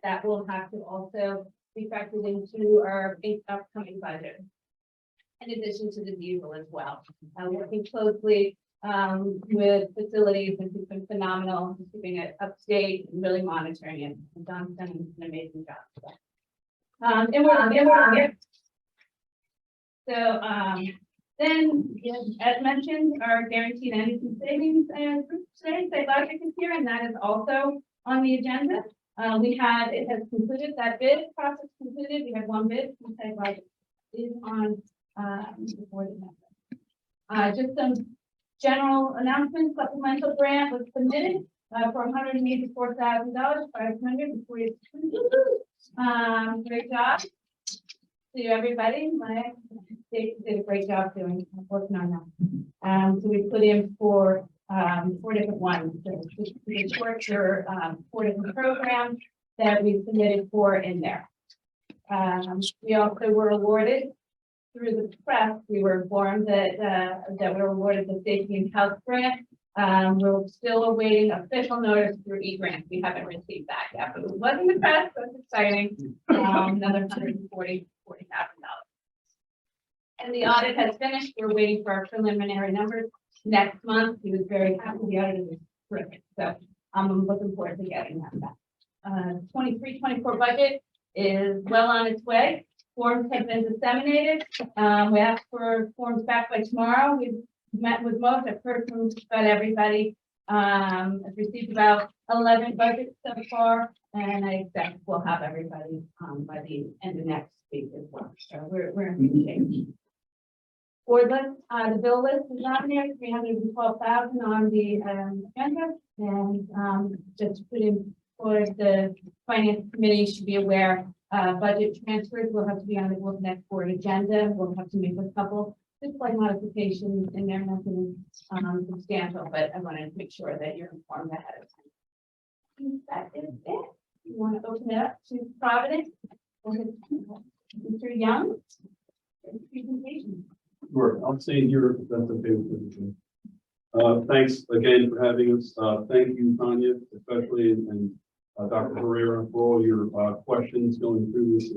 that will have to also be factored into our upcoming budget. In addition to the diesel as well. Working closely with facilities, and it's been phenomenal, keeping it up to date and really monitoring it. Don's done an amazing job. Then, as mentioned, our guaranteed energy savings group today, Say Logic is here, and that is also on the agenda. It has concluded, that bid process concluded. We had one bid from Say Logic is on before the just some general announcements. Supplemental grant was submitted for $184,000, 540. Great job to everybody. They did a great job working on that. So we put in for 4 different ones. The short your 4 different programs that we submitted for in there. We also were awarded through the press. We were informed that that we were awarded the Safety and Health Grant. We're still awaiting official notice through eGrant. We haven't received that yet, but it was in the press. That's exciting. Another $140,000. And the audit has finished. We're waiting for our preliminary numbers next month. He was very happy. The audit was terrific. So I'm looking forward to getting that back. 23-24 budget is well on its way. Forms have been disseminated. We asked for forms back by tomorrow. We've met with most. I've heard from about everybody. I've received about 11 budgets so far, and I expect we'll have everybody by the end of next week as well. So we're in good shape. Board list, the bill list is on there, 312,000 on the agenda, and just to put in for the finance committee should be aware. Budget transfers will have to be on the next board agenda. We'll have to make a couple just like modifications in there, nothing substantial, but I wanted to make sure that you're informed ahead of time. That is it. You want to open it up to Providence? Mr. Young, presentation. Sure, I'm saying here, that's okay with me. Thanks again for having us. Thank you, Tanya, especially, and Dr. Herrera, for all your questions going through this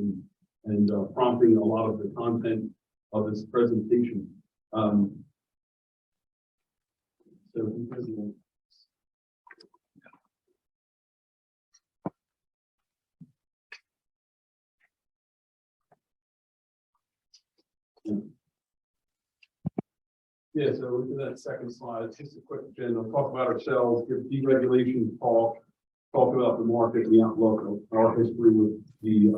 and prompting a lot of the content of this presentation. Yeah, so look at that second slide. It's just a quick agenda. I'll talk about ourselves, give deregulation talk about the market and the outlook of our history with the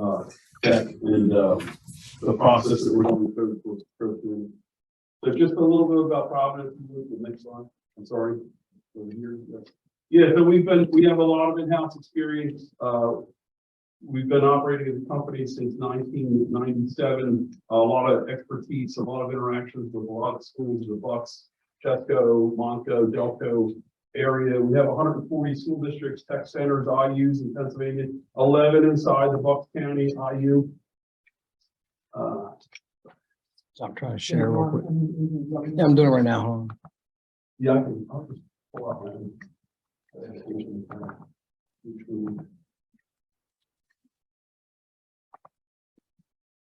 tech and the process that we're going through. So just a little bit about Providence. The next slide. I'm sorry. Over here. Yeah, so we have a lot of in-house experience. We've been operating as a company since 1997. A lot of expertise, a lot of interactions with a lot of schools, the Bucks, Chesco, Monco, Delco area. We have 140 school districts, tech centers, IUs in Pennsylvania, 11 inside the Bucks County IU. So I'm trying to share real quick. Yeah, I'm doing it right now. Hold on. Yeah, I'll just pull out my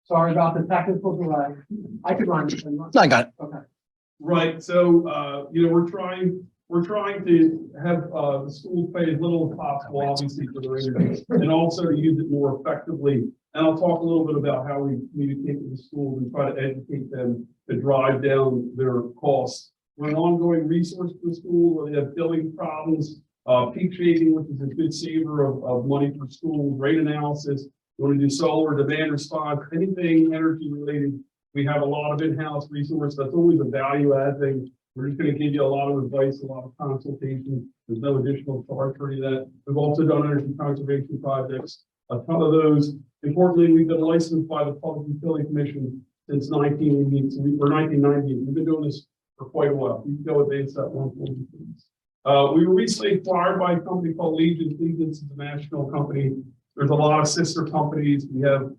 Sorry about the technical delay. I could run. I got it. Okay. Right. So, you know, we're trying to have the schools pay as little as possible, obviously, for their internet, and also to use it more effectively. And I'll talk a little bit about how we communicate with the schools and try to educate them to drive down their costs. We're an ongoing resource for the school where they have billing problems, peak shaving, which is a good saver of money for schools, rate analysis. We want to do solar, demand response, anything energy related. We have a lot of in-house resource. That's always a value add thing. We're just going to give you a lot of advice, a lot of consultation. There's no additional charge for any of that. We've also done energy conservation projects, a ton of those. Importantly, we've been licensed by the Public Utility Commission since 1990. We've been doing this for quite a while. You can go advance that one. We were recently acquired by a company called Legion. Legion is a national company. There's a lot of sister companies. We have,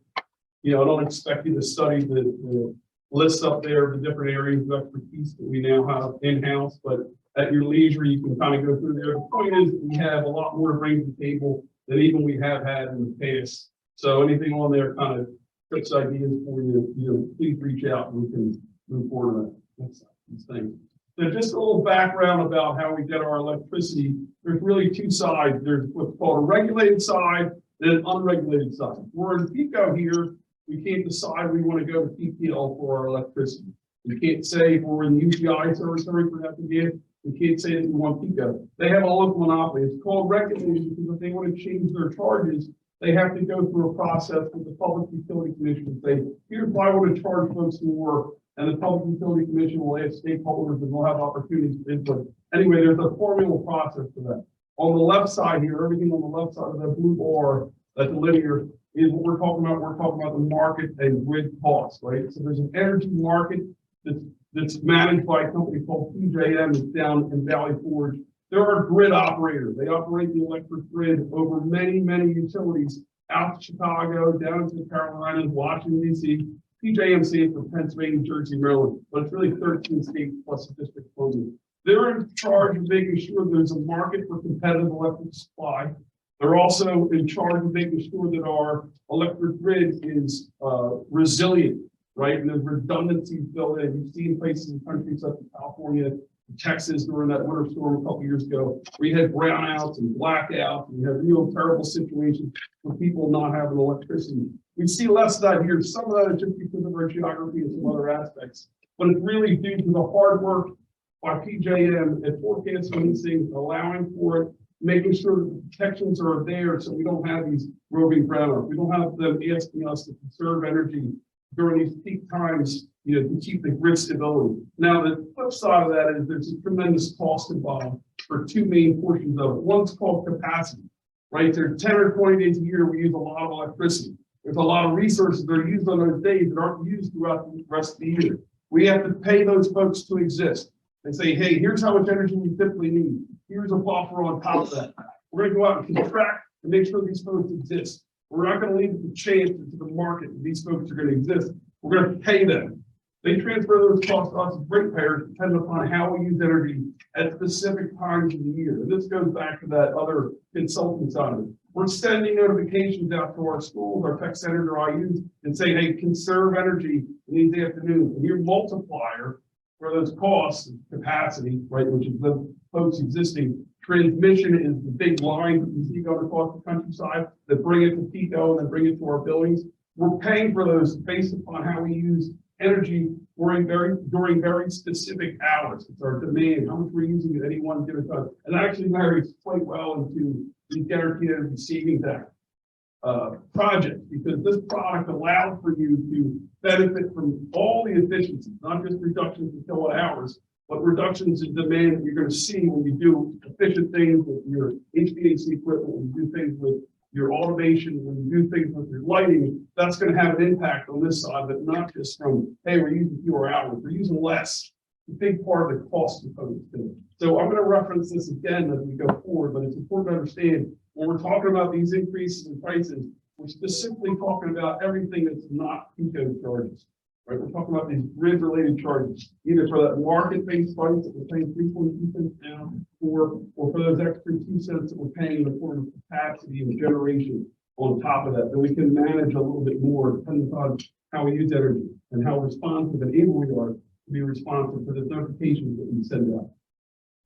you know, I don't expect you to study the list up there of the different areas of expertise that we now have in-house, but at your leisure, you can kind of go through there. The point is we have a lot more to bring to the table than even we have had in the past. So anything on there kind of tricks ideas for you, please reach out and we can move forward on these things. So just a little background about how we get our electricity. There's really two sides. There's what's called a regulated side and an unregulated side. We're in PICO here. We can't decide we want to go to PPL for our electricity. We can't say if we're in the UGI territory for that to give. We can't say that we want PICO. They have a local monopoly. It's called regulated because if they want to change their charges, they have to go through a process with the Public Utility Commission and say, here's why I want to charge folks more. And the Public Utility Commission will ask stakeholders and we'll have opportunities to input. Anyway, there's a formula process for that. On the left side here, everything on the left side of that blue bar, that's linear, is what we're talking about. We're talking about the market and grid costs, right? So there's an energy market that's managed by a company called PJM. It's down in Valley Forge. There are grid operators. They operate the electric grid over many, many utilities out to Chicago, down to the Carolinas, Washington, D.C. PJM stands for Pennsylvania, Jersey, Maryland, but it's really 13 states plus the District of Columbia. They're in charge of making sure there's a market for competitive electric supply. They're also in charge of making sure that our electric grid is resilient, right? And there's redundancy built in. You've seen places in countries such as California, Texas during that winter storm a couple years ago, we had brownouts and blackouts, and we had real terrible situations for people not having electricity. We see less of that here. Some of that is just because of our geography and some other aspects, but it's really due to the hard work by PJM at forecasting these things, allowing for it, making sure that the protections are there so we don't have these roving brownouts. We don't have them asking us to conserve energy during these peak times, to keep the grid stability. Now, the flip side of that is there's a tremendous cost involved for two main portions of it. One's called capacity, right? There's 10 or 20 days a year we use a lot of electricity. There's a lot of resources that are used on those days that aren't used throughout the rest of the year. We have to pay those folks to exist and say, hey, here's how much energy we typically need. Here's a buffer on top of that. We're going to go out and contract and make sure these folks exist. We're not going to leave it to chance to the market that these folks are going to exist. We're going to pay them. They transfer those costs to us as ratepayers depending upon how we use energy at specific times of the year. And this goes back to that other consultant side of it. We're sending notifications out to our schools, our tech centers, or IUs, and saying, hey, conserve energy in these afternoons. And your multiplier for those costs, capacity, right, which is the folks existing. Transmission is the big line that you see going across the countryside that bring it to PICO and then bring it to our buildings. We're paying for those based upon how we use energy during very specific hours. It's our demand, how much we're using at any one given time. And that actually marries quite well into the guaranteed energy savings act project, because this product allows for you to benefit from all the efficiencies, not just reductions in kilowatt hours, but reductions in demand that you're going to see when you do efficient things with your HVAC equipment, when you do things with your automation, when you do things with your lighting. That's going to have an impact on this side, but not just from, hey, we're using fewer hours, we're using less. A big part of the cost component to it. So I'm going to reference this again as we go forward, but it's important to understand when we're talking about these increases in prices, we're specifically talking about everything that's not PICO charges. Right, we're talking about these grid-related charges, either for that market-based price that we're paying 3.2 cents now, or for those extra 2 cents that we're paying in the form of capacity and generation on top of that, that we can manage a little bit more depending on how we use energy and how responsive and able we are to be responsive to the notifications that we send out.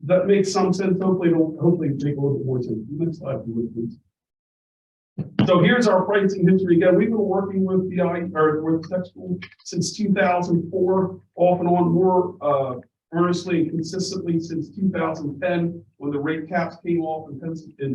That makes some sense. Hopefully make a little bit more sense. Next slide, please. So here's our pricing history. Again, we've been working with with tech school since 2004, off and on more earnestly and consistently since 2010, when the rate caps came off in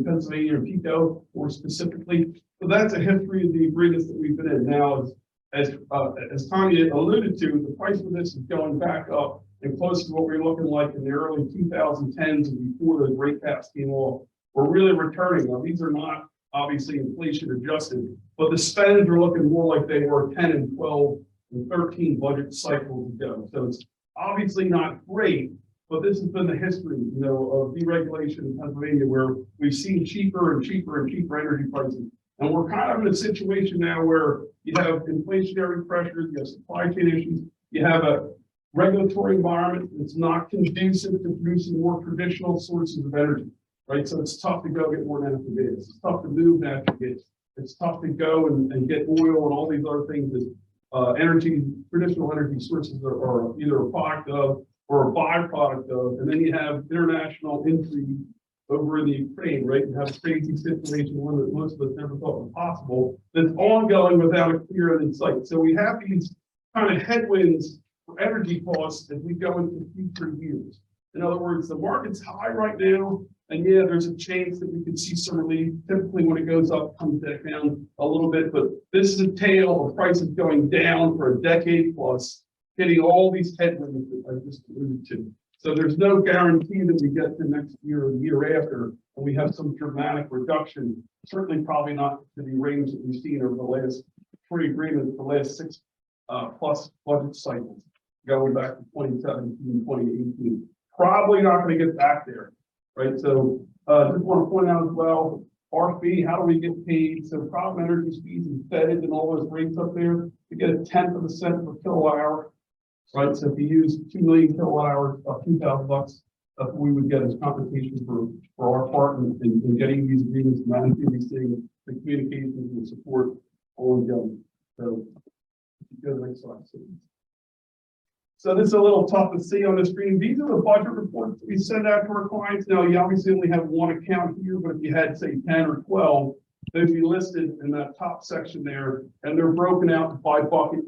Pennsylvania and PICO more specifically. So that's a history of the agreements that we've been in. Now, as Tanya alluded to, the price of this is going back up and close to what we were looking like in the early 2010s and before those rate caps came off. We're really returning. Now, these are not obviously inflation adjusted, but the spends are looking more like they were 10 and 12 and 13 budget cycles ago. So it's obviously not great, but this has been the history, of deregulation in Pennsylvania, where we've seen cheaper and cheaper and cheaper energy prices. And we're kind of in a situation now where you have inflationary pressures, you have supply chain issues, you have a regulatory environment that's not conducive to producing more traditional sources of energy. right? So it's tough to go get more natural gas. It's tough to move natural gas. It's tough to go and get oil and all these other things that traditional energy sources are either a product of or a byproduct of. And then you have international intrigue over in the Ukraine, right? You have a crazy situation, one that most of us never thought was possible, that's ongoing without a clear end in sight. So we have these kind of headwinds for energy costs as we go into future years. In other words, the market's high right now, and yeah, there's a chance that we could see some relief. Typically, when it goes up, it comes back down a little bit, but this is a tale of prices going down for a decade plus, hitting all these headwinds that I just alluded to. So there's no guarantee that we get to next year or the year after, and we have some dramatic reduction. Certainly, probably not to the range that we've seen over the last three agreements, the last six plus budget cycles, going back to 2017, 2018. Probably not going to get back there, right? So just want to point out as well, our fee, how do we get paid? So Problem Energy's fees embedded in all those rates up there, we get 1/10 of a cent per kilowatt hour, right? So if you use 2 million kilowatt hours, about $2,000, that's what we would get as compensation for our part in getting these agreements, managing these things, the communications and support ongoing. So if you go to the next slide, please. So this is a little tough to see on the screen. These are the budget reports we send out to our clients. Now, you obviously only have one account here, but if you had, say, 10 or 12, they'd be listed in that top section there, and they're broken out by bucket,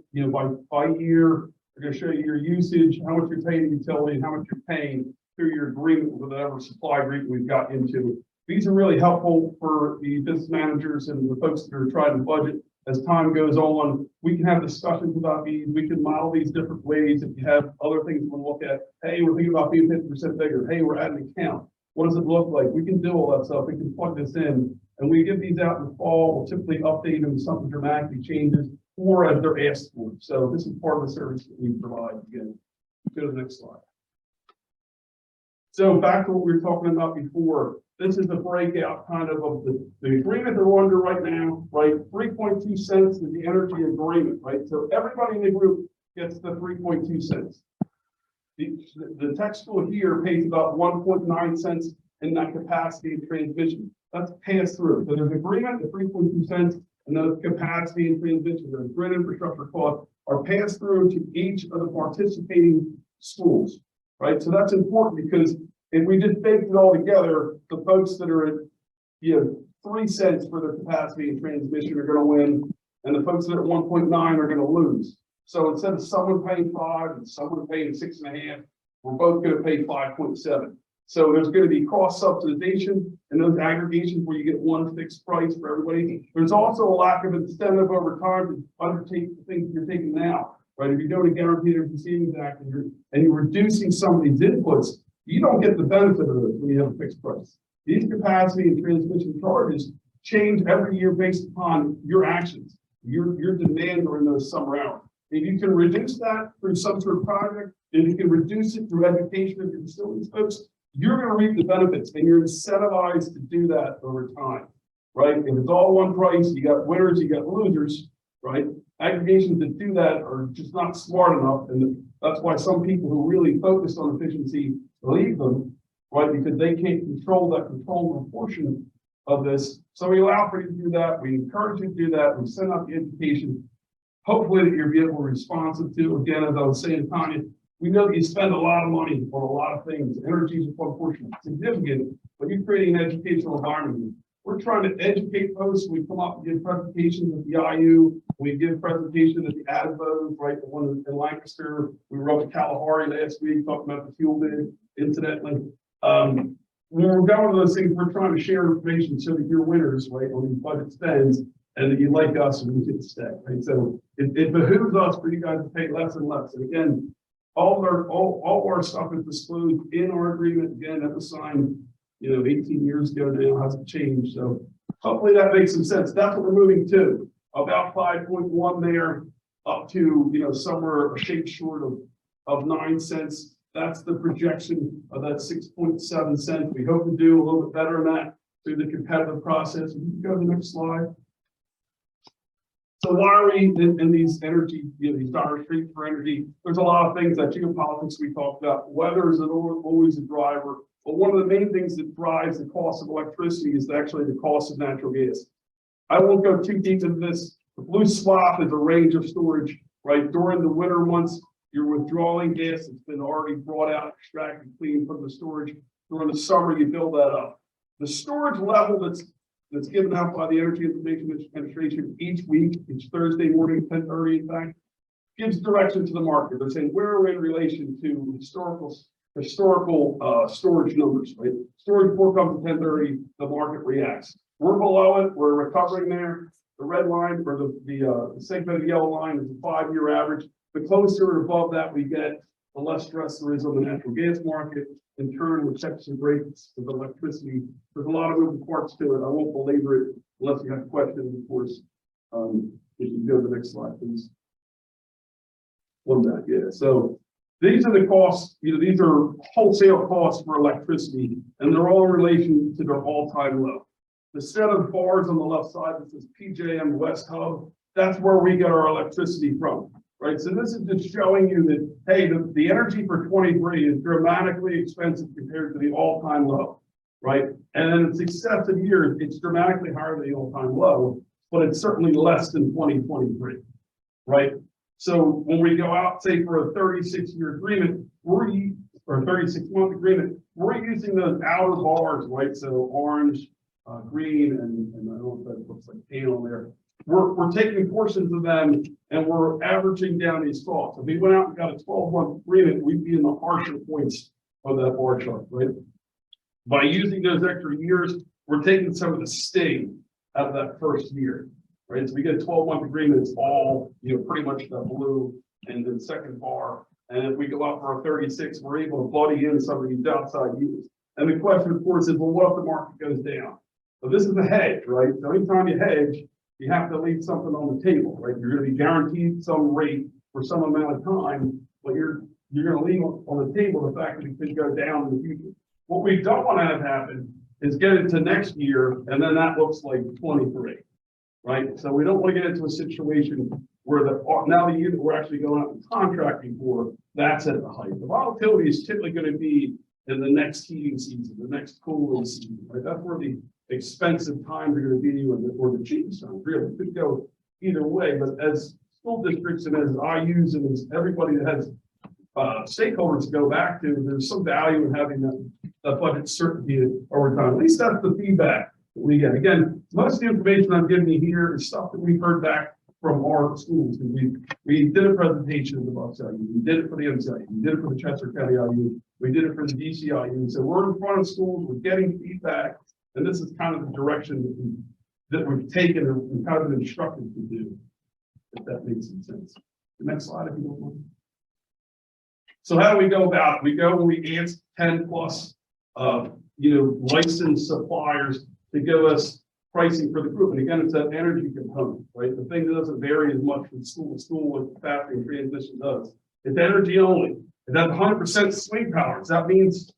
by year. They're going to show you your usage, how much you're paying the utility, and how much you're paying through your agreement with whatever supply agreement we've got into. These are really helpful for the business managers and the folks that are trying to budget. As time goes on, we can have discussions about these. We can model these different ways. If you have other things we look at, hey, we're thinking about being 50% bigger. Hey, we're adding an account. What does it look like? We can do all that stuff. We can plug this in, and we give these out in the fall. We'll typically update them if something dramatically changes or as they're asked for. So this is part of the service that we provide. Again, go to the next slide. So back to what we were talking about before. This is the breakout kind of the agreement they're under right now, right? 3.2 cents is the energy agreement, right? So everybody in the group gets the 3.2 cents. The tech school here pays about 1.9 cents in that capacity and transmission. That's passed through. So there's agreement at 3.2 cents, and those capacity and transmission, the grid infrastructure costs are passed through to each of the participating schools, right? So that's important because if we just baked it all together, the folks that are at 3 cents for their capacity and transmission are going to win, and the folks that are at 1.9 are going to lose. So instead of someone paying 5 and someone paying 6.5, we're both going to pay 5.7. So there's going to be cross subsidization and those aggregations where you get one fixed price for everybody. There's also a lack of incentive over time to undertake the things you're taking now, right? If you're doing a guaranteed energy savings act and you're reducing some of these inputs, you don't get the benefit of those when you have a fixed price. These capacity and transmission charges change every year based upon your actions, your demand during those summer hours. If you can reduce that through some sort of project, if you can reduce it through education of your facilities folks, you're going to reap the benefits, and you're incentivized to do that over time, right? If it's all one price, you got winners, you got losers, right? Aggregations that do that are just not smart enough, and that's why some people who really focus on efficiency leave them, right? Because they can't control that controllable portion of this. So we allow for you to do that. We encourage you to do that. We send out the education. Hopefully that you'll be able to be responsive to. Again, as I was saying, Tanya, we know that you spend a lot of money on a lot of things. Energy is one portion, significant, but you're creating an educational environment. We're trying to educate folks. We come up and give presentations at the IU. We give presentations at the ASBO, right? The one in Lancaster. We were up at Kalahari last week talking about the fuel bid, incidentally. When we're going to those things, we're trying to share information so that you're winners, right, on these budget spends, and that you like us and we get to stay, right? So it behooves us for you guys to pay less and less. And again, all of our stuff is disclosed in our agreement. Again, that was signed 18 years ago now, hasn't changed. So hopefully that makes some sense. That's what we're moving to. About 5.1 there, up to, somewhere a shade short of 9 cents. That's the projection of that 6.7 cents. We hope to do a little bit better than that through the competitive process. You can go to the next slide. So why are we in these energy, these dire straits for energy? There's a lot of things that geopolitics we talked about. Weather is always a driver. But one of the main things that drives the cost of electricity is actually the cost of natural gas. I won't go too deep into this. The blue swath is a range of storage, right? During the winter months, you're withdrawing gas that's been already brought out, extracted, cleaned from the storage. During the summer, you build that up. The storage level that's given out by the Energy Information Administration each week, each Thursday morning, 10:30, in fact, gives direction to the market. They're saying where we're in relation to historical storage numbers, right? Storage report comes at 10:30, the market reacts. We're below it, we're recovering there. The red line or the segmented yellow line is a 5-year average. The closer and above that we get, the less stress there is on the natural gas market. In turn, we're checks and breaks with electricity. There's a lot of moving parts to it. I won't belabor it unless you have questions, of course. If you go to the next slide, please. One back, yeah. So these are the costs, these are wholesale costs for electricity, and they're all in relation to their all-time low. The set of bars on the left side that says PJM West Hub, that's where we get our electricity from, right? So this is just showing you that, hey, the energy for 23 is dramatically expensive compared to the all-time low, right? And then in successive years, it's dramatically higher than the all-time low, but it's certainly less than 2023, right? So when we go out, say for a 36-year agreement, or a 36-month agreement, we're using those outer bars, right? So orange, green, and I don't know if that looks like tan on there. We're taking portions of them and we're averaging down these costs. If we went out and got a 12-month agreement, we'd be in the harsher points of that bar chart, right? By using those extra years, we're taking some of the sting out of that first year, right? So we get a 12-month agreement, it's all, pretty much the blue and the second bar. And if we go up for a 36, we're able to buddy in some of these outside years. And the question, of course, is, well, what if the market goes down? So this is a hedge, right? So anytime you hedge, you have to leave something on the table, right? You're going to be guaranteed some rate for some amount of time, but you're going to leave on the table the fact that it could go down in the future. What we don't want to have happen is get into next year, and then that looks like 23, right? So we don't want to get into a situation where now the year that we're actually going out and contracting for, that's at the height. The volatility is typically going to be in the next heating season, the next cooling season, right? That's where the expensive times are going to be, or the cheapest times, really. It could go either way, but as school districts and as IUs and as everybody that has stakeholders to go back to, there's some value in having that budget certainty over time. At least that's the feedback that we get. Again, most of the information I'm giving you here is stuff that we've heard back from our schools. And we did a presentation in the Bucks IU, we did it for the MCIU, we did it for the Chester County IU, we did it for the DCIU. So we're in front of schools, we're getting feedback. And this is kind of the direction that we've taken and kind of been instructed to do, if that makes some sense. The next slide, if you don't mind. So how do we go about it? We go when we ask 10 plus, licensed suppliers to give us pricing for the group. And again, it's that energy component, right? The thing that doesn't vary as much from school to school with capacity and transmission does. It's energy only. It has 100% swing powers. That means,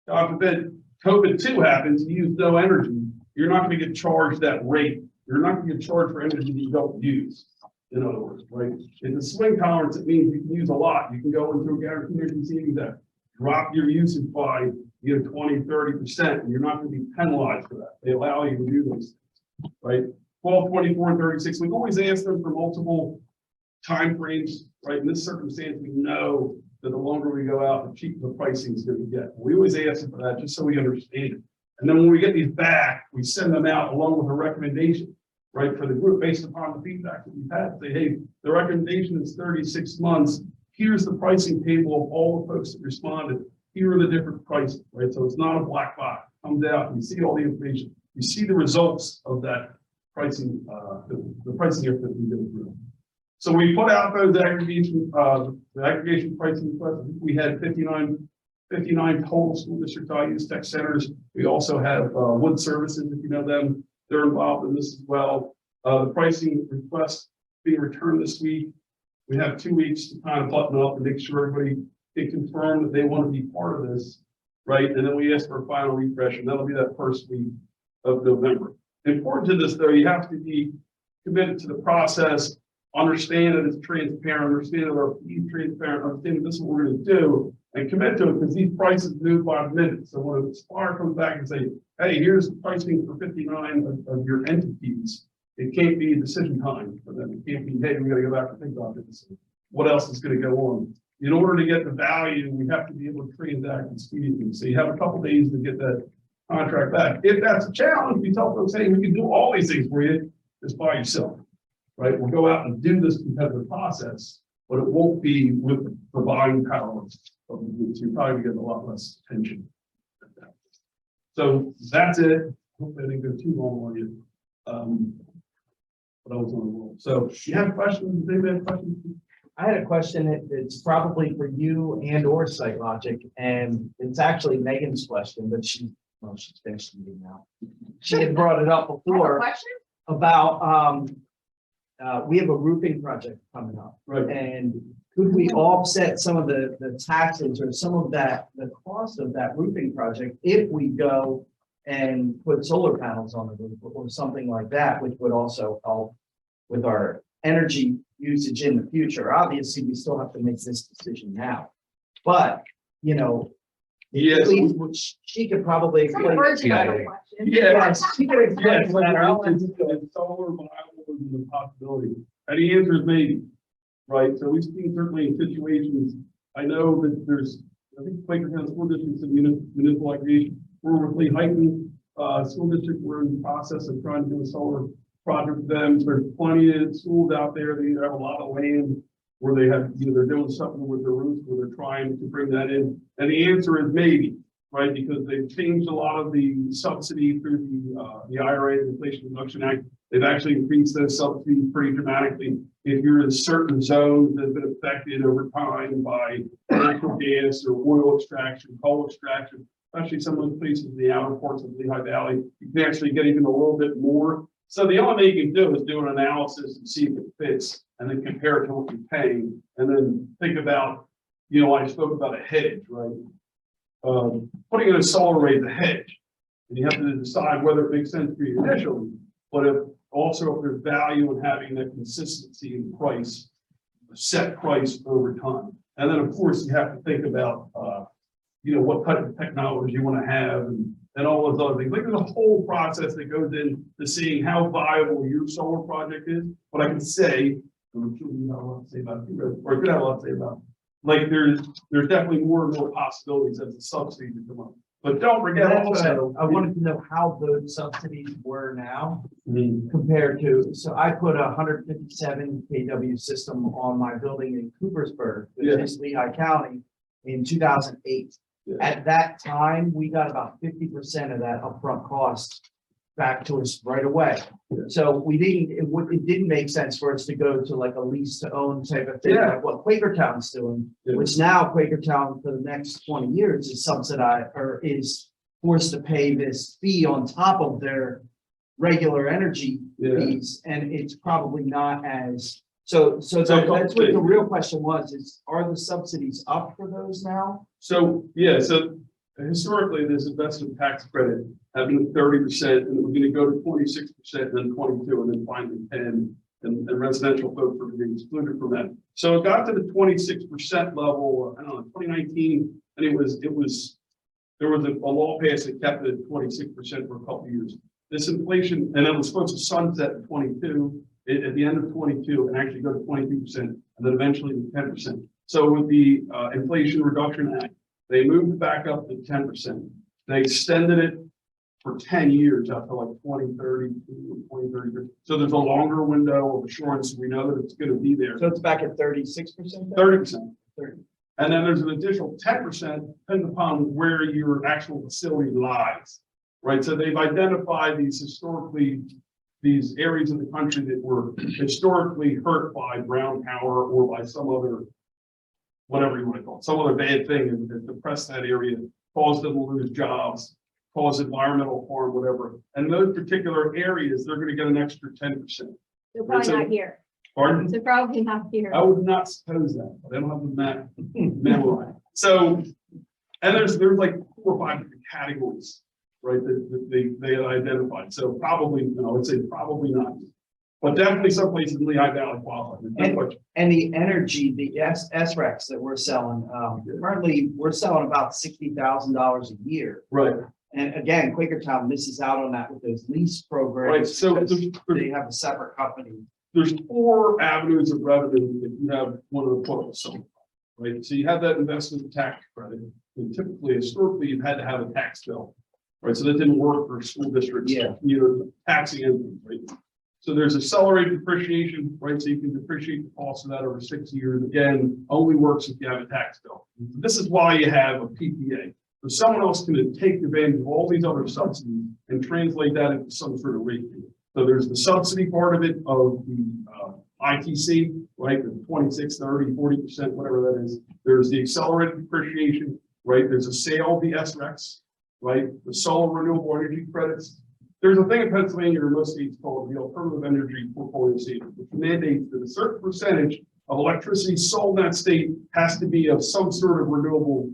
God forbid, COVID-2 happens, you use no energy, you're not going to get charged that rate. You're not going to get charged for energy that you don't use, in other words, right? It's a swing tolerance, it means you can use a lot. You can go into a guaranteed energy savings that drop your usage by 20, 30%, and you're not going to be penalized for that. They allow you to do those things, right? 12, 24, and 36. We've always asked them for multiple time frames, right? In this circumstance, we know that the longer we go out, the cheaper the pricing is going to get. We always ask them for that just so we understand it. And then when we get these back, we send them out along with a recommendation, right, for the group based upon the feedback that we've had. Say, hey, the recommendation is 36 months. Here's the pricing table of all the folks that responded. Here are the different prices, right? So it's not a black box. It comes out, and you see all the information. You see the results of that pricing, the pricing effort that we did through. So we put out those aggregation, the aggregation pricing requests. We had 59 total school district IUs, tech centers. We also have Wood Services, if you know them, they're involved in this as well. The pricing request being returned this week. We have 2 weeks to kind of button up and make sure everybody can confirm that they want to be part of this, right? And then we ask for a final refresh, and that'll be that first week of November. Important to this, though, you have to be committed to the process. Understand that it's transparent, understand that our fee is transparent, understand that this is what we're going to do, and commit to it, because these prices move by the minute. So when a supplier comes back and say, hey, here's pricing for 59 of your entities, it can't be decision time for them. It can't be, hey, we gotta go back and think about this. What else is gonna go on? In order to get the value, we have to be able to transact expediently. So you have a couple days to get that contract back. If that's a challenge, we tell folks, hey, we can do all these things for you just by yourself, right? We'll go out and do this competitive process, but it won't be with the buying power of the group. So you're probably getting a lot less attention. So that's it. Hope I didn't go too long on you. But I was on the roll. So you have questions? Anybody have questions? I had a question that's probably for you and or SiteLogic, and it's actually Megan's question, but she's finished the meeting now. She had brought it up before Question? about, we have a roofing project coming up. Right. And could we offset some of the taxes or some of that, the cost of that roofing project if we go and put solar panels on the roof or something like that, which would also help with our energy usage in the future? Obviously, we still have to make this decision now, but, you know, Yes. at least, which she could probably It's like explain. virgin question. Yes, she could explain Yes, that. I'll let you go. it's solar viable is a possibility. And the answer is maybe, right? So we've seen certainly in situations, I know that there's, I think Quakertown School District's and municipal aggregation, we're with Lee Heighton, school district, we're in the process of trying to do a solar project for them. So there's plenty of schools out there, they have a lot of land where they have, you know, they're doing something with their roofs where they're trying to bring that in. And the answer is maybe, right? Because they've changed a lot of the subsidy through the IRA, the Inflation Reduction Act. They've actually increased those subsidies pretty dramatically. If you're in certain zones that have been affected over time by natural gas or oil extraction, coal extraction, especially some of those places in the outer parts of the Lehigh Valley, you can actually get even a little bit more. So the only thing you can do is do an analysis and see if it fits, and then compare it to what you're paying, and then think about, you know, I spoke about a hedge, right? Putting in a solar array is a hedge, and you have to decide whether it makes sense for you initially, but if there's value in having that consistency in price, a set price over time. And then of course you have to think about, you know, what type of technology you want to have and all those other things. Like there's a whole process that goes into seeing how viable your solar project is. But I can say, I'm sure you have a lot to say about it, or could have a lot to say about it. Like there's definitely more and more possibilities as the subsidies come up. But don't forget That's what also, I wanted to know how those subsidies were now compared to, so I put a 157 kW system on my building in Coopersburg, which Yeah. is Lehigh County, in 2008. Yeah. At that time, we got about 50% of that upfront cost back to us right away. Yeah. So we didn't, it didn't make sense for us to go to like a lease to own type of thing, Yeah. like what Quakertown's doing, Yeah. which now Quakertown for the next 20 years is subsidized or is forced to pay this fee on top of their regular energy Yeah. fees. And it's probably not as, so So that's what the things. real question was, is are the subsidies up for those now? So, yeah, so historically, this investment tax credit had been 30%, and we're gonna go to 26%, and then 22, and then finally 10, and residential folks are being excluded from that. So it got to the 26% level, I don't know, 2019, and there was a law passed that kept it at 26% for a couple of years. This inflation, and it was supposed to sunset in 22, at the end of 22, and actually go to 22%, and then eventually to 10%. So with the Inflation Reduction Act, they moved it back up to 10%. They extended it for 10 years out to like 2030, 2030. So there's a longer window of assurance. We know that it's going to be there. So it's back at 36%? 30%. 30. And then there's an additional 10% depending upon where your actual facility lies, right? So they've identified these areas of the country that were historically hurt by brown power or by some other, whatever you want to call it, some other bad thing that depressed that area, caused them to lose jobs, caused environmental harm, whatever. And those particular areas, they're going to get an extra 10%. They're probably not here. Pardon? They're probably not here. I would not suppose that, but I don't have the map memorized. So, and there's like 4 or 5 different categories, right, that they had identified. So probably, no, I would say probably not. But definitely some places in Lehigh Valley qualify. There's no question. And the energy, the SRECs that we're selling, currently, we're selling about $60,000 a year. Right, And again, Quakertown misses out on that with those lease right. programs. So because there's, they have a separate company. there's 4 avenues of revenue that you have one of the portals. So, right, so you have that investment tax credit, and typically, historically, you've had to have a tax bill, right? So that didn't work for school districts. Yeah. You know, taxing income, right? So there's accelerated depreciation, right? So you can depreciate the cost of that over 6 years. Again, only works if you have a tax bill. This is why you have a PPA. So someone else can take advantage of all these other subsidies and translate that into some sort of rate. So there's the subsidy part of it of the ITC, right? The 26, 30, 40%, whatever that is. There's the accelerated depreciation, right? There's a sale of the SRECs, right? The solar renewable energy credits. There's a thing in Pennsylvania or most states called the Alternative Energy Portfolio Standard, which mandates that a certain percentage of electricity sold in that state has to be of some sort of renewable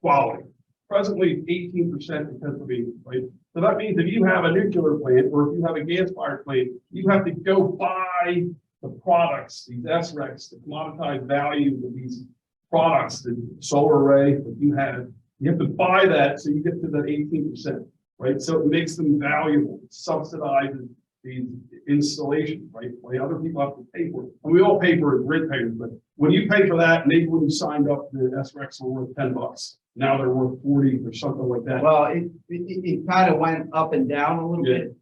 quality. Presently, 18% in Pennsylvania, right? So that means if you have a nuclear plant or if you have a gas-fired plant, you have to go buy the products, these SRECs, the commoditized value of these products, the solar array that you have to buy that so you get to that 18%. Right, so it makes them valuable, it subsidizes the installation, right? When other people have to pay for it, and we all pay for it, grid payers, but when you pay for that, maybe when you signed up, the SRECs were worth $10. Now they're worth 40 or something like that. Well, it kind of went up and down a little Yeah. bit.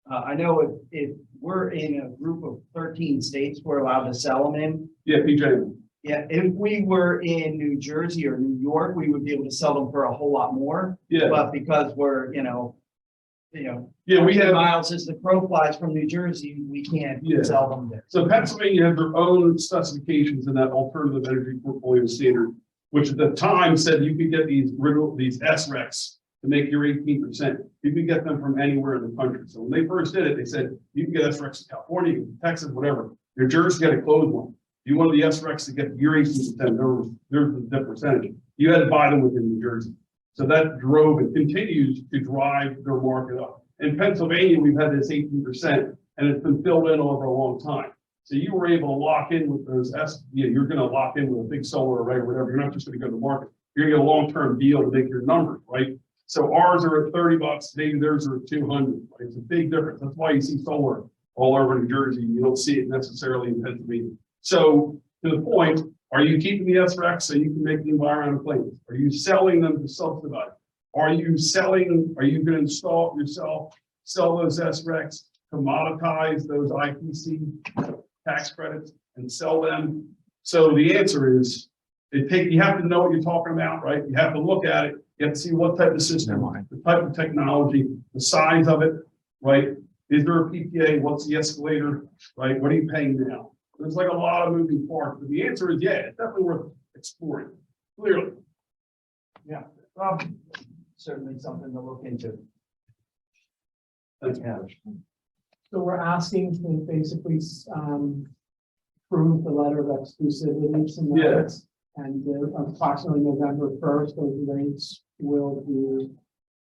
I know if we're in a group of 13 states, we're allowed to sell them in. Yeah, PJ. Yeah, if we were in New Jersey or New York, we would be able to sell them for a whole lot more. Yeah, But because we're, yeah, we have. miles as the crow flies from New Jersey, we can't Yeah. sell them there. So Pennsylvania has their own specifications in that alternative energy portfolio standard, which at the time said you could get these SRECs to make your 18%. You could get them from anywhere in the country. So when they first did it, they said you can get SRECs in California, Texas, whatever. New Jersey got a closed one. If you wanted the SRECs to get your 18%, there's the percentage. You had to buy them within New Jersey. So that drove and continues to drive their market up. In Pennsylvania, we've had this 18%, and it's been filled in over a long time. So you were able to lock in with those you're going to lock in with a big solar array or whatever. You're not just going to go to the market. You're going to get a long-term deal to make your numbers, right? So ours are at $30, maybe theirs are at 200. Right? It's a big difference. That's why you see solar all over New Jersey. You don't see it necessarily in Pennsylvania. So to the point, are you keeping the SRECs so you can make the environmental claims? Are you selling them to subsidize? Are you going to install it yourself, sell those SRECs, commoditize those ITC tax credits and sell them? So the answer is, you have to know what you're talking about, right? You have to look at it. You have to see what type of system, the type of technology, the size of it, right? Is there a PPA? What's the escalator, right? What are you paying now? There's like a lot of moving parts, but the answer is, yeah, it's definitely worth exploring, clearly. Yeah, certainly something to look into. Thanks, Yeah. So we're asking to basically, approve the letter of exclusivity tonight. And approximately November 1st, those rates will be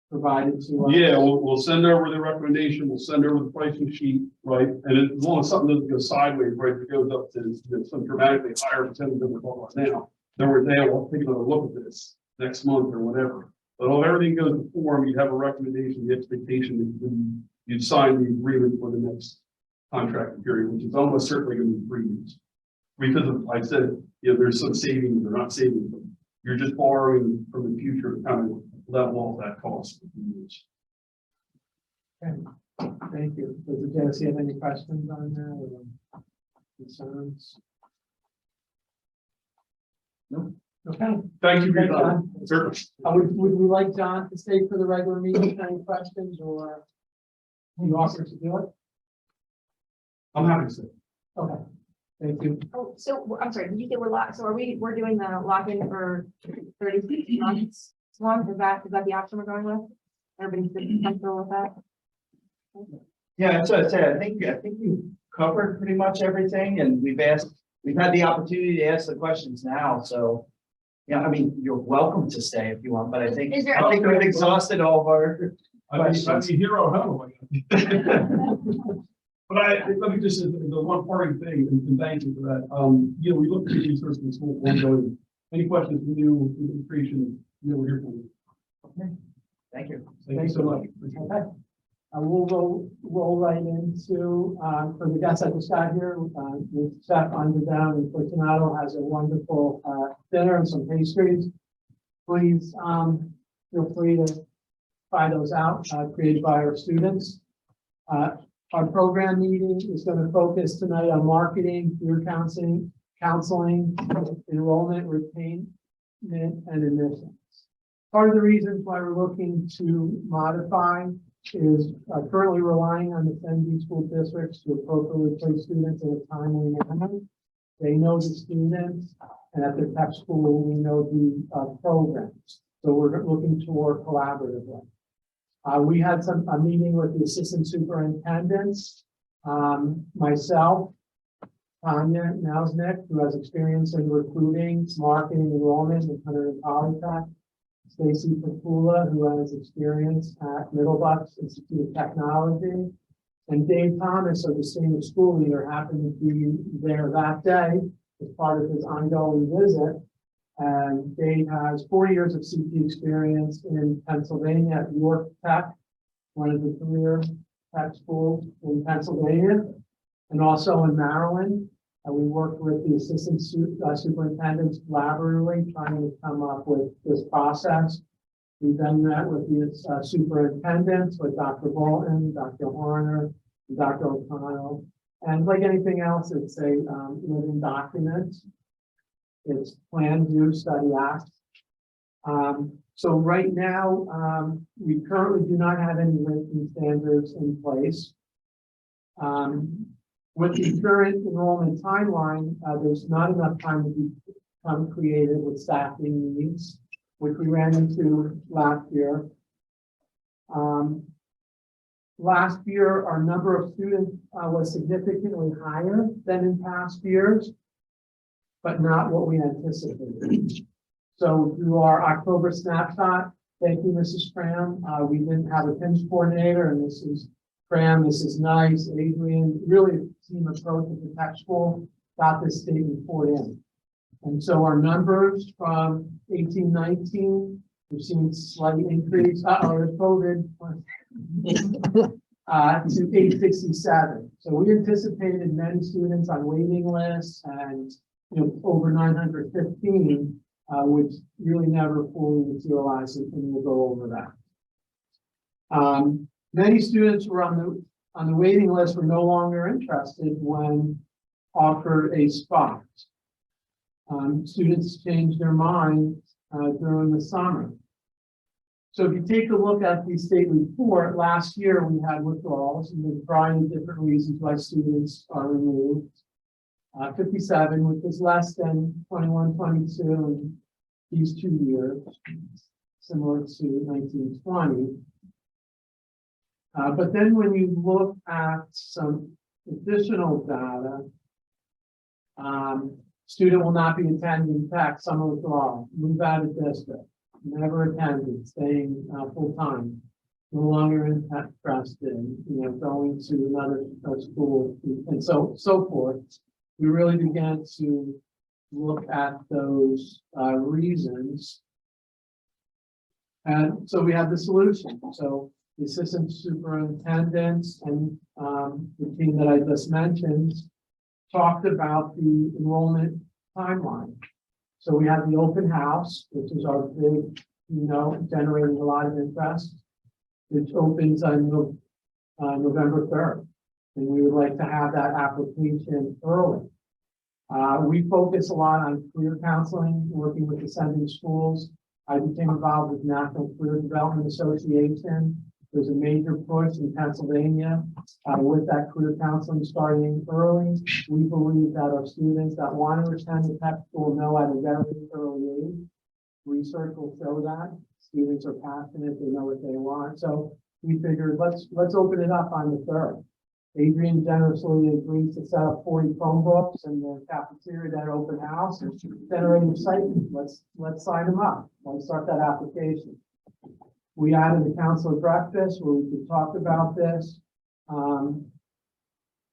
provided to us. Yeah, we'll send over the recommendation, we'll send over the pricing sheet, right? And as long as something doesn't go sideways, right, if it goes up to some dramatically higher percentage than we're talking about now, then we'll take another look at this next month or whatever. But if everything goes to form, you have a recommendation, the expectation that you sign the agreement for the next contract period, which is almost certainly going to be 3 years. Because of, I said, there's some savings or not savings, but you're just borrowing from the future to kind of level off that cost. Okay. Thank you. Does Jesse have any questions on that or concerns? No. Okay. Thank you for your Thank time. Certainly. Would we like John to stay for the regular meeting? Any questions or you offer to do it? I'm happy to say. Okay. Thank you. Oh, so I'm sorry, did you say we're doing the lock-in for 36 months long? Is that the option we're going with? Everybody's comfortable with that? Yeah, that's what I said. I think we've covered pretty much everything, and we've had the opportunity to ask the questions now. So, yeah, I mean, you're welcome to stay if you want, but I think we've exhausted all of our questions. I'm a hero. let me just, say the one parting thing, and thank you for that. You know, we look at the resource in the school ongoing. Any questions from you, we appreciate, we're here for you. Thank you. Thank you so much. Okay. We'll roll right into, for the guests that just got here, with Chef Underdown and Fortunato has a wonderful, dinner and some pastries. Please, feel free to try those out, created by our students. Our program meeting is going to focus tonight on marketing, career counseling, enrollment, retainment, and admissions. Part of the reasons why we're looking to modify is currently relying on the SEND school districts to appropriately place students in a timely manner. They know the students, and at the tech school, we know the programs. So we're looking to work collaboratively. We had a meeting with the assistant superintendents, myself, Tanya Nausnick, who has experience in recruiting, marketing, enrollment, and Hunter and Polytech. Stacy Papula, who has experience at Middlebucks Institute of Technology, and Dave Thomas, our distinguished school leader, happened to be there that day as part of his ongoing visit. And Dave has 4 years of CT experience in Pennsylvania at York Tech, one of the career tech schools in Pennsylvania, and also in Maryland. We worked with the assistant superintendents collaboratively, trying to come up with this process. We then met with the superintendents, with Dr. Bolton, Dr. Horner, and Dr. O'Connell. And like anything else, it's a living document. It's plan, do, study, act. So right now, we currently do not have any ranking standards in place. With the current enrollment timeline, there's not enough time to become creative with staffing needs, which we ran into last year. Last year, our number of students was significantly higher than in past years, but not what we anticipated. So through our October snapshot, thank you, Mrs. Cram. We didn't have a PIMS coordinator, and this is Cram, this is nice, Adrian, really a team approach at the tech school, got this statement poured in. And so our numbers from 18-19, we've seen slight increase, there's COVID, to 867. So we anticipated many students on waiting lists and over 915, which really never fully materialized, and we'll go over that. Many students were on the waiting list were no longer interested when offered a spot. Students changed their mind during the summer. So if you take a look at the state report, last year we had withdrawals, and there's a variety of different reasons why students are removed. 57, which is less than 21, 22 in these 2 years, similar to 1920. But then when you look at some additional data, student will not be attending tech, summer withdrawal, move out of district, never attended, staying full-time, no longer interested in, going to another school, and so forth. We really began to look at those reasons. And so we have the solution. So the assistant superintendents and the team that I just mentioned talked about the enrollment timeline. So we have the open house, which is our big, generating a lot of interest, which opens on November 3rd. And we would like to have that application early. We focus a lot on career counseling, working with ascending schools. I became involved with National Career Development Association. There's a major push in Pennsylvania with that career counseling starting early. We believe that our students that want to attend the tech school know at a very early age. Research will show that students are passionate, they know what they want. So we figured let's open it up on the 3rd. Adrian generously agreed to set up 40 Chromebooks in the cafeteria, that open house, and generating excitement. Let's sign them up. Let's start that application. We added a counselor breakfast where we could talk about this.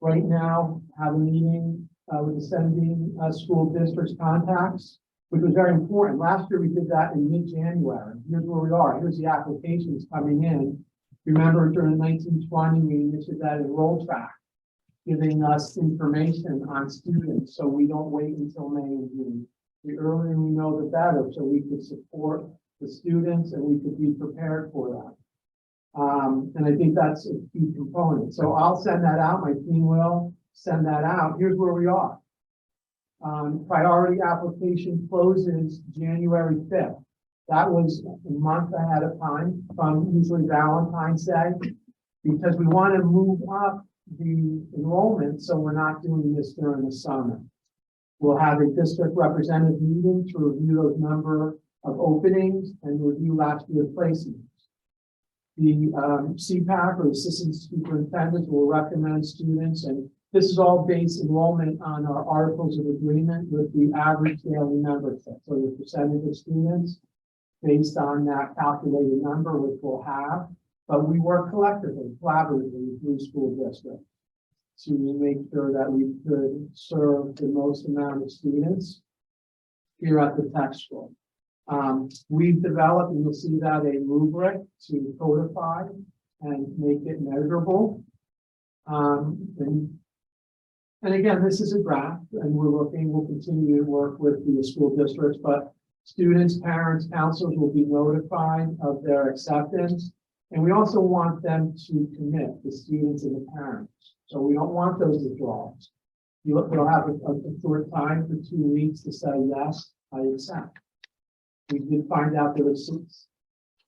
right now have a meeting with the 17 school districts contacts, which was very important. Last year, we did that in mid-January. Here's where we are. Here's the applications coming in. Remember, during 1920, we issued that enroll track, giving us information on students, so we don't wait until May and June. The earlier we know, the better, so we could support the students and we could be prepared for that. And I think that's a key component. So I'll send that out. My team will send that out. Here's where we are. Priority application closes January 5th. That was a month ahead of time from usually Valentine's Day, because we want to move up the enrollment, so we're not doing this during the summer. We'll have a district representative meeting to review those number of openings and review last year's placements. The CPAC, or Assistant Superintendent, will recommend students, and this is all based enrollment on our articles of agreement with the average daily membership. So the percentage of students based on that calculated number, which we'll have, but we work collectively, collaboratively through school districts to make sure that we could serve the most amount of students here at the tech school. We've developed, and you'll see that, a rubric to codify and make it measurable. And again, this is a draft, and we'll continue to work with the school districts, but students, parents, counselors will be notified of their acceptance. And we also want them to commit, the students and the parents. So we don't want those withdrawals. You'll have a short time for 2 weeks to say, yes, I accept. We did find out there was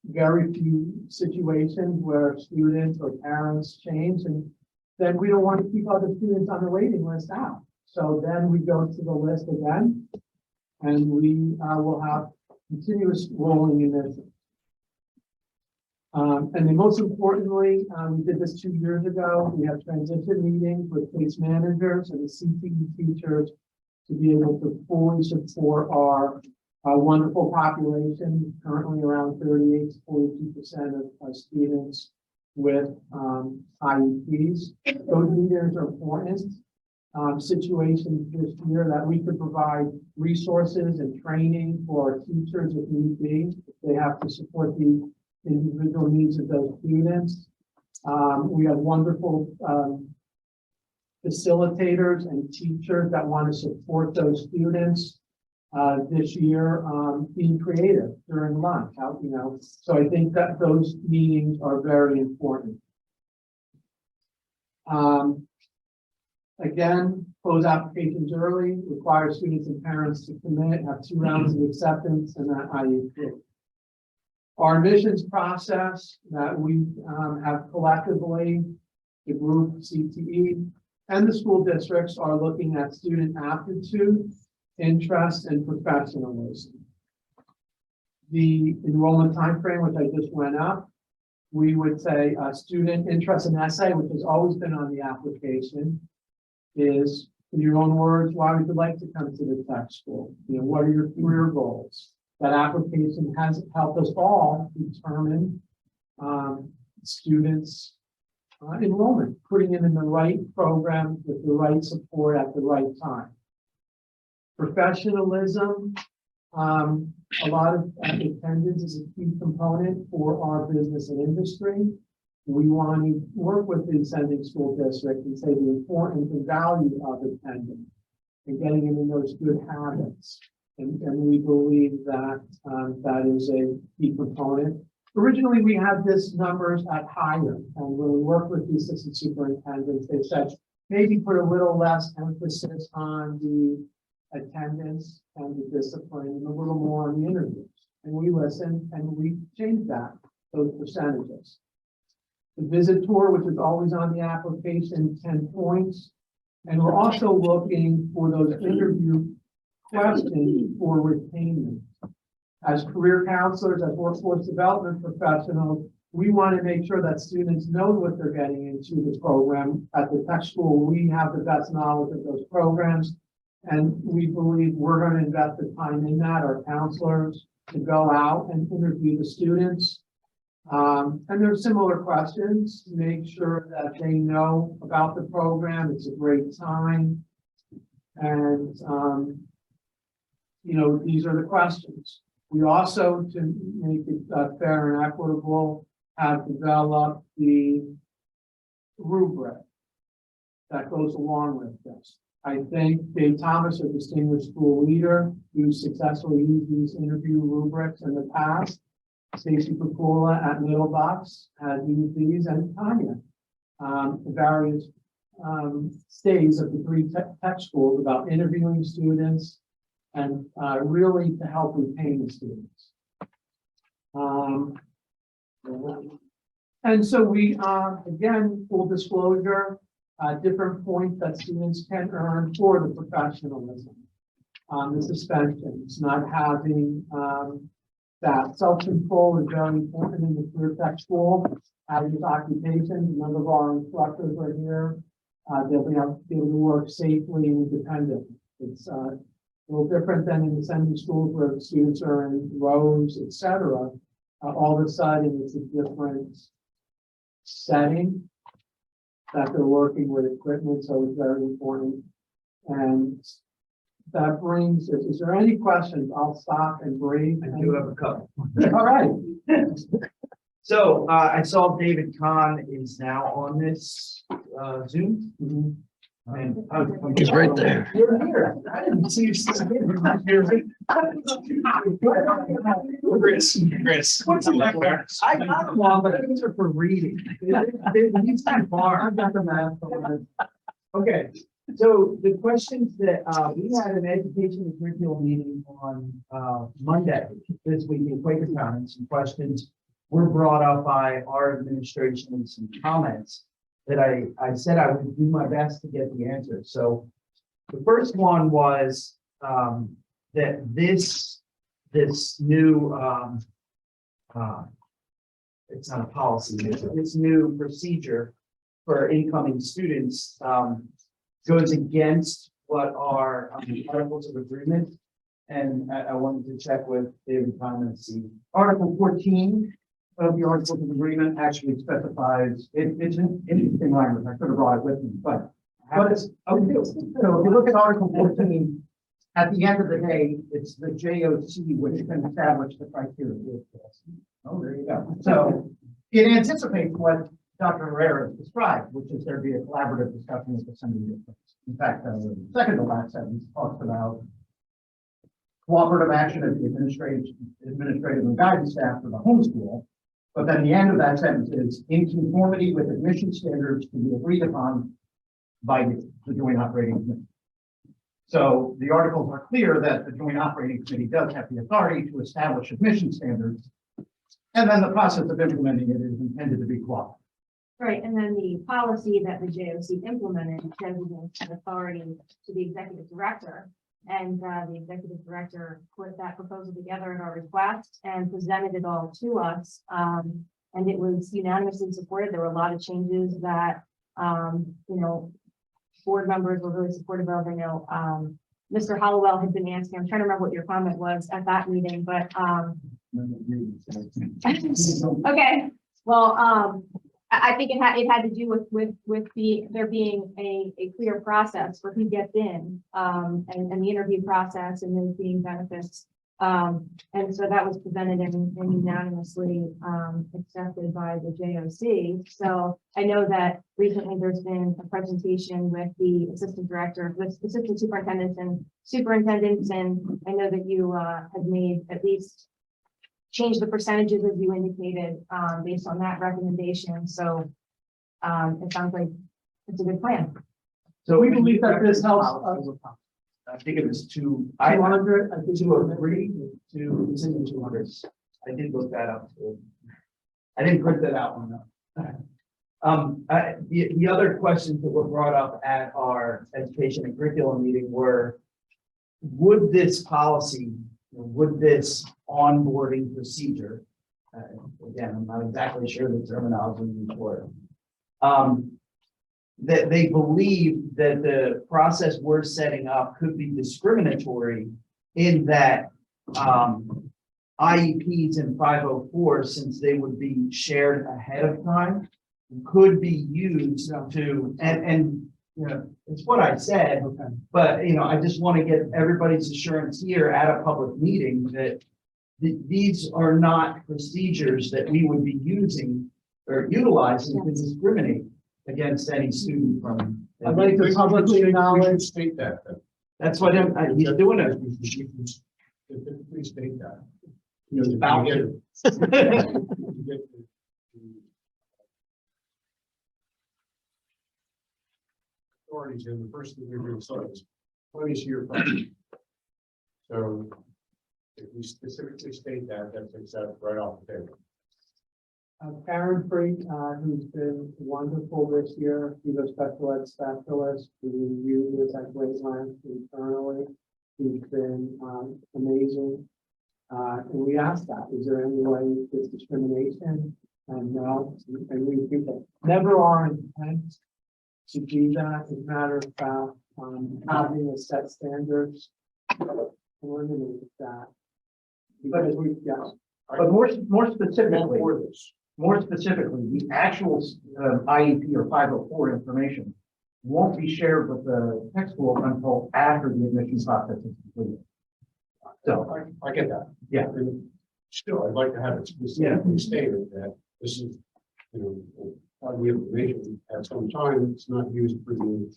very few situations where students or parents change, and then we don't want to keep other students on the waiting list out. So then we go to the list again, and we will have continuous rolling initiatives. And then most importantly, we did this 2 years ago. We have transition meetings with case managers and the CTE teachers to be able to fully support our wonderful population, currently around 38 to 42% of students with IEPs. Those meetings are important. Situations this year that we could provide resources and training for our teachers if need be. They have to support the individual needs of those students. We have wonderful facilitators and teachers that want to support those students this year, being creative during lunch. So I think that those meetings are very important. Again, close applications early, require students and parents to commit, have 2 rounds of acceptance, and that IEP. Our admissions process that we have collectively, the group CTE and the school districts are looking at student aptitude, interest, and professionalism. The enrollment timeframe, which I just went up, we would say student interest and essay, which has always been on the application, is, in your own words, why would you like to come to the tech school? What are your career goals? That application has helped us all determine students' enrollment, putting them in the right program with the right support at the right time. Professionalism, a lot of attendance is a key component for our business and industry. We want to work with the sending school district and say the importance and value of attendance and getting them in those good habits. And we believe that that is a key component. Originally, we had this numbers at higher, and when we worked with the assistant superintendents, they said maybe put a little less emphasis on the attendance and the discipline and a little more on the interviews. And we listened and we changed those percentages. The visit tour, which is always on the application, 10 points. And we're also looking for those interview questions for retainment. As career counselors, as workforce development professionals, we want to make sure that students know what they're getting into the program. At the tech school, we have the best knowledge of those programs, and we believe we're going to invest the time in that, our counselors, to go out and interview the students And there are similar questions, make sure that they know about the program, it's a great time. And, these are the questions. We also, to make it fair and equitable, have developed the rubric that goes along with this. I think Dave Thomas, a distinguished school leader, who successfully used these interview rubrics in the past. Stacy Pakula at Middlebox has used these, and Tanya, the various stays of the three tech schools about interviewing students and really to help retain the students. And so we, again, full disclosure, different points that students can earn for the professionalism. The suspensions, not having that self-control is very important in the career tech school. Having occupation, none of our instructors are here. They'll be able to work safely and independently. It's a little different than in the semi schools where the students are in rows, etc. All of a sudden, it's a different setting that they're working with equipment, so it's very important. And that brings us, is there any questions? I'll stop and breathe. I do have a couple. All right. So I saw David Kahn is now on this Zoom. Mhm. And He's right there. You're here. I didn't see you sitting here. Chris. What's in that there? I got them all, but these are for reading. He's too far. I've got the math on it. Okay, so the questions that, we had an education and curriculum meeting on, Monday this week in Quakertown, and some questions were brought up by our administration and some comments that I said I would do my best to get the answers. So the first one was, that this new, it's not a policy, this new procedure for incoming students, goes against what are articles of agreement. And I wanted to check with David Kahn and see. Article 14 of the Articles of Agreement actually specifies, it's an interesting language, I could have brought it with me, but it's, okay, so if you look at Article 14, at the end of the day, it's the JOC which can establish the criteria. Oh, there you go. So it anticipates what Dr. Herrera described, which is there be a collaborative discussion with the assembly. In fact, the second to last sentence talks about cooperative action of the administrative and guidance staff for the homeschool. But then the end of that sentence is in conformity with admission standards to be agreed upon by the joint operating committee. So the articles are clear that the joint operating committee does have the authority to establish admission standards. And then the process of implementing it is intended to be cooperative. Right, and then the policy that the JOC implemented designates an authority to the executive director. And the executive director put that proposal together at our request and presented it all to us. And it was unanimously supported. There were a lot of changes that, board members were really supportive of. I know Mr. Hollowell had been asking, I'm trying to remember what your comment was at that meeting, but okay, well, I think it had to do with there being a clear process for who gets in, and the interview process and then being benefits. And so that was presented and unanimously accepted by the JOC. So I know that recently there's been a presentation with the assistant director, with assistant superintendents and superintendents, and I know that you had made at least change the percentages as you indicated based on that recommendation. So it sounds like it's a good plan. So We believe that this helps us. I think it was 200, 200, I think 203, it's in the 200s. I did look that up. I didn't print that out one though. The other questions that were brought up at our education and curriculum meeting were, would this policy, would this onboarding procedure, again, I'm not exactly sure the terminology for it, that they believe that the process we're setting up could be discriminatory in that IEPs and 504, since they would be shared ahead of time, could be used to, and, you know, it's what I said, but, you know, I just want to get everybody's assurance here at a public meeting that these are not procedures that we would be using or utilizing to discriminate against any student from. I'd like to publicly acknowledge. State that. That's what he's doing it. Specifically state that. You know, about You it. get the authorities in the first thing they're going to start is, what is your problem? So if we specifically state that, that's accepted right off the table. Karen Freak, who's been wonderful this year, she's a special ed specialist, who reviewed this at great length internally. She's been amazing. And we asked that, is there any way this discrimination? And no, and we people never are intent to do that. As a matter of fact, having a set standards, eliminate that. Because we, yes. But more specifically, the actual IEP or 504 information won't be shared with the textbook until after the admission process is completed. So I get that. Yeah. Still, I'd like to have it specifically stated that this is, you know, part of the information at some time, it's not used for the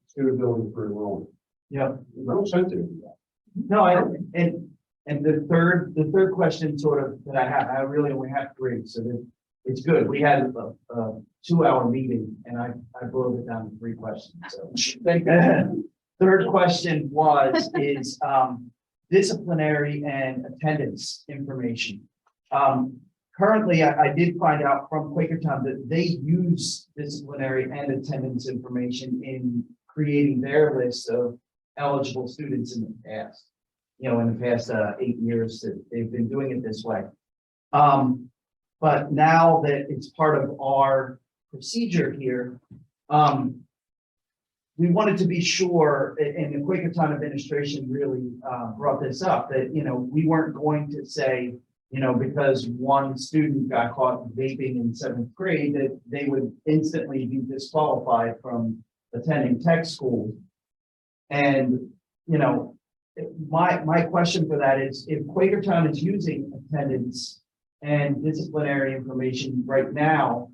suitability for enrollment. Yeah. No sense in that. No, and the third question sort of that I really only have 3, so that it's good. We had a 2-hour meeting and I boiled it down to 3 questions. So third question is disciplinary and attendance information. Currently, I did find out from Quakertown that they use disciplinary and attendance information in creating their list of eligible students in the past. You know, in the past 8 years that they've been doing it this way. But now that it's part of our procedure here, we wanted to be sure, and the Quakertown administration really brought this up, that, you know, we weren't going to say, you know, because one student got caught vaping in 7th grade, that they would instantly be disqualified from attending tech school. And, you know, my question for that is, if Quakertown is using attendance and disciplinary information right now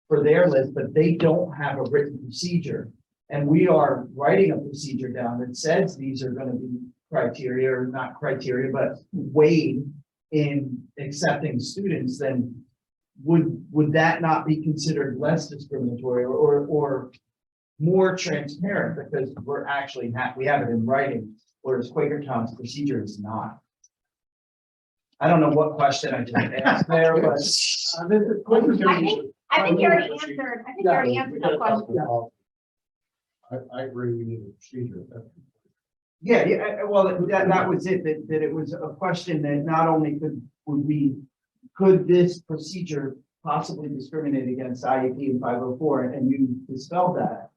for their list, but they don't have a written procedure, and we are writing a procedure down that says these are going to be criteria, or not criteria, but weighed in accepting students, then would that not be considered less discriminatory or more transparent, because we're actually we have it in writing, whereas Quakertown's procedure is not? I don't know what question I just asked there, but I think you already answered. I think you already answered that question. I agree, we need a procedure. yeah, well, that was it, that it was a question that not only could this procedure possibly discriminate against IEP and 504, and you dispelled that,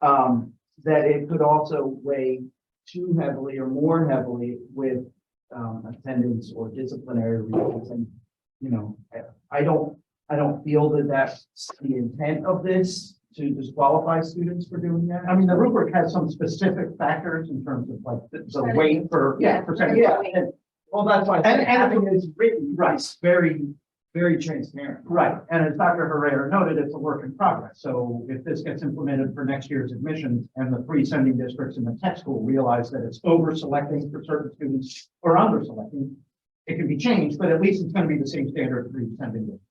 that it could also weigh too heavily or more heavily with attendance or disciplinary reasons. And, you know, I don't feel that that's the intent of this, to disqualify students for doing that. I mean, the rubric has some specific factors in terms of like the weight for, percentage. Yeah, well, that's why. And having it written, right, It's very, very transparent. right. And as Dr. Herrera noted, it's a work in progress. So if this gets implemented for next year's admissions and the 3 sending districts in the tech school realize that it's over selecting for certain students or under selecting, it can be changed, but at least it's going to be the same standard for each sending district.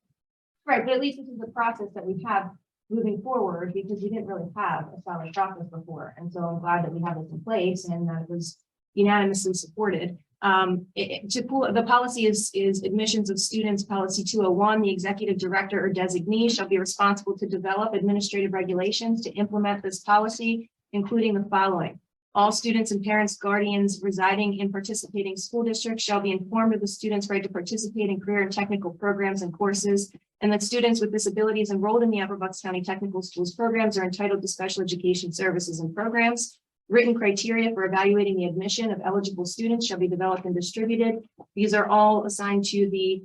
Right, but at least this is the process that we have moving forward, because we didn't really have a solid process before. And so I'm glad that we have this in place and that it was unanimously supported. The policy is admissions of students, policy 201, the executive director or designee shall be responsible to develop administrative regulations to implement this policy, including the following. All students and parents, guardians residing in participating school districts shall be informed of the student's right to participate in career and technical programs and courses, and that students with disabilities enrolled in the Upper Bucks County Technical Schools programs are entitled to special education services and programs. Written criteria for evaluating the admission of eligible students shall be developed and distributed. These are all assigned to the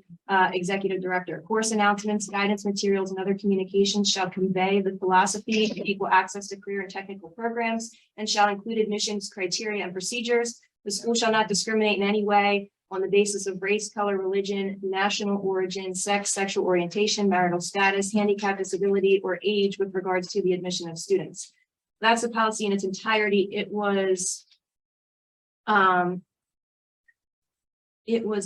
executive director. Course announcements, guidance materials, and other communications shall convey the philosophy of equal access to career and technical programs and shall include admissions criteria and procedures. The school shall not discriminate in any way on the basis of race, color, religion, national origin, sex, sexual orientation, marital status, handicap, disability, or age with regards to the admission of students. That's the policy in its entirety. It was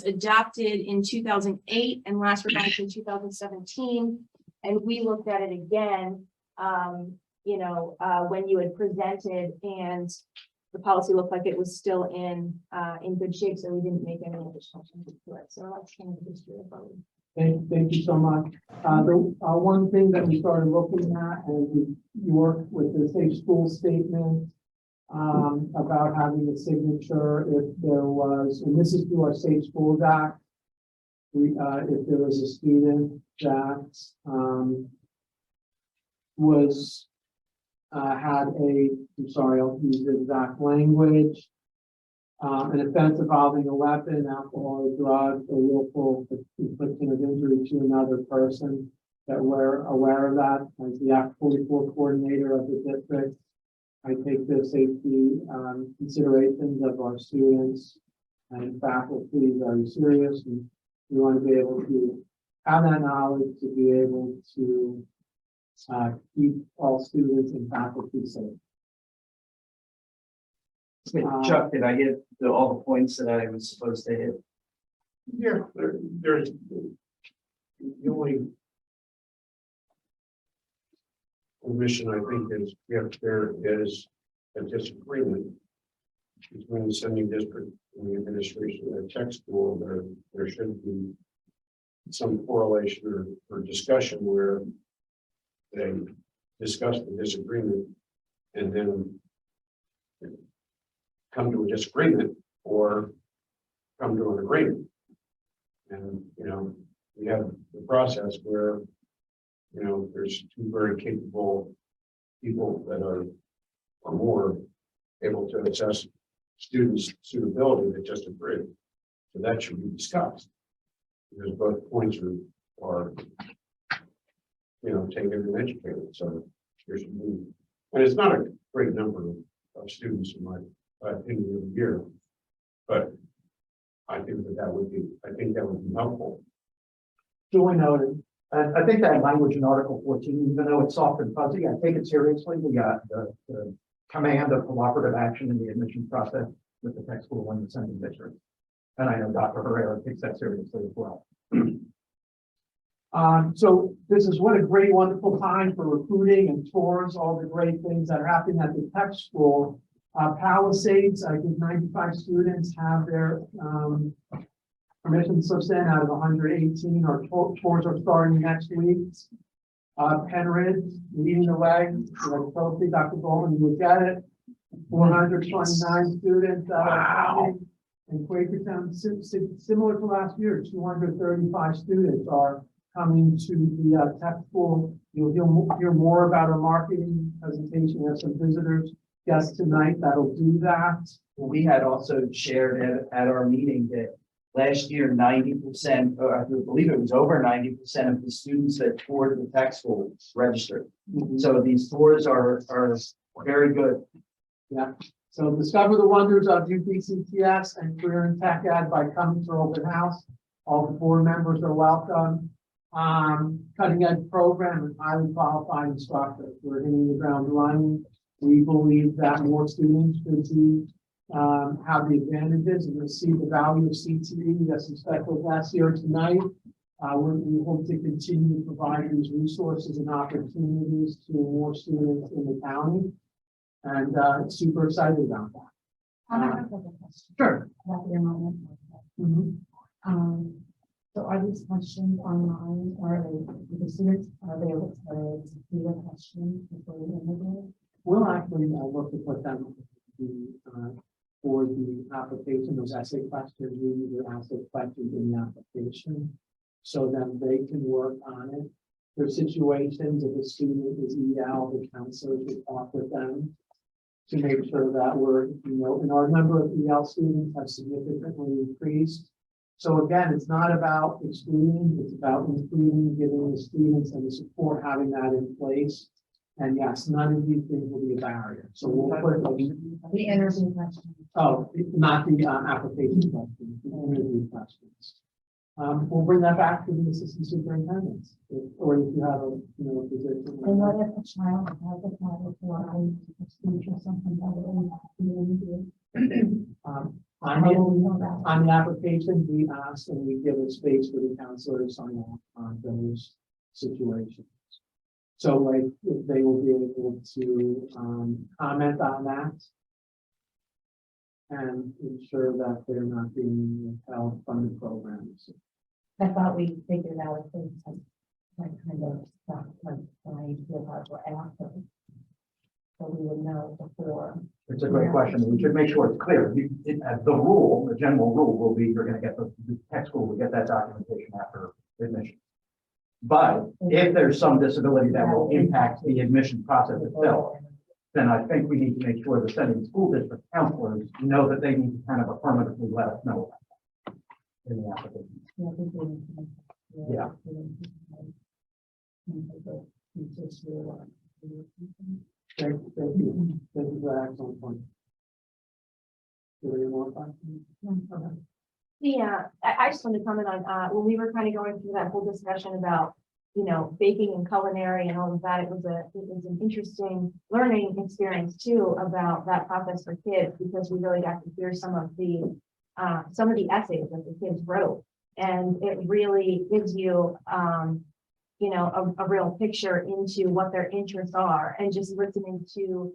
adopted in 2008 and last revised in 2017. And we looked at it again, when you had presented, and the policy looked like it was still in good shape, so we didn't make any additional changes to it. So that's kind of the history of it. Thank you so much. The one thing that we started looking at, and we worked with the safe school statement about having a signature if there was, and this is through our Safe Schools Act. If there was a student that I'm sorry, I'll use the exact language. An offense involving a weapon, alcohol, or drugs, or willful infliction of injury to another person, that we're aware of that. As the Act 44 coordinator of the district, I take the safety considerations of our students and faculty very serious, and we want to be able to have that knowledge to be able to keep all students and faculty safe. Chuck, did I get all the points that I was supposed to hit? Yeah, there's the only omission, I think, is if there is a disagreement between the sending district and the administration of the tech school, there should be some correlation or discussion where they discuss the disagreement and then come to a disagreement or come to an agreement. And, we have the process where, there's two very capable people that are more able to assess students' suitability that just agree. So that should be discussed. Because both points are taken and educated. So there should be, and it's not a great number of students in my opinion of the year, but I think that would be helpful. Duly noted. And I think that language in Article 14, even though it's soft and fuzzy, I take it seriously. We got the command of cooperative action in the admission process with the tech school and the sending district. And I know Dr. Herrera takes that seriously as well. So this is what a great, wonderful time for recruiting and tours, all the great things that are happening at the tech school. Palisades, I think 95 students have their permission slips in out of 118. Our tours are starting next week. Penridge leading the way. Hopefully, Dr. Bowman, you will get it. 429 students that are coming. And Quakertown, similar to last year, 235 students are coming to the tech school. You'll hear more about our marketing presentation. We have some visitors, guests tonight that'll do that. We had also shared at our meeting that last year, 90%, or I believe it was over 90% of the students that toured the tech school registered. So these tours are very good. Yeah. So discover the wonders of UPCTS and Career in Tech Ed by coming to open house. All the board members are welcome. Cutting edge program and highly qualified instructors. We're hitting the ground running. We believe that more students should be have the advantages and receive the value of CTE. We got some special guests here tonight. We hope to continue to provide these resources and opportunities to more students in the county. And super excited about that. I have a couple questions. Sure. About your moment. So are these questions online or are the students are they able to see the questions before the interview? We'll actually look to put them for the application, those essay questions, we need to essay questions in the application so that they can work on it. There are situations if a student is EL, the counselors will talk with them to make sure that we're, and our number of EL students have significantly increased. So again, it's not about excluding, it's about including, giving the students and the support, having that in place. And yes, none of these things will be a barrier. So we'll put The interview question. oh, not the application questions, the interview questions. We'll bring that back to the assistant superintendents, or if you have a, position. And what if a child has applied for a speech or something that would be On the application, we ask and we give a space for the counselor to sign off on those situations. So like, if they will be able to, comment on that and ensure that they're not being held from the programs. I thought we figured out things like kind of stuff like when I used to live out for after. So we would know before. It's a great question. We should make sure it's clear. The rule, the general rule will be you're gonna get the tech school will get that documentation after admission. But if there's some disability that will impact the admission process itself, then I think we need to make sure the sending school district counselors know that they need to kind of affirmatively let us know about that in the application. Yeah. Thank you. Thank you for that excellent point. Do you want to? Yeah, I just wanted to comment on, when we were kind of going through that whole discussion about, baking and culinary and all of that, it was an interesting learning experience too about that process for kids, because we really got to hear some of the essays that the kids wrote. And it really gives you, a real picture into what their interests are, and just listening to,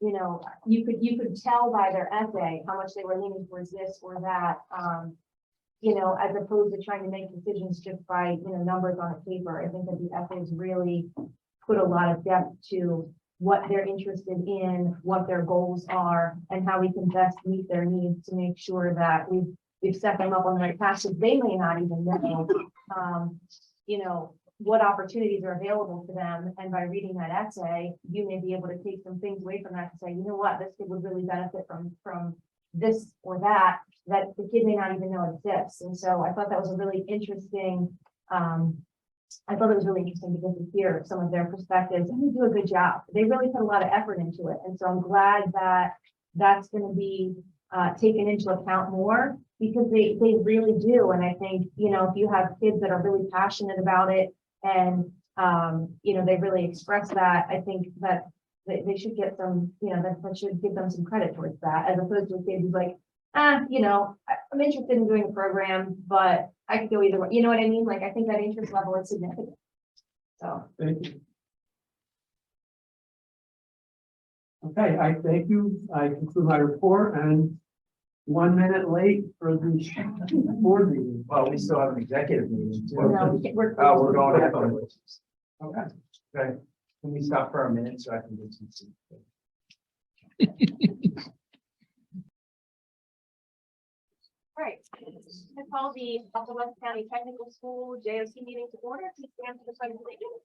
you could tell by their essay how much they were leaning towards this or that, as opposed to trying to make decisions just by, numbers on a paper. I think that the essays really put a lot of depth to what they're interested in, what their goals are, and how we can best meet their needs to make sure that we've set them up on the right path, so they may not even know, what opportunities are available to them. And by reading that essay, you may be able to take some things away from that to say, you know what, this kid would really benefit from this or that the kid may not even know exists. And so I thought that was a really interesting, because to hear some of their perspectives, and they do a good job. They really put a lot of effort into it. And so I'm glad that that's going to be taken into account more, because they really do. And I think, if you have kids that are really passionate about it and, they really express that, I think that they should get some, that should give them some credit towards that, as opposed to a kid who's like, I'm interested in doing a program, but I could go either way. You know what I mean? Like, I think that interest level is significant. So. Thank you. Okay, I thank you. I conclude my report, and 1 minute late for the board meeting. Well, we still have an executive meeting too. No, we're We're going to have to. Okay. Okay. Can we stop for a minute so I can get some sleep? All right. I call the West County Technical School JOC meeting to order. Please stand for the pledge of allegiance.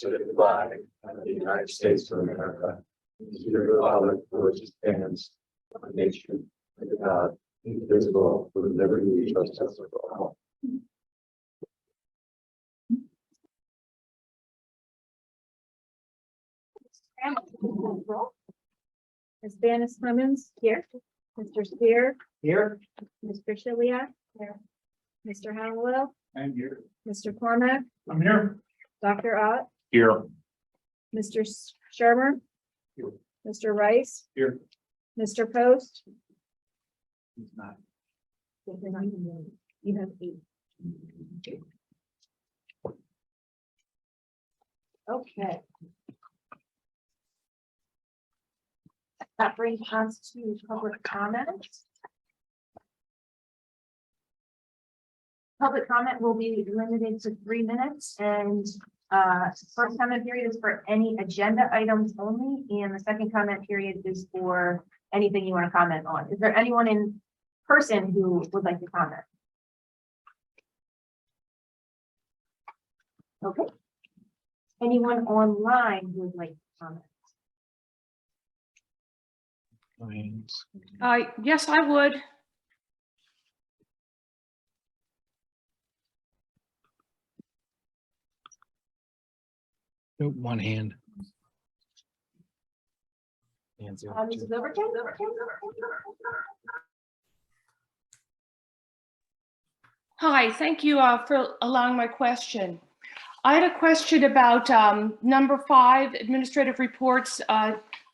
To the flag of the United States of America, to the republic for which it stands, one nation, under God, indivisible, with liberty and justice for all. Ms. Janice Clemens here. Mr. Spear, Here? Mr. Shiliak, here. Mr. Hallowell, I'm here. Mr. Cormack, I'm here. Dr. Ott, Here. Mr. Shermer, Here. Mr. Rice, Here. Mr. Post. He's not. You have 8. Okay. That brings us to public comment. Public comment will be limited to 3 minutes, and first comment period is for any agenda items only, and the second comment period is for anything you want to comment on. Is there anyone in person who would like to comment? Okay. anyone online who would like to comment? Yes, I would. Nope, one hand. Hands up. Mrs. Overton? Hi, thank you for allowing my question. I had a question about number 5, administrative reports,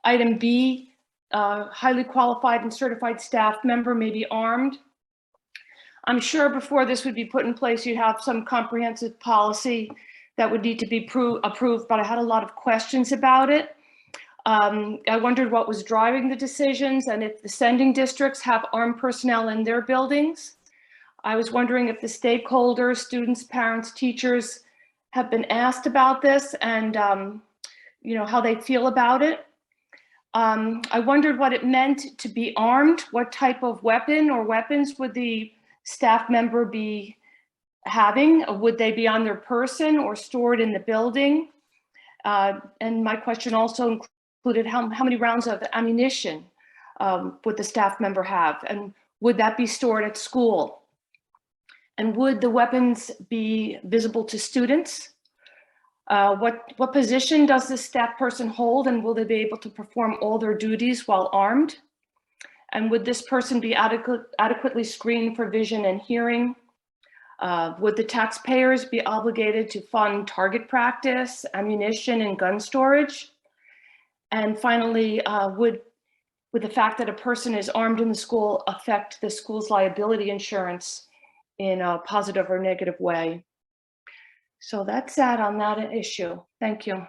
item B, highly qualified and certified staff member may be armed. I'm sure before this would be put in place, you'd have some comprehensive policy that would need to be approved, but I had a lot of questions about it. I wondered what was driving the decisions and if the sending districts have armed personnel in their buildings. I was wondering if the stakeholders, students, parents, teachers have been asked about this and how they feel about it. I wondered what it meant to be armed. What type of weapon or weapons would the staff member be having? Would they be on their person or stored in the building? And my question also included how many rounds of ammunition would the staff member have? And would that be stored at school? And would the weapons be visible to students? What position does the staff person hold, and will they be able to perform all their duties while armed? And would this person be adequately screened for vision and hearing? Would the taxpayers be obligated to fund target practice, ammunition, and gun storage? And finally, would the fact that a person is armed in the school affect the school's liability insurance in a positive or negative way? So that's that on that issue. Thank you.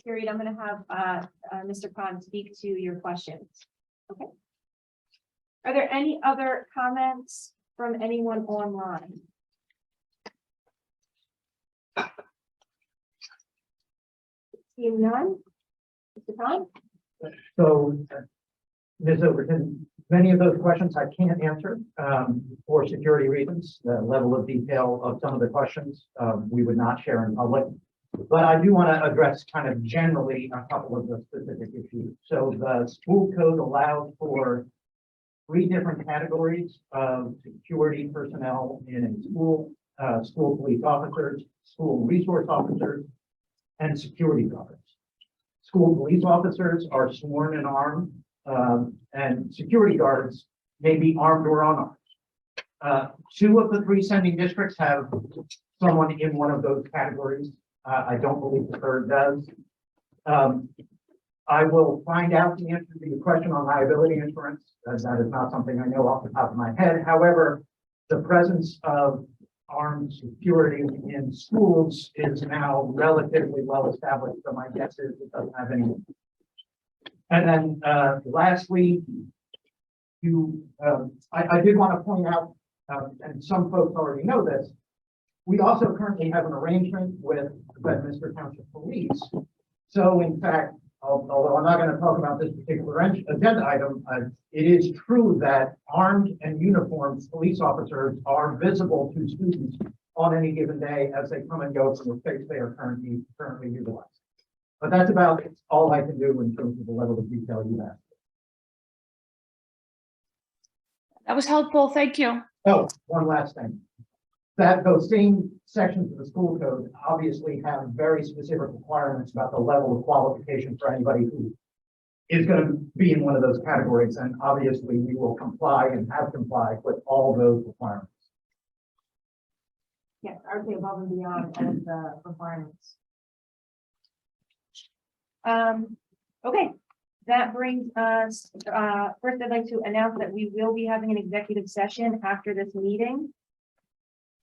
Period. I'm going to have Mr. Khan speak to your questions. Okay. Are there any other comments from anyone online? Seeing none? Mr. Khan? So, Ms. Overton, many of those questions I can't answer for security reasons. The level of detail of some of the questions we would not share in public. But I do want to address kind of generally a couple of the specific issues. So the school code allows for 3 different categories of security personnel in a school: school police officers, school resource officers, and security guards. School police officers are sworn and armed, and security guards may be armed or unarmed. 2 of the 3 sending districts have someone in one of those categories. I don't believe the 3rd does. I will find out the answer to your question on liability insurance, as that is not something I know off the top of my head. However, the presence of armed security in schools is now relatively well established, so my guess is it doesn't have any. And then lastly, I did want to point out, and some folks already know this, we also currently have an arrangement with Bedminster Township Police. So in fact, although I'm not going to talk about this particular agenda item, it is true that armed and uniformed police officers are visible to students on any given day as they come and go from the space they are currently utilizing. But that's about all I can do in terms of the level of detail you asked. That was helpful. Thank you. Oh, one last thing. Those same sections of the school code obviously have very specific requirements about the level of qualification for anybody who is going to be in one of those categories. And obviously we will comply and have complied with all those requirements. Yes, I would say above and beyond all of the requirements. Okay, that brings us, first I'd like to announce that we will be having an executive session after this meeting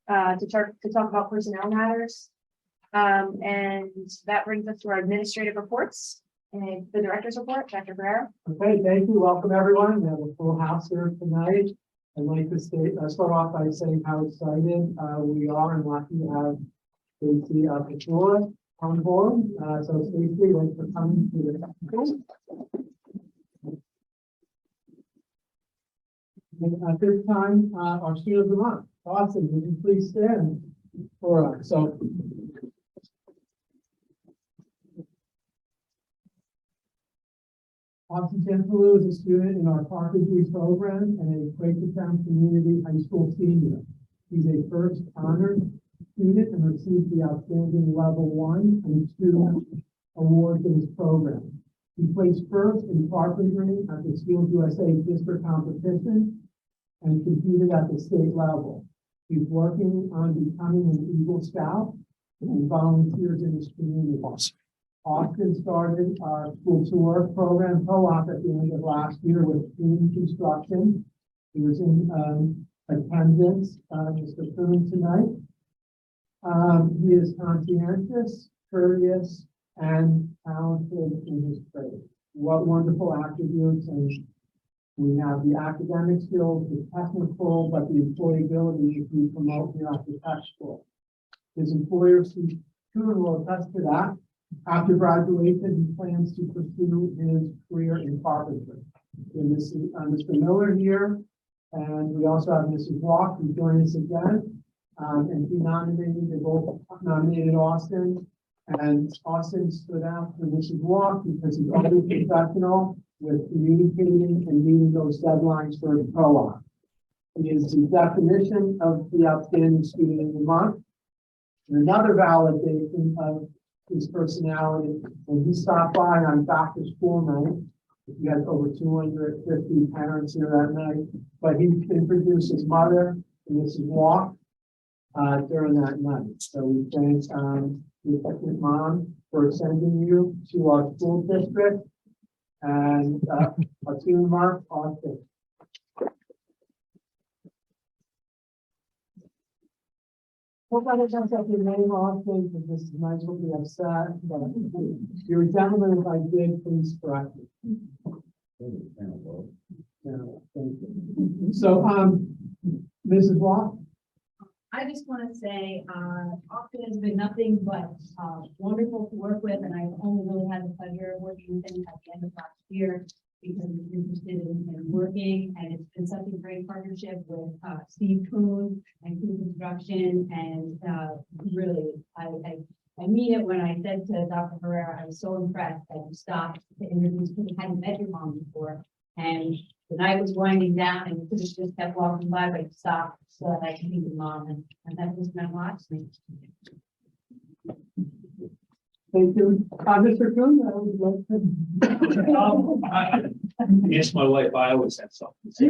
to talk about personnel matters. And that brings us to our administrative reports and the director's report, Dr. Guerrero. Okay, thank you. Welcome, everyone. We have a full house here tonight. I'd like to start off by saying how excited we are and lucky to have Stacey Couture on board. So Stacey, thanks for coming to the technical. At this time, our student of the month, Austin, would you please stand? All right, so. Austin Tantalou is a student in our carpentry program and a Quakertown Community High School senior. He's a first honor student and received the outstanding level 1 and 2 awards in his program. He placed first in carpentry at the Skills USA district competition and competed at the state level. He's working on becoming an Eagle Scout and volunteers in his community. Austin started our school to work program co-op at the end of last year with Team Construction. He was in attendance, Mr. Coon tonight. He is conscientious, courteous, and talented in his trade. What wonderful attributes, and we have the academic skills, the technical, but the employability which we promote here at the tech school. His employer, Steve Coon, will attest to that. After graduation, he plans to pursue his career in carpentry. And this is Mr. Miller here, and we also have Mrs. Walk, who joined us again. And he nominated, they both nominated Austin. And Austin stood out for Mrs. Walk because he's always professional with communicating and meeting those deadlines for the co-op. He is the definition of the outstanding student of the month. And another validation of his personality, when he stopped by on back to school night, we had over 250 parents here that night, but he introduced his mother and Mrs. Walk during that night. So we thank your mom for sending you to our school district and our senior mark, Austin. Hope I don't have your name Austin, because this is nice to be upset, but you're a gentleman. If I did, please correct me. Yeah, thank you. So, Mrs. Walk? I just want to say, Austin has been nothing but wonderful to work with, and I've only really had the pleasure of working with him at the end of last year because he's interested in working, and it's been such a great partnership with Steve Coon and Coon Construction, and really, I mean it when I said to Dr. Herrera, I was so impressed that you stopped to introduce me. I hadn't met your mom before, and the night was winding down, and you could have just kept walking by, but you stopped so that I could meet your mom, and that just meant a lot to me. Thank you. Mr. Coon, I would like to. Yes, my wife, I always have something to say. I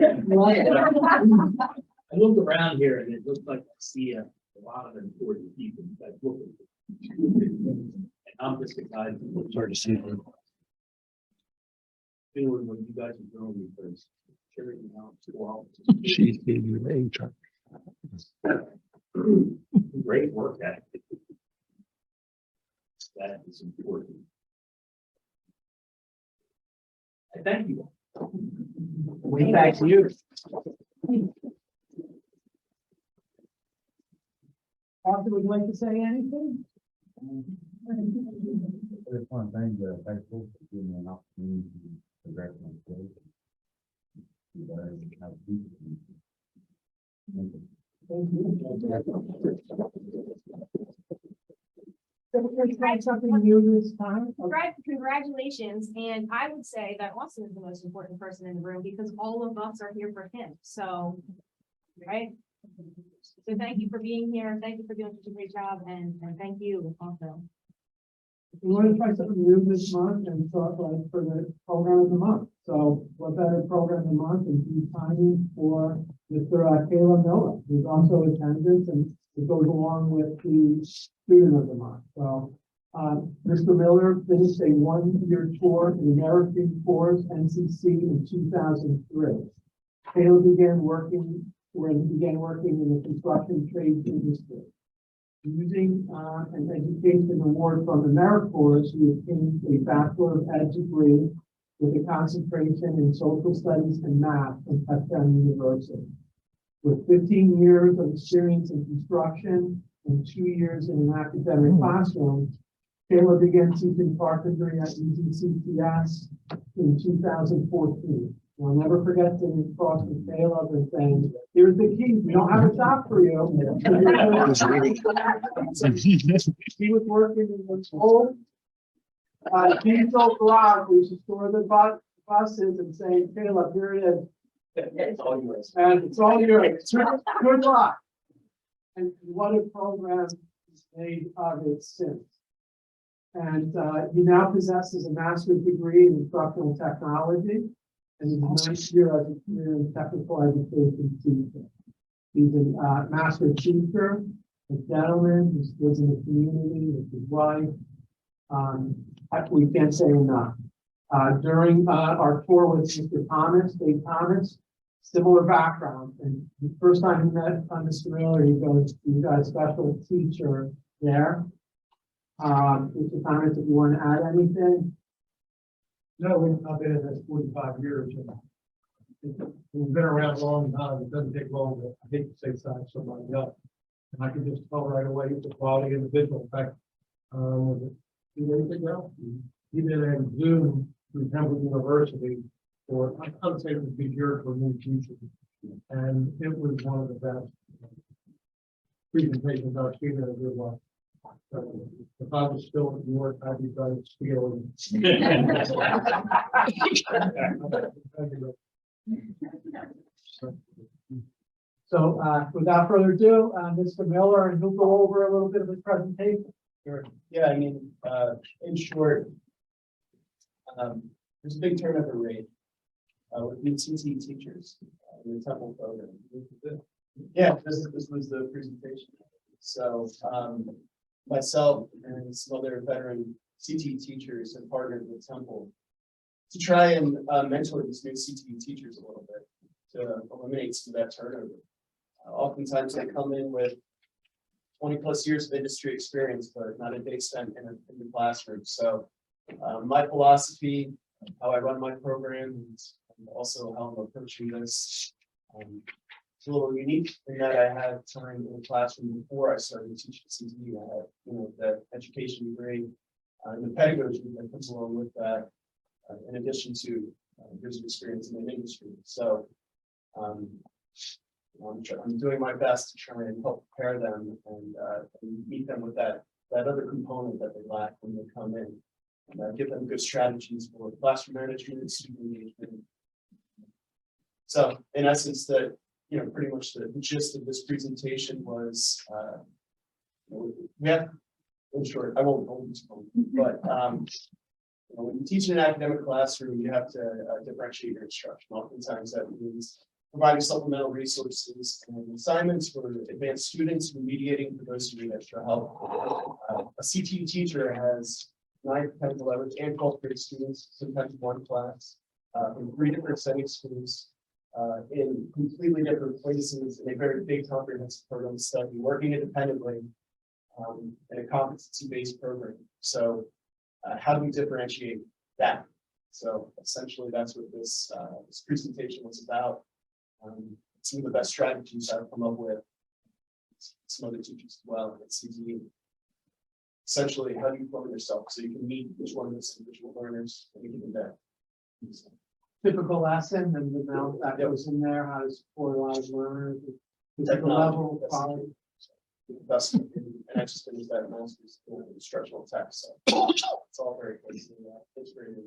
look around here and it looks like I see a lot of important people that look at it. And I'm just a guy. Sorry to see you. Doing what you guys are doing because carrying out school. She's gave you an HR. Great work ethic. That is important. I thank you. We thank you. Arthur, would you like to say anything? I just want to thank the high school for giving me an opportunity to progress my skills. Something new this time? Congratulations, and I would say that Austin is the most important person in the room because all of us are here for him, so, right? So thank you for being here, thank you for doing such a great job, and thank you also. We want to try something new this month and thought like for the program of the month. So what better program of the month and be timing for Mr. Caleb Miller, who's also attendance, and it goes along with the student of the month. So Mr. Miller finished a one-year tour in American Force NCC in 2003. Caleb began working in the construction trade industry. Using an education award from AmeriCorps, he obtained a Bachelor of Ed degree with a concentration in social studies and math from Touchdown University. With 15 years of experience in construction and 2 years in an academic classroom, Taylor began teaching carpentry at UGCTS in 2014. I'll never forget to cross the Caleb and saying, here's the key, we don't have a shop for you. He was working in the old diesel garage, we used to store the buses and saying, Caleb, here it is. It's all yours. And it's all yours. Good luck. And what a program is made of it since. And he now possesses a master's degree in instructional technology and his ninth year as a career in technical education teacher. He's a master teacher, a gentleman who lives in the community with his wife. We can't say enough. During our tour with Mr. Thomas, Dave Thomas, similar background. And the first time he met Mr. Miller, he goes, "You got a special teacher there." Mr. Thomas, if you want to add anything? No, I've been in this 45 years. And we've been around a long time. It doesn't take long to, I hate to say, sign somebody up. And I can just tell right away the quality individual. In fact, 2 days ago, he did a Zoom through Temple University for, I would say it would be here for new teachers. And it was one of the best presentations I've seen in a good while. So if I was still in New York, I'd be trying to steal. So without further ado, Mr. Miller, and he'll go over a little bit of his presentation. Sure. Yeah, I mean, in short, there's a big turnover rate with new CT teachers in the Temple program. Yeah, this was the presentation. So myself and some other veteran CT teachers have partnered with Temple to try and mentor these new CT teachers a little bit to eliminate some of that turnover. Oftentimes they come in with 20 plus years of industry experience, but not a day spent in the classroom. So my philosophy, how I run my program, and also how I'm approaching this, it's a little unique in that I had time in the classroom before I started teaching CTE. I had, the education degree and the pedagogy that comes along with that, in addition to years of experience in the industry. So I'm doing my best to try and help prepare them and meet them with that other component that they lack when they come in, and give them good strategies for classroom management, student engagement. So in essence, pretty much the gist of this presentation was, we have, in short, I won't go into it, but when you teach in an academic classroom, you have to differentiate your instruction. Oftentimes that means providing supplemental resources and assignments for advanced students, remediating for those who need extra help. A CTE teacher has 9, 10, 11, and 12th grade students, sometimes one class, from 3 different setting schools, in completely different places in a very big comprehensive program study, working independently in a competency-based program. So how do we differentiate that? So essentially that's what this presentation was about. Some of the best strategies I've come up with, some other teachers as well at CTE. Essentially, how do you form yourself so you can meet each one of those individual learners and give them that? Typical lesson and the amount that goes in there, how to support a lot of learners, the level of quality. That's, and I just finished that master's in instructional tech, so it's all very closely integrated.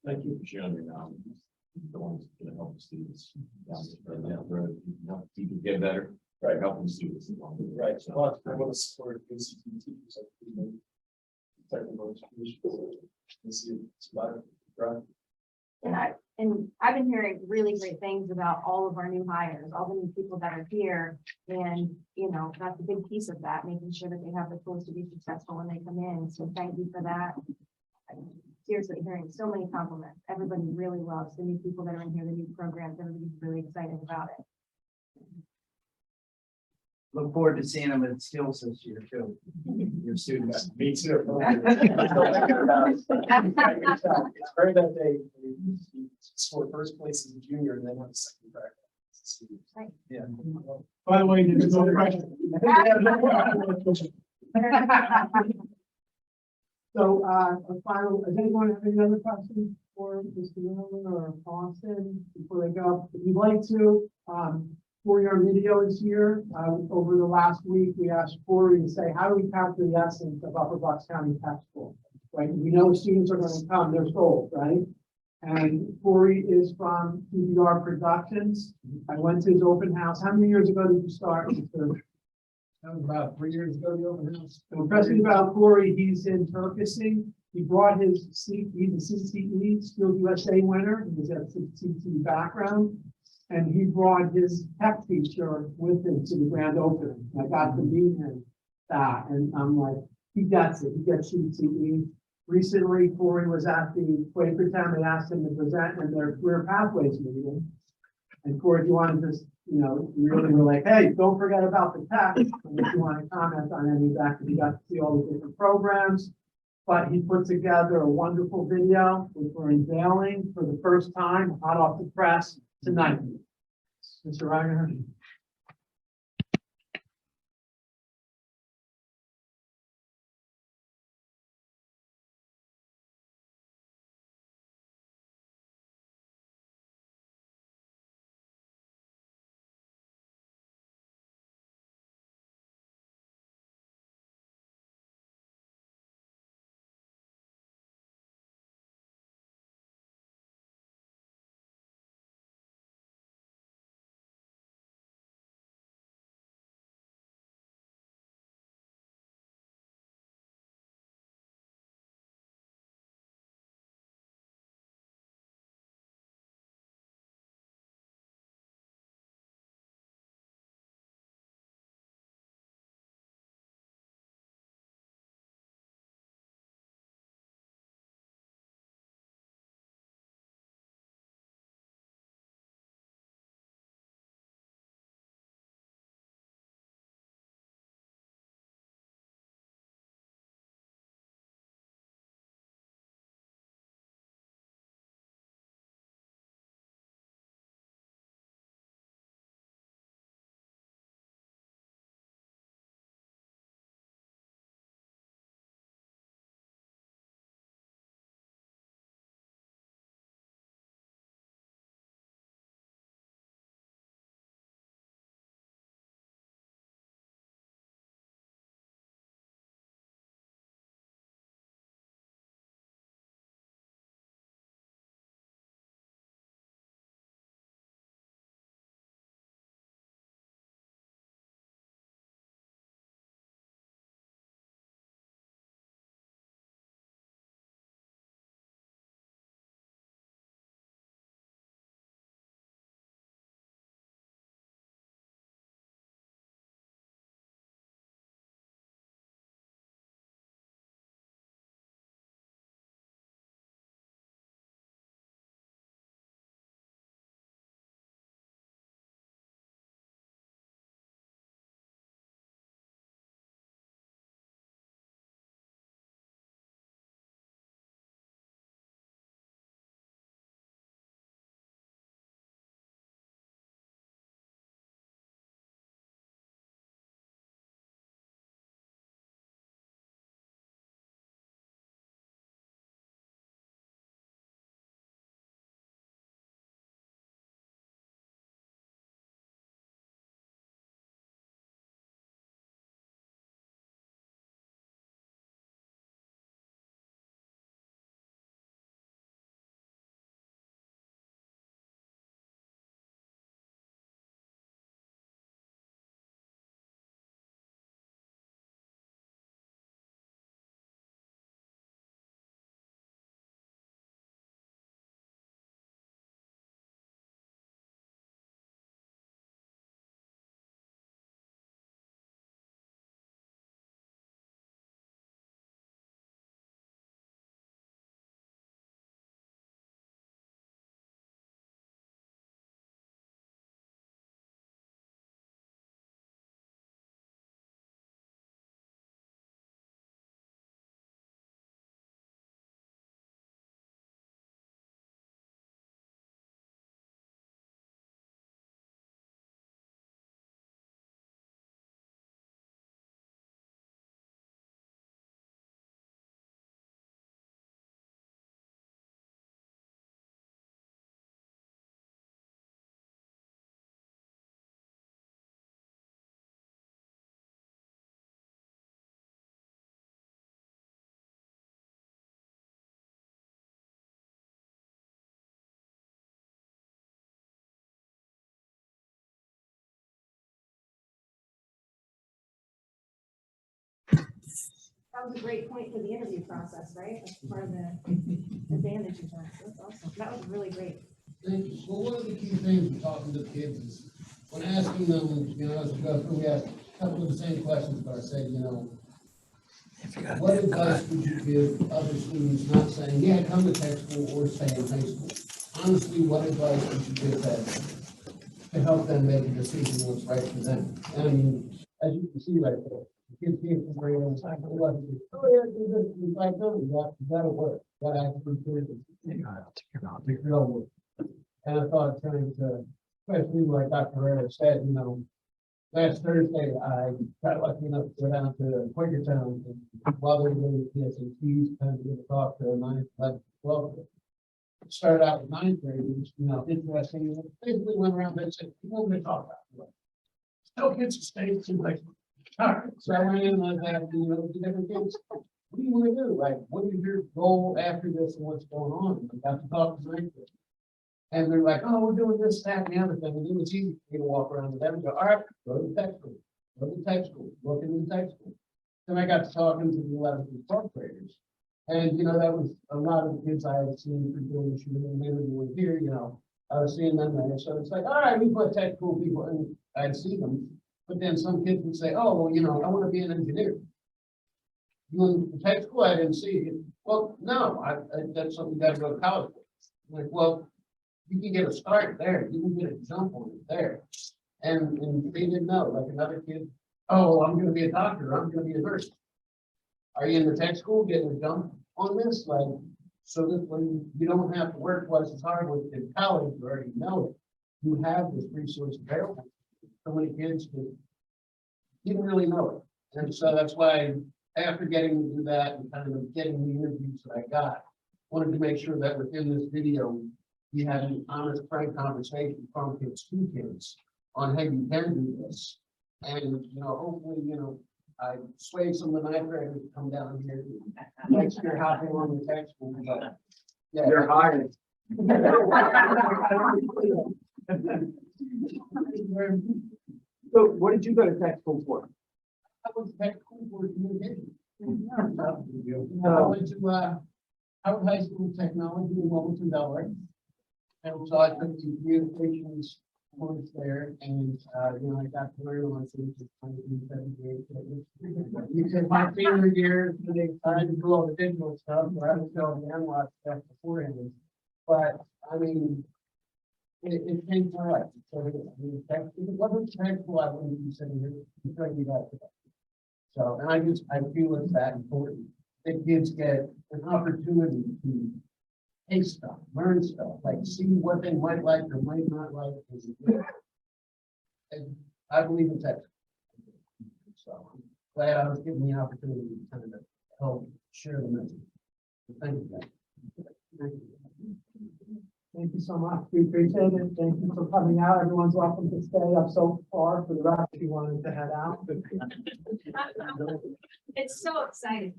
Thank you for sharing your knowledge. The ones that can help the students down the road, help people get better, right? Helping students along the way. Right. Well, I want to support institute teachers like technical education. And I've been hearing really great things about all of our new hires, all the new people that are here. And, that's a big piece of that, making sure that they have the tools to be successful when they come in. So thank you for that. I'm seriously hearing so many compliments. Everybody really loves the new people that are in here, the new programs. Everybody's really excited about it. Look forward to seeing them at skills this year too. Your students. Me too. It's very that they score first place as a junior and then have a second practice. Right. Yeah. By the way, there's no pressure. So, a final, does anyone have any other questions for Mr. Nolan or Austin before they go? If you'd like to, for your video is here. Over the last week, we asked Corey to say, how do we capture the essence of Upper Bucks County Tech School? Right, we know students are gonna come, they're sold, right? And Corey is from PBR Productions. I went to his open house. How many years ago did you start? Mr. That was about 3 years ago, the open house. The impressive about Corey, he's in Turkey. He brought his he's a CTE Skills USA winner. He has a CTE background. And he brought his tech teacher with him to the grand opening. I got to meet him that, and I'm like, he gets it. He gets CTE. Recently, Corey was at the Quakertown. They asked him to present in their career pathways meeting. And Corey, if you want to just, really were like, hey, don't forget about the tech. And if you want to comment on any of that, because you got to see all the different programs. But he put together a wonderful video, which we're unveiling for the first time, hot off the press tonight. Mr. Reiner. That was a great point for the interview process, right? That's part of the advantage of that. That's awesome. That was really great. Thank you. Well, one of the key things in talking to the kids is when asking them, you know, as we go through, we ask a couple of the same questions, but I say, you know, what advice would you give other students, not saying, yeah, come to tech school or stay in high school? Honestly, what advice would you give them to help them make a decision what's right for them? And I mean, as you can see right there, the kids came from grade one, cycle 11, oh yeah, do this, do like, no, you gotta work, you gotta actually do it. The real work. And I thought trying to, especially like Dr. Herrera said, you know, last Thursday, I got lucky enough to go down to Quakertown and while they were doing the SATs, kind of get to talk to 9th, 11th, 12th. Started out with 9th graders, you know, interesting. Basically went around and said, what do they talk about? Still kids to stay to like, all right. So I went in and I had, you know, the different kids. What do you want to do? Like, what is your goal after this and what's going on? I got to talk to 9th graders. And they're like, oh, we're doing this, that, and the other thing. And it was easy for me to walk around with them and go, all right, go to the tech school, go to the tech school, look into the tech school. Then I got to talking to the 11th and 12th graders. And, you know, that was a lot of the kids I had seen for doing shooting and interviewing here, you know, I was seeing them there. So it's like, all right, we put tech school people, and I'd see them. But then some kids would say, oh, well, you know, I want to be an engineer. You in the tech school, I didn't see it. Well, no, that's something you got to go to college for. Like, well, you can get a start there. You can get a jump on it there. And they didn't know, like another kid, oh, I'm going to be a doctor. I'm going to be a nurse. Are you in the tech school getting a jump on this? Like, so that when you don't have to work twice as hard with in college, you already know it. You have this resource available. So many kids who didn't really know it. And so that's why after getting to do that and kind of getting the interviews that I got, wanted to make sure that within this video, we had an honest, frank conversation from kids to kids on how you can do this. And, you know, hopefully, you know, I swayed some of the 9th graders to come down here next year, hopping on the tech school. But yeah, You're hired. So what did you go to tech school for? I was tech school for communication. I went to Howard High School of Technology in Wilmington, Delaware. And so I took the communications course there, and you know, I got to learn on things just 1978. You said my senior year, they tried to do all the digital stuff, where I was going to analog stuff beforehand. But I mean, it changed my life. So if it wasn't tech school, I wouldn't be sitting here trying to do that today. So, and I feel it's that important that kids get an opportunity to taste stuff, learn stuff, like see what they might like or might not like. And I believe in tech. So I'm glad I was given the opportunity to kind of help share the message. So thank you. Thank you. Thank you so much. We appreciate it. Thank you for coming out. Everyone's welcome to stay up so far for the rest if you wanted to head out. It's so exciting.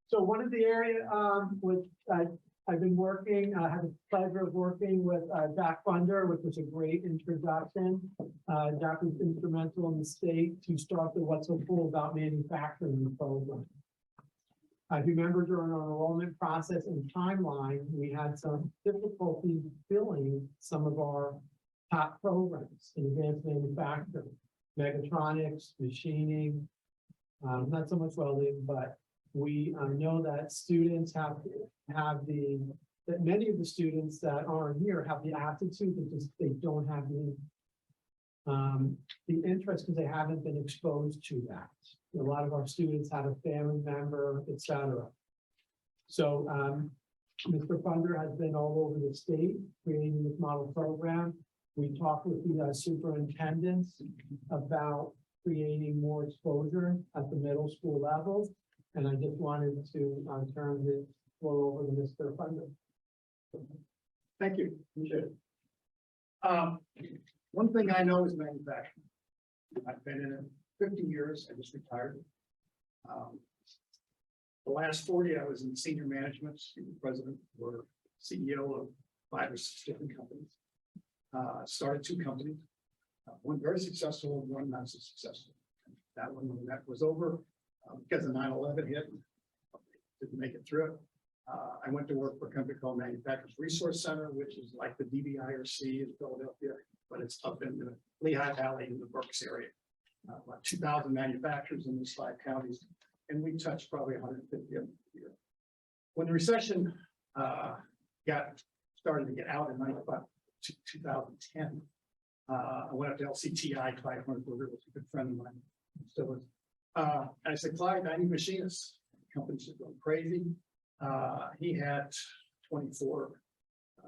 So one of the area which I've been working, I had the pleasure of working with Jack Funder, which was a great introduction. Jack was instrumental in the state to start the What's So Cool About Manufacturing program. I remember during our enrollment process and timeline, we had some difficulty filling some of our top programs in advanced manufacturing, mechatronics, machining, not so much welding, but we know that students that many of the students that are here have the aptitude, but just they don't have the interest because they haven't been exposed to that. A lot of our students have a family member, etc. So Mr. Funder has been all over the state creating this model program. We talked with the superintendents about creating more exposure at the middle school level. And I just wanted to turn the floor over to Mr. Funder. Thank you. Appreciate it. One thing I know is manufacturing. I've been in it 50 years. I just retired. The last 40, I was in senior management, president or CEO of 5 or 6 different companies. Started 2 companies, one very successful, one not so successful. that one, when that was over, because of 9/11 hit, didn't make it through it. I went to work for a company called Manufacturers Resource Center, which is like the DBIRC in Philadelphia, but it's up in the Lehigh Valley in the Berks area. About 2,000 manufacturers in these 5 counties, and we touched probably 150 of them a year. When the recession started to get out in 2010, I went up to LCTI. Clyde Hornberger was a good friend of mine. Still is. And I said, Clyde, I need machinists. The company's just going crazy. He had 24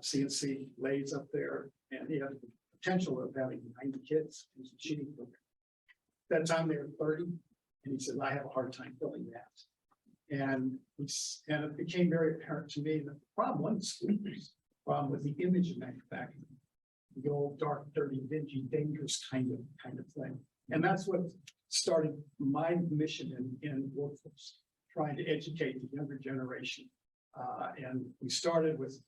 CNC lathes up there, and he had the potential of having 90 kids. He was a machining program. At that time, they were 30, and he said, I have a hard time filling that. And it became very apparent to me that the problem wasn't schools. The problem was the image of manufacturing. The old dark, dirty, dingy, dangerous kind of thing. And that's what started my mission in workforce, trying to educate the younger generation. And we started with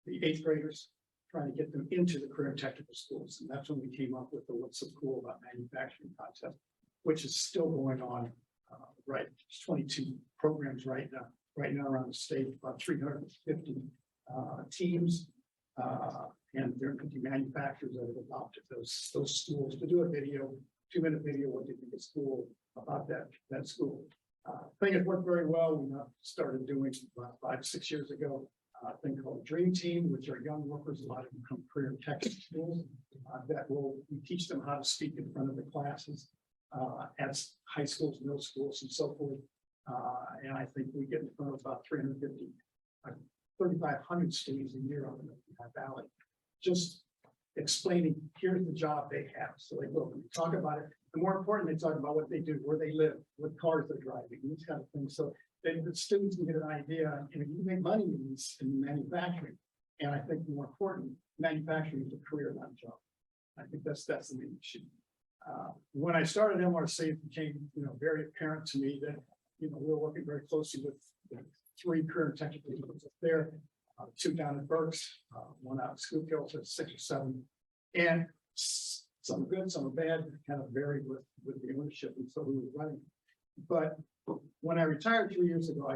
the 8th graders, trying to get them into the career and technical schools. And that's when we came up with the What's So Cool About Manufacturing contest, which is still going on, right? There's 22 programs right now around the state, about 350 teams. And there are 50 manufacturers that have adopted those schools to do a video, 2-minute video, what do you think is cool about that school. I think it worked very well. We started doing about 5 or 6 years ago a thing called Dream Team, which are young workers. A lot of them come career and tech schools we teach them how to speak in front of the classes at high schools, middle schools, and so forth. And I think we get in front of about 3,500 students a year up in the Valley, just explaining here's the job they have. So they look, we talk about it. And more important, they talk about what they do, where they live, what cars they're driving, these kind of things. So the students can get an idea, and you make money in manufacturing. And I think more important, manufacturing is a career, not a job. I think that's the main issue. When I started MRC, it became very apparent to me that we're working very closely with 3 career and technical teams up there, 2 down at Berks, 1 out at Schuylkill, so 6 or 7, and some are good, some are bad, kind of varied with the ownership and so who was running. But when I retired 3 years ago,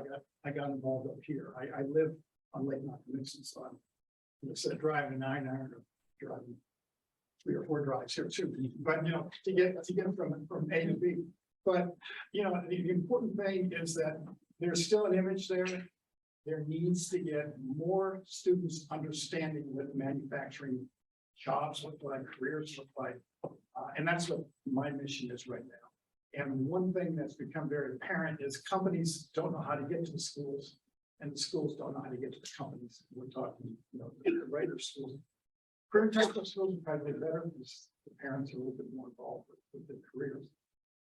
I got involved up here. I live on Lake Nockamixon, so I'm instead of driving a 9-iron, driving 3 or 4 drives here too. But to get from A to B. But the important thing is that there's still an image there. There needs to get more students understanding what manufacturing jobs look like, careers look like. And that's what my mission is right now. And one thing that's become very apparent is companies don't know how to get to the schools, and the schools don't know how to get to the companies. We're talking, the greater schools. Career technical schools are probably better because the parents are a little bit more involved with their careers.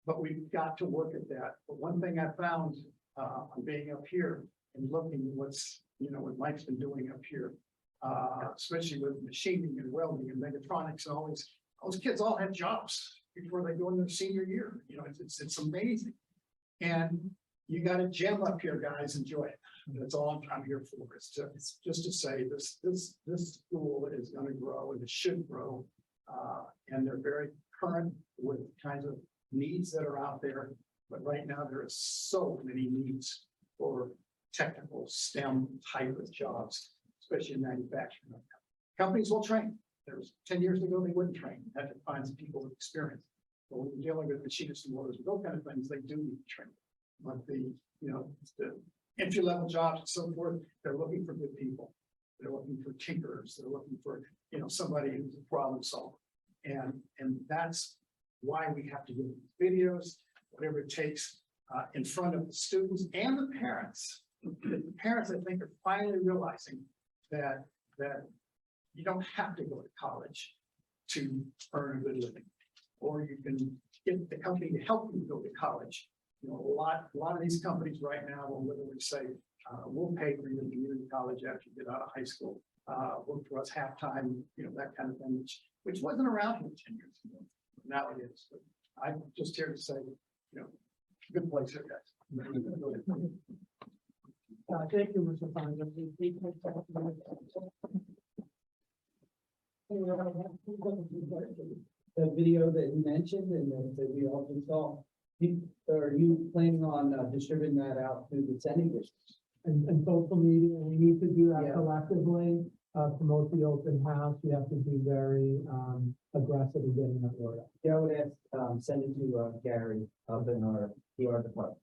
But we've got to work at that. But one thing I found on being up here and looking at what Mike's been doing up here, especially with machining and welding and mechatronics, and all those kids all have jobs before they go in their senior year. It's amazing. And you got to gem up here, guys. Enjoy it. That's all I'm here for. It's just to say this school is going to grow, and it should grow. And they're very current with kinds of needs that are out there. But right now there are so many needs for technical STEM type of jobs, especially in manufacturing. Companies will train. There was 10 years ago, they wouldn't train. They had to find some people with experience. But when you're dealing with machinists and motors and those kind of things, they do need training. But the entry-level jobs and so forth, they're looking for good people. They're looking for tinkerers. They're looking for somebody who's a problem solver. And that's why we have to do videos, whatever it takes, in front of the students and the parents. The parents, I think, are finally realizing that you don't have to go to college to earn a good living, or you can get the company to help you go to college. A lot of these companies right now will literally say, we'll pay for your community college after you get out of high school. Work for us half-time, that kind of thing, which wasn't around here 10 years ago. Now it is. But I'm just here to say, good place here, guys. Thank you, Mr. Fine. The video that you mentioned and that we all saw, Are you planning on distributing that out to the sending districts? And social media, we need to do that Yeah. collectively, promote the open house, we have to be very, aggressive in getting that word out. Yeah, I would ask, send it to, Gary up in our PR department.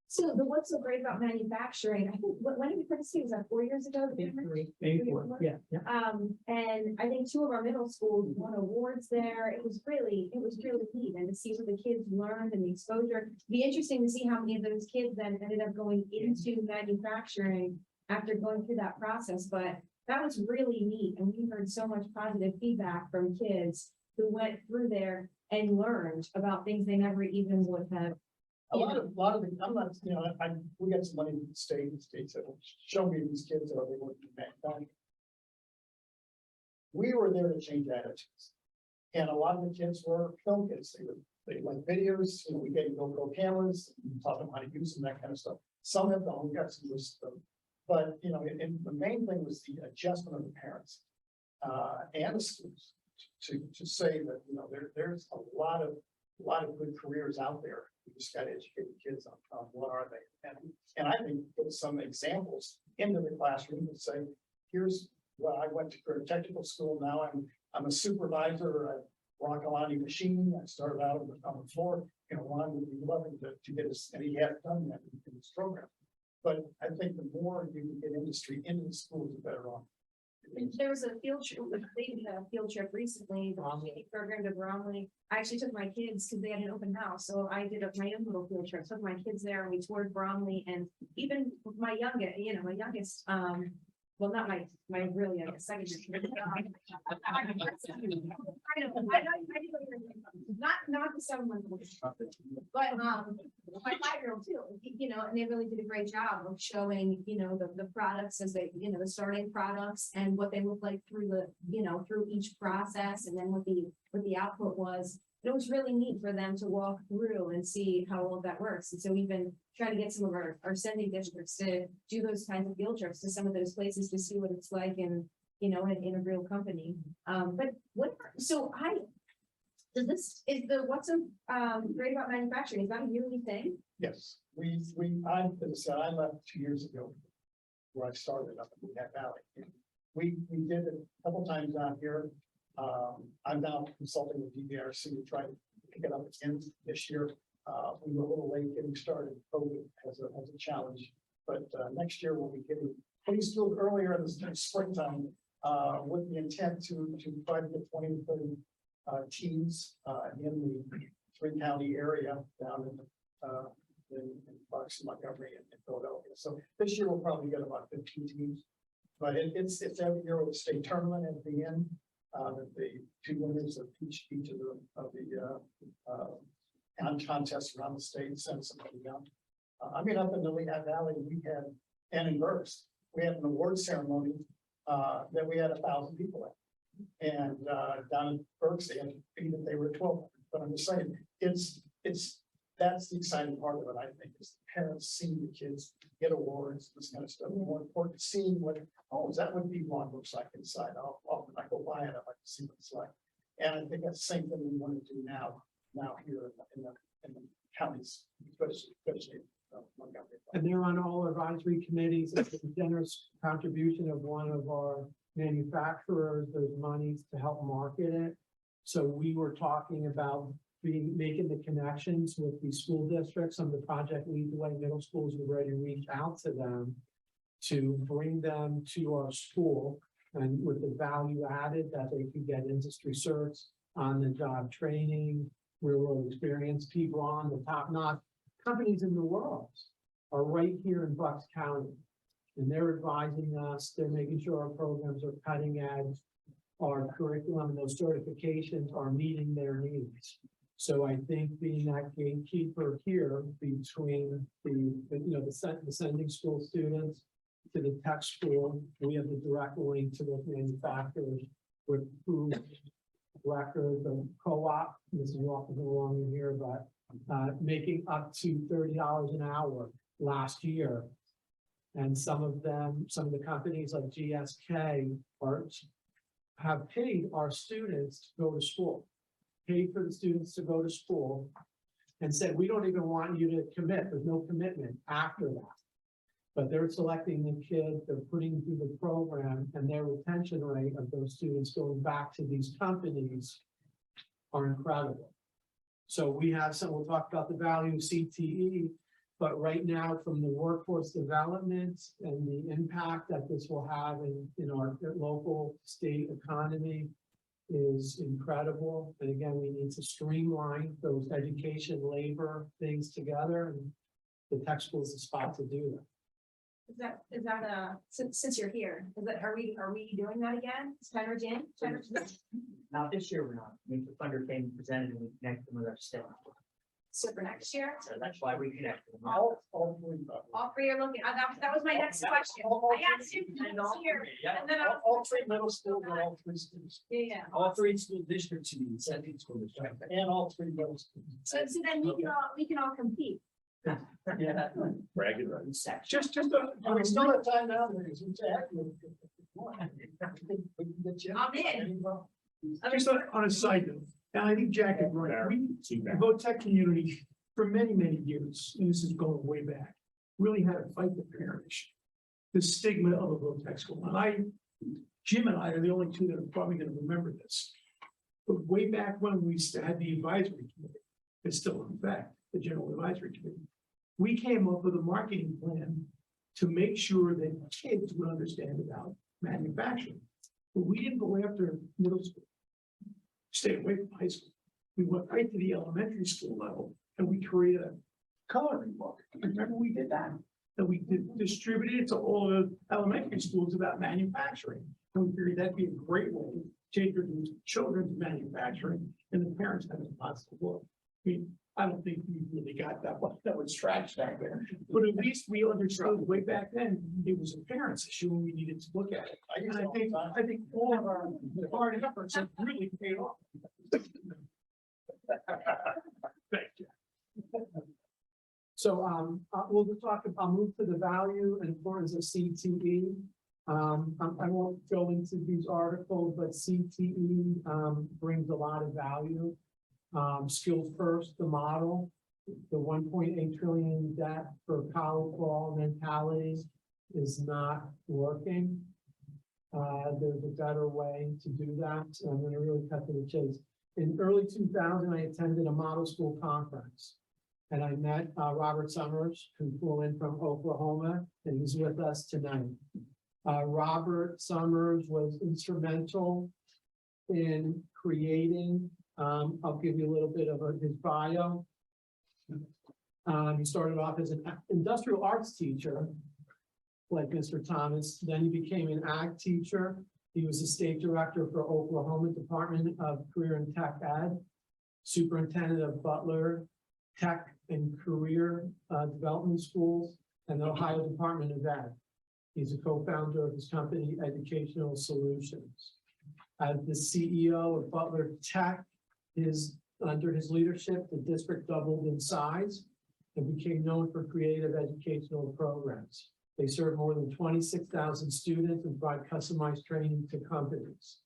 So what's so great about manufacturing, I think, when did we first see, was that 4 years ago? the Denver? Yeah. And I think 2 of our middle schools won awards there. It was really neat, and to see what the kids learned and the exposure. Be interesting to see how many of those kids then ended up going into manufacturing after going through that process, but that was really neat, and we heard so much positive feedback from kids who went through there and learned about things they never even would have. A lot of the, I'm not, we got some money from the state said, show me these kids that are they working back. We were there to change attitudes. And a lot of the kids were film kids. They like videos, we gave them GoPro cameras, taught them how to use them, that kind of stuff. Some have done, we got some wisdom. But, and the main thing was the adjustment of the parents and the students to say that, there's a lot of good careers out there. We just got to educate the kids on what are they. And I think put some examples into the classroom and say, here's what I went to career technical school. Now I'm a supervisor at Rockalani Machine. I started out on the floor. Ron would be loving to get us, and he had done that in this program. But I think the more you can get industry into the schools, the better off. There was a field trip, they did a field trip recently, the program to Bromley. I actually took my kids because they had an open house, so I did my own little field trip, took my kids there, and we toured Bromley, and even my youngest, well, not my really youngest, second. Not the 7-month-old, but my 5-year-old too, and they really did a great job of showing, the products as they, the starting products and what they look like through the, through each process, and then what the output was. It was really neat for them to walk through and see how all of that works. And so we've been trying to get some of our sending districts to do those kinds of field trips to some of those places to see what it's like in a real company. But what's so great about manufacturing? Is that a yearly thing? Yes, as I said, I left 2 years ago where I started up in Lehigh Valley. We did it a couple times down here. I'm now consulting with DVRC to try to pick it up again this year. We were a little late getting started. COVID as a challenge, but next year we'll be getting. We used to do it earlier in the springtime with the intent to try to get 20 to 30 teams in the 3-county area down in Bucks, Montgomery, and Philadelphia. So this year we'll probably get about 15 teams, but it's every year with a state tournament at the end. The 2 winners of each of the contests around the state send somebody down. Up in the Lehigh Valley, we had, and in Berks, we had an award ceremony that we had 1,000 people at. And down in Berks, they had to be that they were 1,200. But I'm just saying, that's the exciting part of it, I think, is the parents seeing the kids get awards, this kind of stuff. More important, seeing is that what B1 looks like inside? Often I go by it, I like to see what it's like. And I think that's the same thing we want to do now here in the counties, especially Montgomery. And they're on all advisory committees. It's a generous contribution of one of our manufacturers. There's monies to help market it. So we were talking about making the connections with the school districts. Some of the Project Lead the Way middle schools have already reached out to them to bring them to our school, and with the value added that they could get industry certs, on the job training, real world experience. People on the top-notch companies in the world are right here in Bucks County, and they're advising us. They're making sure our programs are cutting edge, our curriculum and those certifications are meeting their needs. So I think being that gatekeeper here between the sending school students to the tech school, we have the direct link to those manufacturers with who record the co-op. This is often wrong in here, but making up to $30 an hour last year. And some of the companies like GSK have paid our students to go to school, paid for the students to go to school. and said, we don't even want you to commit. There's no commitment after that. But they're selecting the kids, they're putting through the program, and their retention rate of those students going back to these companies are incredible. So we have some, we'll talk about the value of CTE, but right now from the workforce development and the impact that this will have in our local state economy is incredible. And again, we need to streamline those education, labor things together, and the tech school is the spot to do that. Since you're here, are we doing that again? Is Penridge in? Not this year, we're not. I mean, the funder came and presented and we connected them with our staff. So for next year? So that's why we connected them. All three are looking, that was my next question. I asked you this year, and then I All three middle schools and all three schools. yeah. All three school districts, you mean, 17 school districts. And all three middle schools. So then we can all compete. Yeah. Bragging rights. We still have time now. Ladies. I'm in. Just on a side note, and I think Jack is right, we, the vote tech community, for many, many years, and this is going way back, really had to fight the parent issue. The stigma of a vote tech school, and Jim and I are the only two that are probably gonna remember this. But way back when we had the advisory committee, it's still in effect, the general advisory committee. We came up with a marketing plan to make sure that kids would understand about manufacturing. But we didn't go after middle school. Stay away from high school. We went right to the elementary school level and we created a coloring book. Remember we did that? And we distributed it to all the elementary schools about manufacturing. And we figured that'd be a great way to introduce children to manufacturing and the parents have a positive look. I mean, I don't think we really got that one. That was scratched back there. But at least we understood way back then it was a parents issue and we needed to look at it. And I think all of our hard efforts have really paid off. Thank you. So we'll just talk, I'll move to the value and importance of CTE. I won't go into these articles, but CTE brings a lot of value. Skills first, the model, the 1.8 trillion debt for college ball mentality is not working. There's a better way to do that. So I'm going to really cut to the chase. In early 2000, I attended a model school conference and I met Robert Summers, who flew in from Oklahoma, and he's with us tonight. Robert Summers was instrumental in creating, I'll give you a little bit of his bio. He started off as an industrial arts teacher, like Mr. Thomas. Then he became an ag teacher. He was the state director for Oklahoma Department of Career and Tech Ed, superintendent of Butler Tech and Career Development Schools, and the Ohio Department of Ed. He's a co-founder of his company, Educational Solutions. As the CEO of Butler Tech, under his leadership, the district doubled in size and became known for creative educational programs. They serve more than 26,000 students and provide customized training to companies.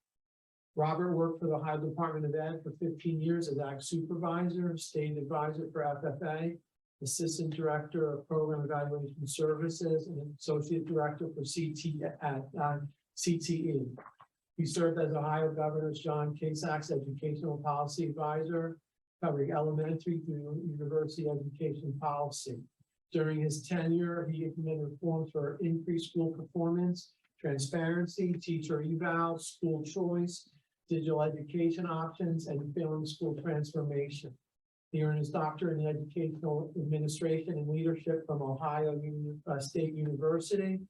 Robert worked for the Ohio Department of Ed for 15 years as ag supervisor, state advisor for FFA, assistant director of program evaluation services, and associate director for CTE. He served as Ohio Governor John Kasek's educational policy advisor, covering elementary through university education policy. During his tenure, he implemented reforms for increased school performance, transparency, teacher eval, school choice, digital education options, and failing school transformation. He earned his doctorate in educational administration and leadership from Ohio State University,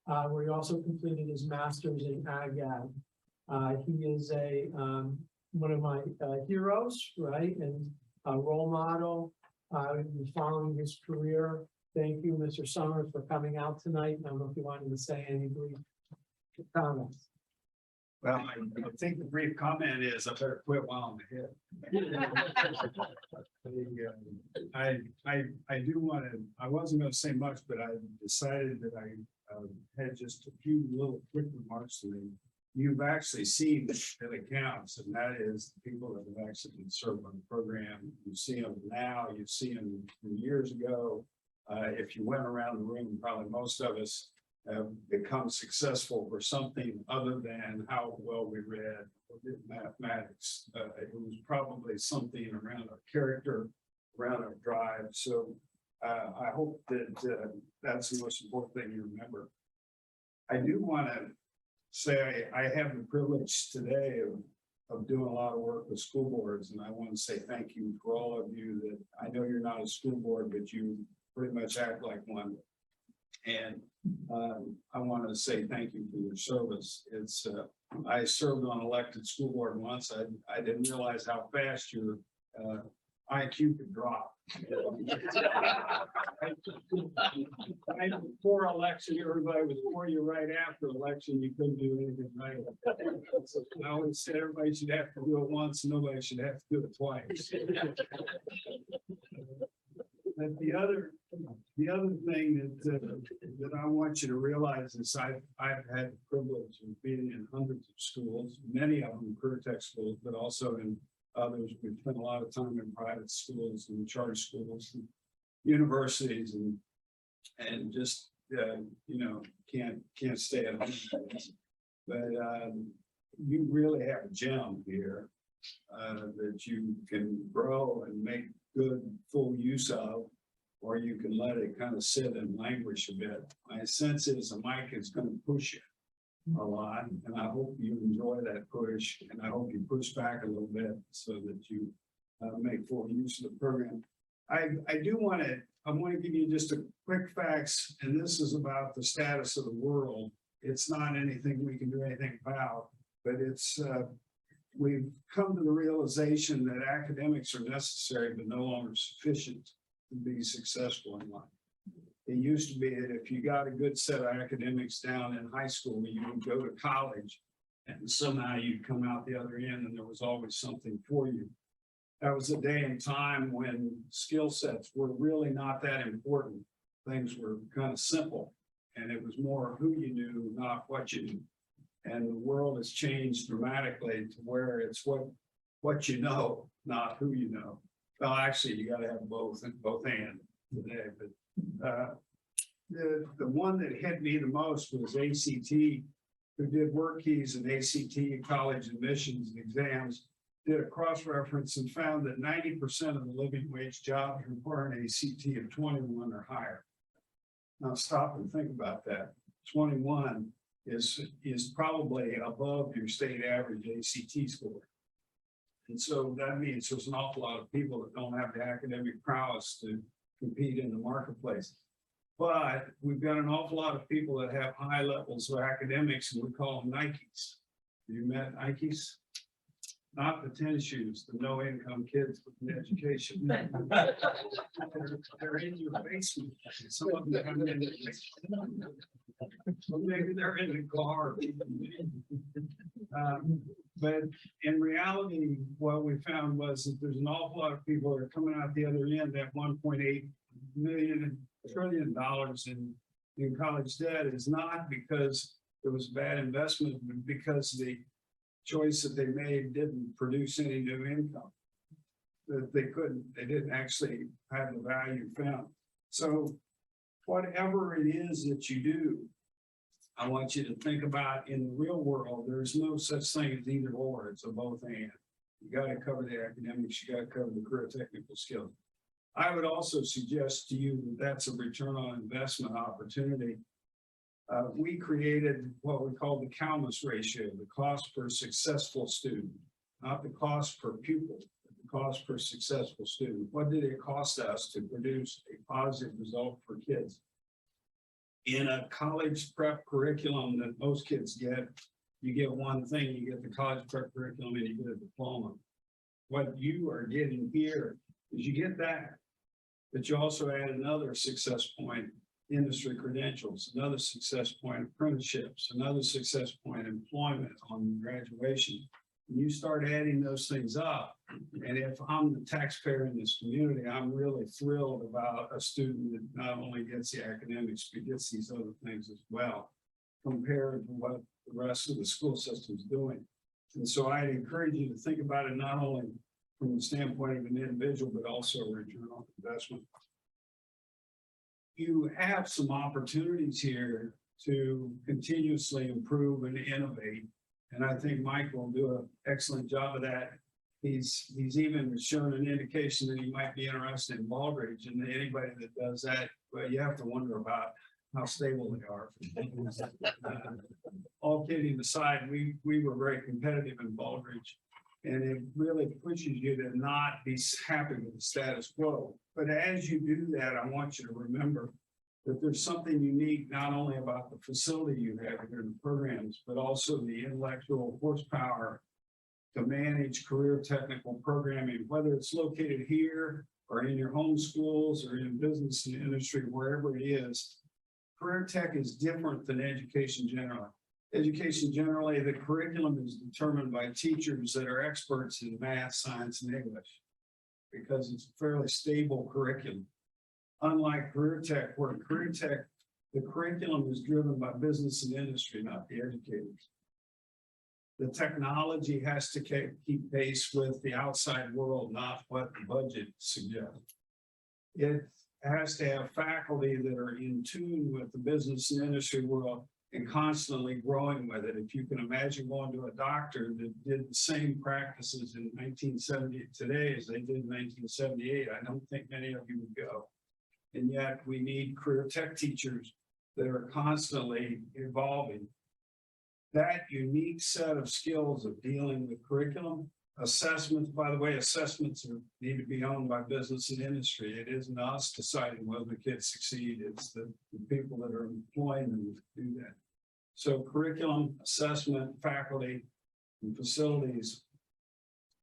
where he also completed his master's in ag ed. He is one of my heroes, right, and a role model. Following his career. Thank you, Mr. Summers, for coming out tonight. I don't know if you wanted to say any brief comments. Well, I think the brief comment is I better quit while I'm ahead. I do want to, I wasn't going to say much, but I decided that I had just a few little quick remarks to make. you've actually seen that accounts, and that is the people that have actually been served on the program. You see them now, you see them from years ago. If you went around the room, probably most of us have become successful for something other than how well we read or did mathematics. It was probably something around our character, around our drive. So I hope that that's the most important thing you remember. I do want to say I have the privilege today of doing a lot of work with school boards, and I want to say thank you for all of you that I know you're not a school board, but you pretty much act like one. And I want to say thank you for your service. It's I served on elected school board once. I didn't realize how fast your IQ could drop. Before election, everybody was for you. Right after election, you couldn't do anything right. So I always said everybody should have to do it once. Nobody should have to do it twice. But the other thing that I want you to realize is I've had the privilege of being in hundreds of schools, many of them career tech schools, but also in others. We've spent a lot of time in private schools and charter schools and universities and just you know, can't stay at home. But you really have a gem here that you can grow and make good full use of, or you can let it kind of sit and languish a bit. My sense is the mic is going to push you a lot, and I hope you enjoy that push, and I hope you push back a little bit so that you make full use of the program. I want to give you just a quick facts, and this is about the status of the world. It's not anything we can do anything about, but it's we've come to the realization that academics are necessary, but no longer sufficient to be successful in life. It used to be that if you got a good set of academics down in high school, you would go to college and somehow you'd come out the other end and there was always something for you. That was a day and time when skill sets were really not that important. Things were kind of simple, and it was more who you knew, not what you knew. And the world has changed dramatically to where it's what you know, not who you know. Well, actually, you got to have both and today. But the one that hit me the most was ACT, who did work keys and ACT college admissions and exams, did a cross-reference and found that 90% of the living wage jobs require an ACT of 21 or higher. Now stop and think about that. 21 is probably above your state average ACT score. And so that means there's an awful lot of people that don't have the academic prowess to compete in the marketplace. But we've got an awful lot of people that have high levels of academics, and we call them Nikes. Have you met Nikes? Not the tennis shoes, the no-income kids with an education. They're in your basement. Some of them come in. Maybe they're in the car. But in reality, what we found was that there's an awful lot of people that are coming out the other end at $1.8 trillion in college debt is not because it was bad investment, but because the choice that they made didn't produce any new income. That they didn't actually have the value found. So whatever it is that you do, I want you to think about in the real world, there's no such thing as either or, it's a both and. You got to cover the academics, you got to cover the career technical skills. I would also suggest to you that that's a return on investment opportunity. We created what we call the Calmus ratio, the cost per successful student, not the cost per pupil, but the cost per successful student. What did it cost us to produce a positive result for kids? In a college prep curriculum that most kids get, you get one thing, you get the college prep curriculum and you get a diploma. What you are getting here is you get that, but you also add another success point, industry credentials, another success point, apprenticeships, another success point, employment on graduation. And you start adding those things up. And if I'm the taxpayer in this community, I'm really thrilled about a student that not only gets the academics, but gets these other things as well, compared to what the rest of the school system's doing. And so I'd encourage you to think about it not only from the standpoint of an individual, but also a return on investment. You have some opportunities here to continuously improve and innovate. And I think Mike will do an excellent job of that. He's even shown an indication that he might be interested in Baldridge, and anybody that does that, well, you have to wonder about how stable they are. All kidding aside, we were very competitive in Baldridge, and it really pushes you to not be happy with the status quo. But as you do that, I want you to remember that there's something unique not only about the facility you have here in the programs, but also the intellectual horsepower to manage career technical programming, whether it's located here or in your home schools or in business and industry, wherever it is. Career tech is different than education generally. Education generally, the curriculum is determined by teachers that are experts in math, science, and English, because it's a fairly stable curriculum. Unlike career tech, where career tech, the curriculum is driven by business and industry, not the educators. The technology has to keep pace with the outside world, not what the budget suggests. It has to have faculty that are in tune with the business and industry world and constantly growing with it. If you can imagine going to a doctor that did the same practices in 1970 today as they did in 1978, I don't think many of you would go. And yet we need career tech teachers that are constantly evolving. That unique set of skills of dealing with curriculum, assessments, by the way, assessments need to be owned by business and industry. It isn't us deciding whether the kids succeed, it's the people that are employing them to do that. So curriculum, assessment, faculty, and facilities,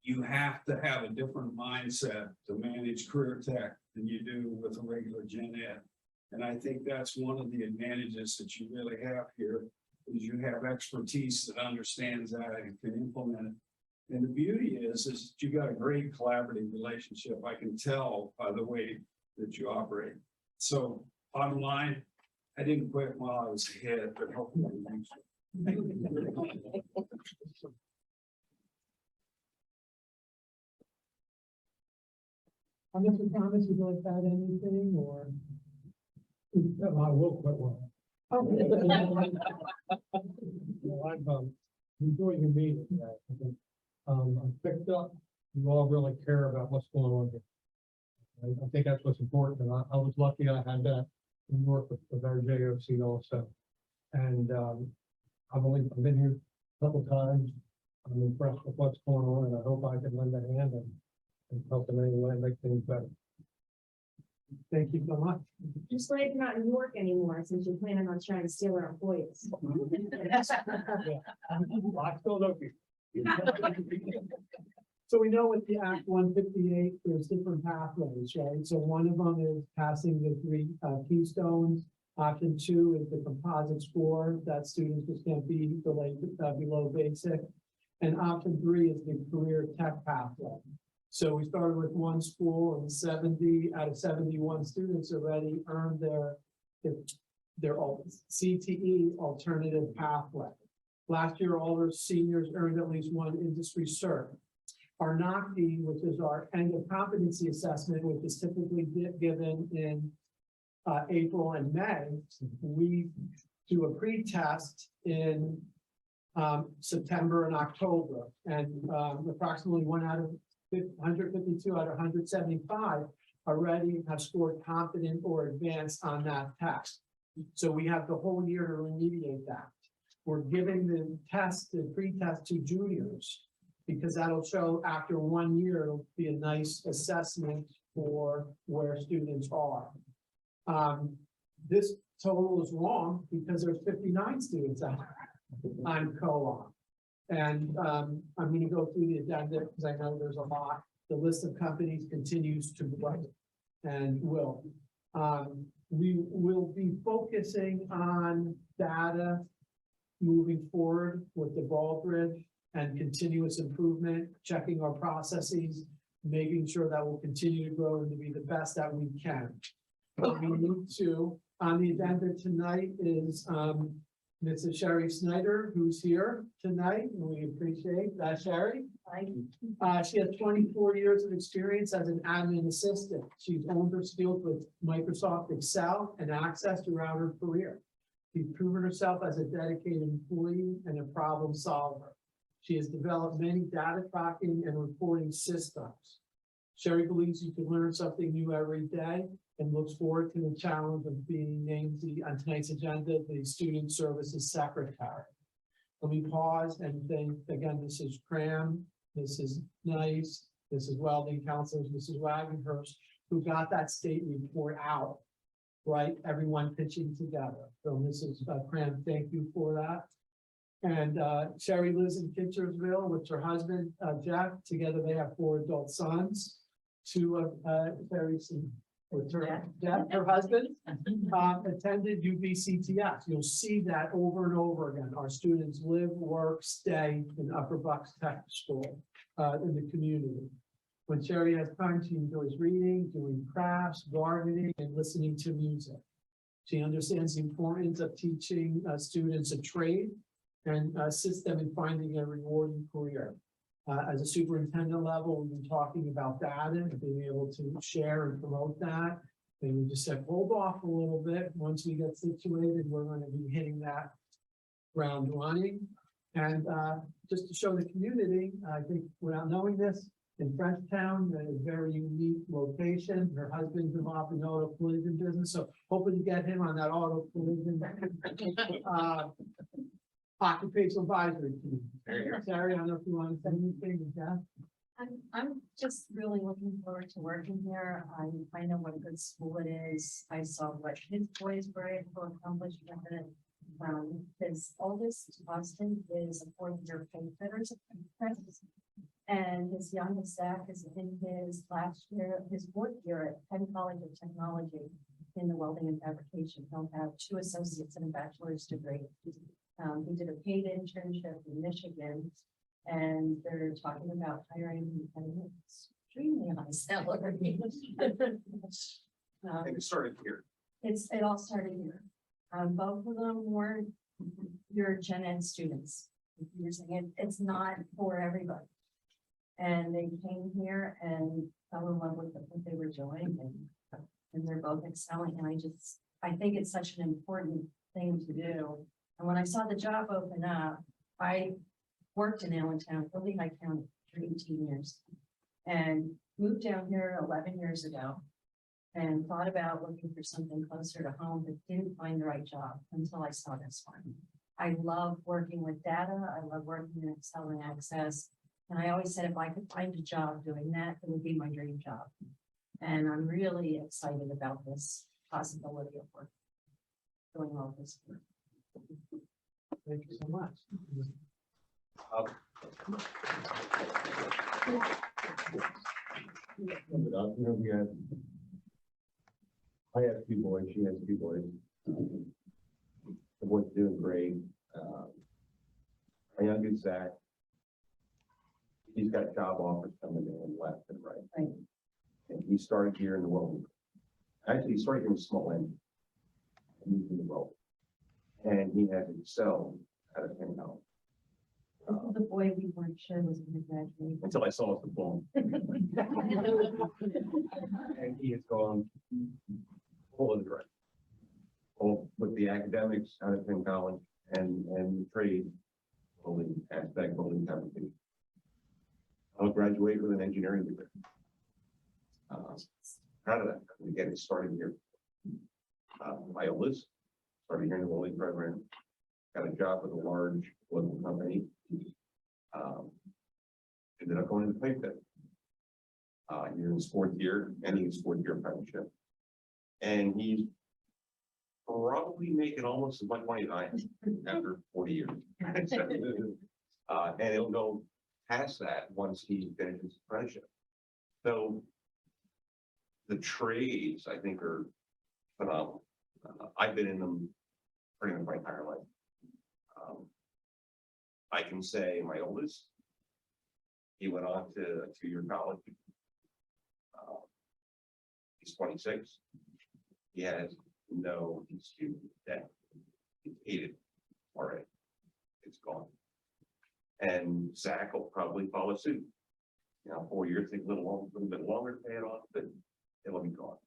you have to have a different mindset to manage career tech than you do with a regular gen ed. And I think that's one of the advantages that you really have here, is you have expertise that understands that and can implement it. And the beauty is that you got a great collaborative relationship. I can tell by the way that you operate. So bottom line, I didn't quit while I was ahead, but hopefully. Mr. Thomas, would you like to add anything, or? I will quit one. I've enjoyed your meeting. I picked up, you all really care about what's going on here. I think that's what's important, and I was lucky I had that in York with our JOC also. And I've been here a couple times. I'm impressed with what's going on, and I hope I can lend a hand and help in any way make things better. Thank you so much. Just glad you're not in New York anymore, since you're planning on trying to steal our employees. I still love you. So we know with the Act 158, there's different pathways, right? So one of them is passing the 3 keystones. Option 2 is the composite score that students just can't be below basic. And option 3 is the career tech pathway. So we started with one school, and 70 out of 71 students already earned their CTE alternative pathway. Last year, all our seniors earned at least one industry cert. Our NOCD, which is our end of competency assessment, which is typically given in April and May, we do a pre-test in September and October, and approximately 152 out of 175 already have scored competent or advanced on that test. So we have the whole year to remediate that. We're giving the pre-test to juniors, because that'll show after 1 year, it'll be a nice assessment for where students are. This total is wrong because there's 59 students out on co-op. And I'm going to go through the agenda because I know there's a lot. The list of companies continues to grow and will. We will be focusing on data moving forward with the Baldridge and continuous improvement, checking our processes, making sure that we'll continue to grow and to be the best that we can. What we need to, on the agenda tonight is Mrs. Sherry Snyder, who's here tonight, and we appreciate that, Sherry. She has 24 years of experience as an admin assistant. She's honed her skills with Microsoft Excel and Access throughout her career. She's proven herself as a dedicated employee and a problem solver. She has developed many data tracking and reporting systems. Sherry believes you can learn something new every day and looks forward to the challenge of being named on tonight's agenda, the Student Services Secretary. Let me pause and thank, again, Mrs. Cram, Mrs. Nice, Mrs. Welding, counselors, Mrs. Wagenhurst, who got that state report out, right? Everyone pitching together. So Mrs. Cram, thank you for that. And Sherry lives in Kitchersville with her husband, Jeff. Together they have 4 adult sons. 2 of Sherry's with her, Jeff, her husband, attended UBCTS. You'll see that over and over again. Our students live, work, stay in Upper Bucks Tech School in the community. When Sherry has time, she enjoys reading, doing crafts, gardening, and listening to music. She understands the importance of teaching students a trade and assists them in finding a rewarding career. As a superintendent level, we've been talking about data and being able to share and promote that. And we just said, hold off a little bit. Once we get situated, we're going to be hitting that ground running. And just to show the community, I think without knowing this, in Frenchtown, a very unique location. Her husband's involved in the auto collision business, so hoping to get him on that auto collision occupational advisory team. Sarah, I don't know if you want to say anything, Jeff. I'm just really looking forward to working here. I know what a good school it is. I saw what his boys were able to accomplish with it. His oldest, Austin, is a 4th-year paint fitters apprentice, and his youngest, Zach, is in his last year, his 4th year at Penn College of Technology in the welding and fabrication. He'll have 2 associates and a bachelor's degree. He did a paid internship in Michigan, and they're talking about hiring him at an extremely high salary. And it started here. It all started here. Both of them were your gen ed students. You're saying it's not for everybody. And they came here and fell in love with what they were doing, and they're both excelling. And I think it's such an important thing to do. And when I saw the job open up, I worked in Allentown, Lehigh County for 18 years and moved down here 11 years ago and thought about looking for something closer to home, but didn't find the right job until I saw this one. I love working with data. I love working in Excel and Access. And I always said, if I could find a job doing that, it would be my dream job. And I'm really excited about this possibility of work, doing all this work. Thank you so much. I have 2 boys, she has 2 boys. The boys are doing great. My youngest, Zach, he's got job offers coming in left and right. And he started here in the welding. Actually, he started here in small engine. And moved into welding. And he has excelled at a Penn College. The boy we weren't sure was going to graduate. Until I saw his diploma. And he has gone full of the direction. Both with the academics out of Penn College and the trade building aspect, building fabrication. I'll graduate with an engineering degree. Proud of that. We get it started here. My oldest started here in the welding program. Got a job with a large global company. Ended up going to the pipe fit. You're in his 4th year, ending his 4th year apprenticeship. And he's probably making almost as much money as I am after 40 years. And it'll go past that once he finishes his apprenticeship. So the trades, I think, are phenomenal. I've been in them pretty much my entire life. I can say my oldest, he went on to a 2-year college. He's 26. He has no student debt. He's hated. already. It's gone. And Zach will probably follow suit. 4 years, take a little bit longer to pay it off, but it'll be gone.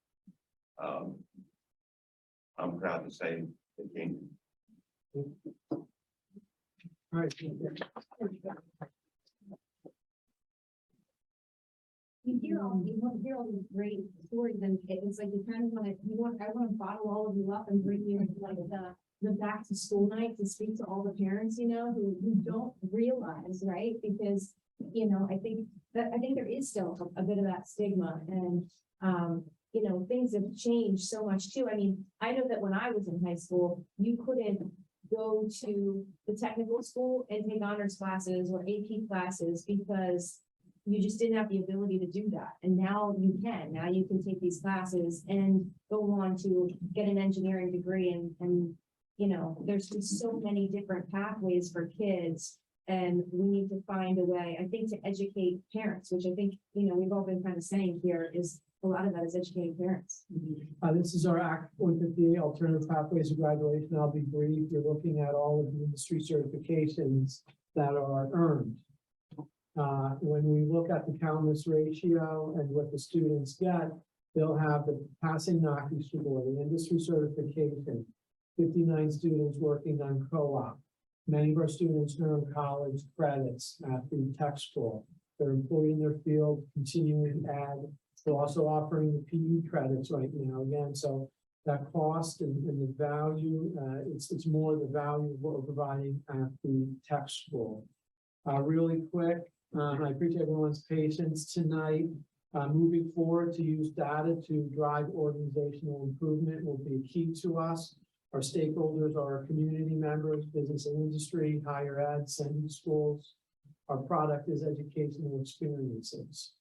I'm proud to say it came. All right. You hear all these great stories and it's like you kind of I want to bottle all of you up and bring you into like the back to school night to speak to all the parents, who don't realize, right? Because, I think there is still a bit of that stigma and, things have changed so much too. I mean, I know that when I was in high school, you couldn't go to the technical school and take honors classes or AP classes because you just didn't have the ability to do that. And now you can. Now you can take these classes and go on to get an engineering degree. And there's just so many different pathways for kids. And we need to find a way, I think, to educate parents, which I think, we've all been kind of saying here is a lot of that is educating parents. This is our Act 150 Alternative Pathways to Graduation. I'll be brief. You're looking at all of the industry certifications that are earned. When we look at the Calmus ratio and what the students get, they'll have the passing NACI score, the industry certification, 59 students working on co-op. Many of our students earn college credits at the tech school. They're employed in their field, continuing ed. We're also offering the PE credits right now again. So that cost and the value, it's more the value of what we're providing at the tech school. Really quick, I appreciate everyone's patience tonight. Moving forward, to use data to drive organizational improvement will be key to us. Our stakeholders are our community members, business and industry, higher ed, sending schools. Our product is educational experiences.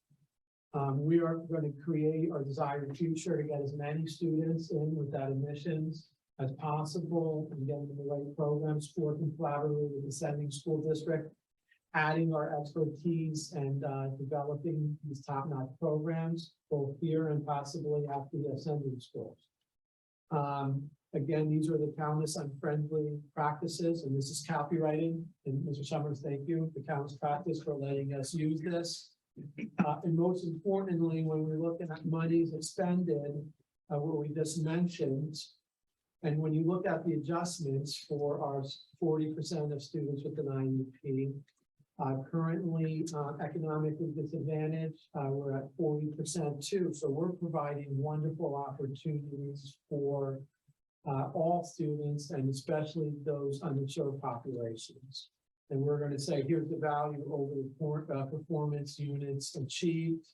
We are going to create our desired future to get as many students in without admissions as possible and get them in the right programs, working collaboratively with the sending school district, adding our expertise and developing these top-notch programs, both here and possibly at the sending schools. Again, these are the Calmus unfriendly practices, and this is copywriting. And Mr. Summers, thank you, the Calmus practice, for letting us use this. And most importantly, when we're looking at monies expended, what we just mentioned, and when you look at the adjustments for our 40% of students with an IEP, currently economically disadvantaged, we're at 40% too. So we're providing wonderful opportunities for all students and especially those underserved populations. And we're going to say, here's the value over the performance units achieved.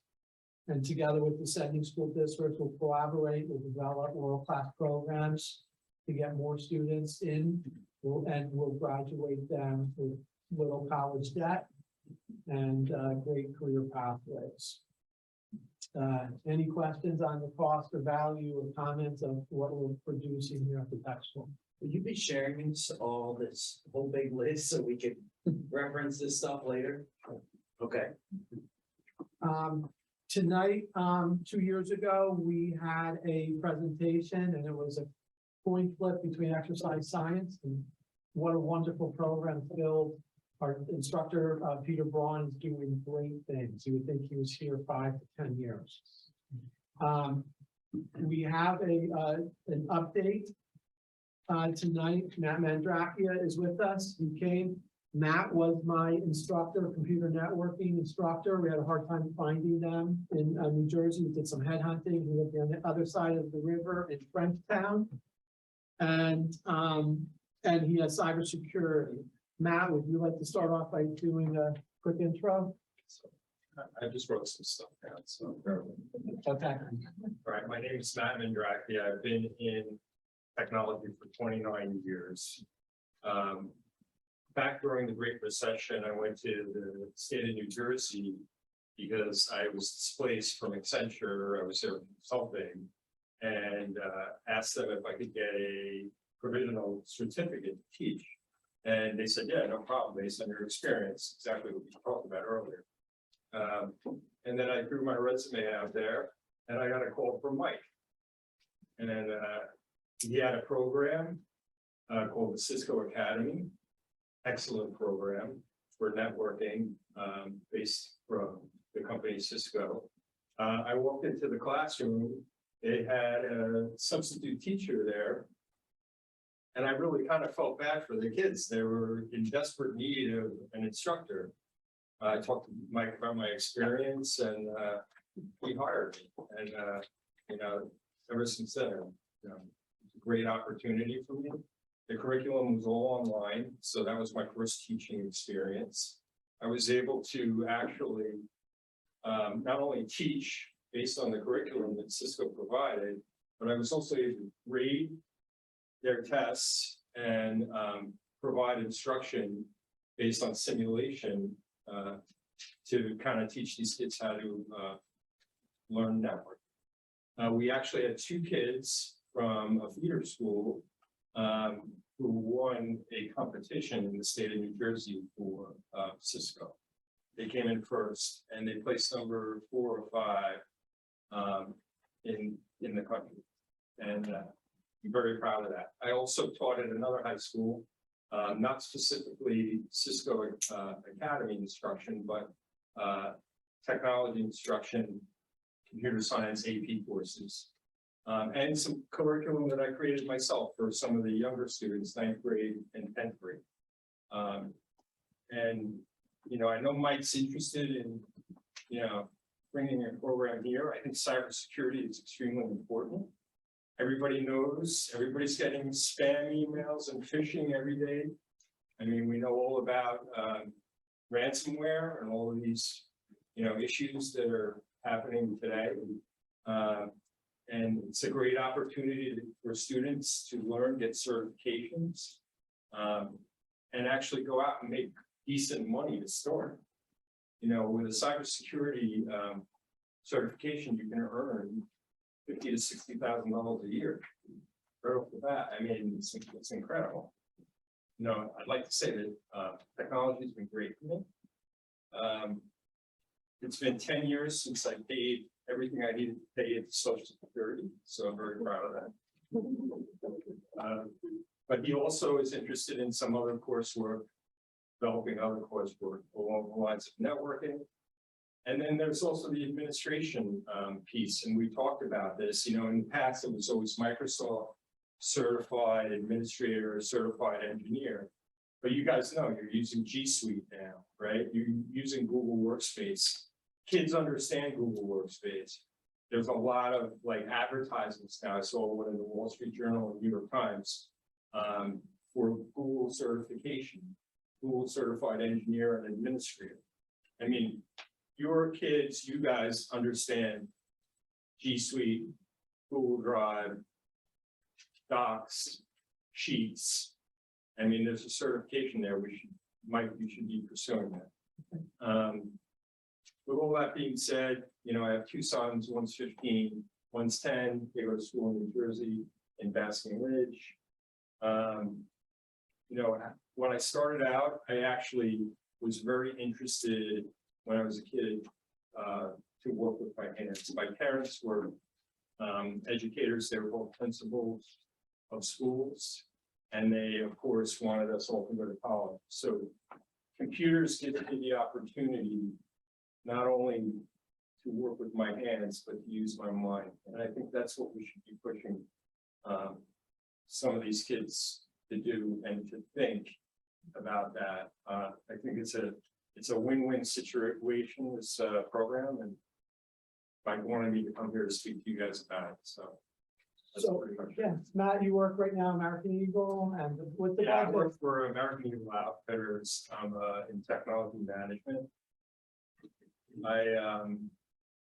And together with the sending school districts, we'll collaborate, we'll develop world-class programs to get more students in, and we'll graduate them with little college debt and great career pathways. Any questions on the cost or value or comments of what we're producing here at the tech school? Will you be sharing this, all this whole big list so we can reference this stuff later? Okay. Tonight, 2 years ago, we had a presentation and it was a coin flip between exercise science, and what a wonderful program. Phil, our instructor, Peter Braun, is doing great things. You would think he was here 5 to 10 years. We have an update tonight. Matt Mandrakia is with us. He came. Matt was my instructor, computer networking instructor. We had a hard time finding them in New Jersey. We did some headhunting. He lived on the other side of the river in Frenchtown. And he has cybersecurity. Matt, would you like to start off by doing a quick intro? I just wrote some stuff down, so. Okay. All right, my name is Matt Mandraki. I've been in technology for 29 years. Back during the Great Recession, I went to the state of New Jersey because I was displaced from Accenture. I was there consulting and asked them if I could get a provisional certificate to teach. And they said, yeah, no problem, based on your experience, exactly what we talked about earlier. And then I threw my resume out there and I got a call from Mike. And he had a program called the Cisco Academy. Excellent program for networking, based from the company Cisco. I walked into the classroom, they had a substitute teacher there. And I really kind of felt bad for the kids. They were in desperate need of an instructor. I talked to Mike about my experience and he hired me. And, you know, ever since then, you know, it's a great opportunity for me. The curriculum was all online, so that was my first teaching experience. I was able to actually not only teach based on the curriculum that Cisco provided, but I was also able to grade their tests and provide instruction based on simulation to kind of teach these kids how to learn network. We actually had 2 kids from a feeder school who won a competition in the state of New Jersey for Cisco. They came in first and they placed number 4 or 5 in the country. And I'm very proud of that. I also taught at another high school, not specifically Cisco Academy instruction, but technology instruction, computer science AP courses, and some curriculum that I created myself for some of the younger students, 9th grade and 10th grade. And, you know, I know Mike's interested in, you know, bringing a program here. I think cybersecurity is extremely important. Everybody knows, everybody's getting spam emails and phishing every day. I mean, we know all about ransomware and all of these, you know, issues that are happening today. And it's a great opportunity for students to learn, get certifications, and actually go out and make decent money to start. You know, with a cybersecurity certification, you can earn $50,000 to $60,000 a year. Right off the bat, I mean, it's incredible. You know, I'd like to say that technology has been great for me. It's been 10 years since I paid everything I needed to pay into Social Security, so I'm very proud of that. But he also is interested in some other coursework, developing other coursework along the lines of networking. And then there's also the administration piece, and we talked about this. You know, in the past, it was always Microsoft certified administrator, certified engineer. But you guys know you're using G Suite now, right? You're using Google Workspace. Kids understand Google Workspace. There's a lot of like advertisements now. I saw one in the Wall Street Journal and New York Times for Google certification, Google certified engineer and administrator. I mean, your kids, you guys understand G Suite, Google Drive, Docs, Sheets. I mean, there's a certification there. You should be pursuing that. With all that being said, you know, I have 2 sons, one's 15, one's 10. They go to school in New Jersey in Basking Ridge. You know, when I started out, I actually was very interested when I was a kid to work with my hands. My parents were educators. They were both principals of schools. And they, of course, wanted us all to go to college. So computers give me the opportunity not only to work with my hands, but to use my mind. And I think that's what we should be pushing some of these kids to do and to think about that. I think it's a win-win situation, this program, and Mike wanted me to come here to speak to you guys about it. So that's pretty much it. Yeah, Matt, you work right now, American Eagle, and with the. Yeah, I work for American Eagle Outfitters. I'm in technology management.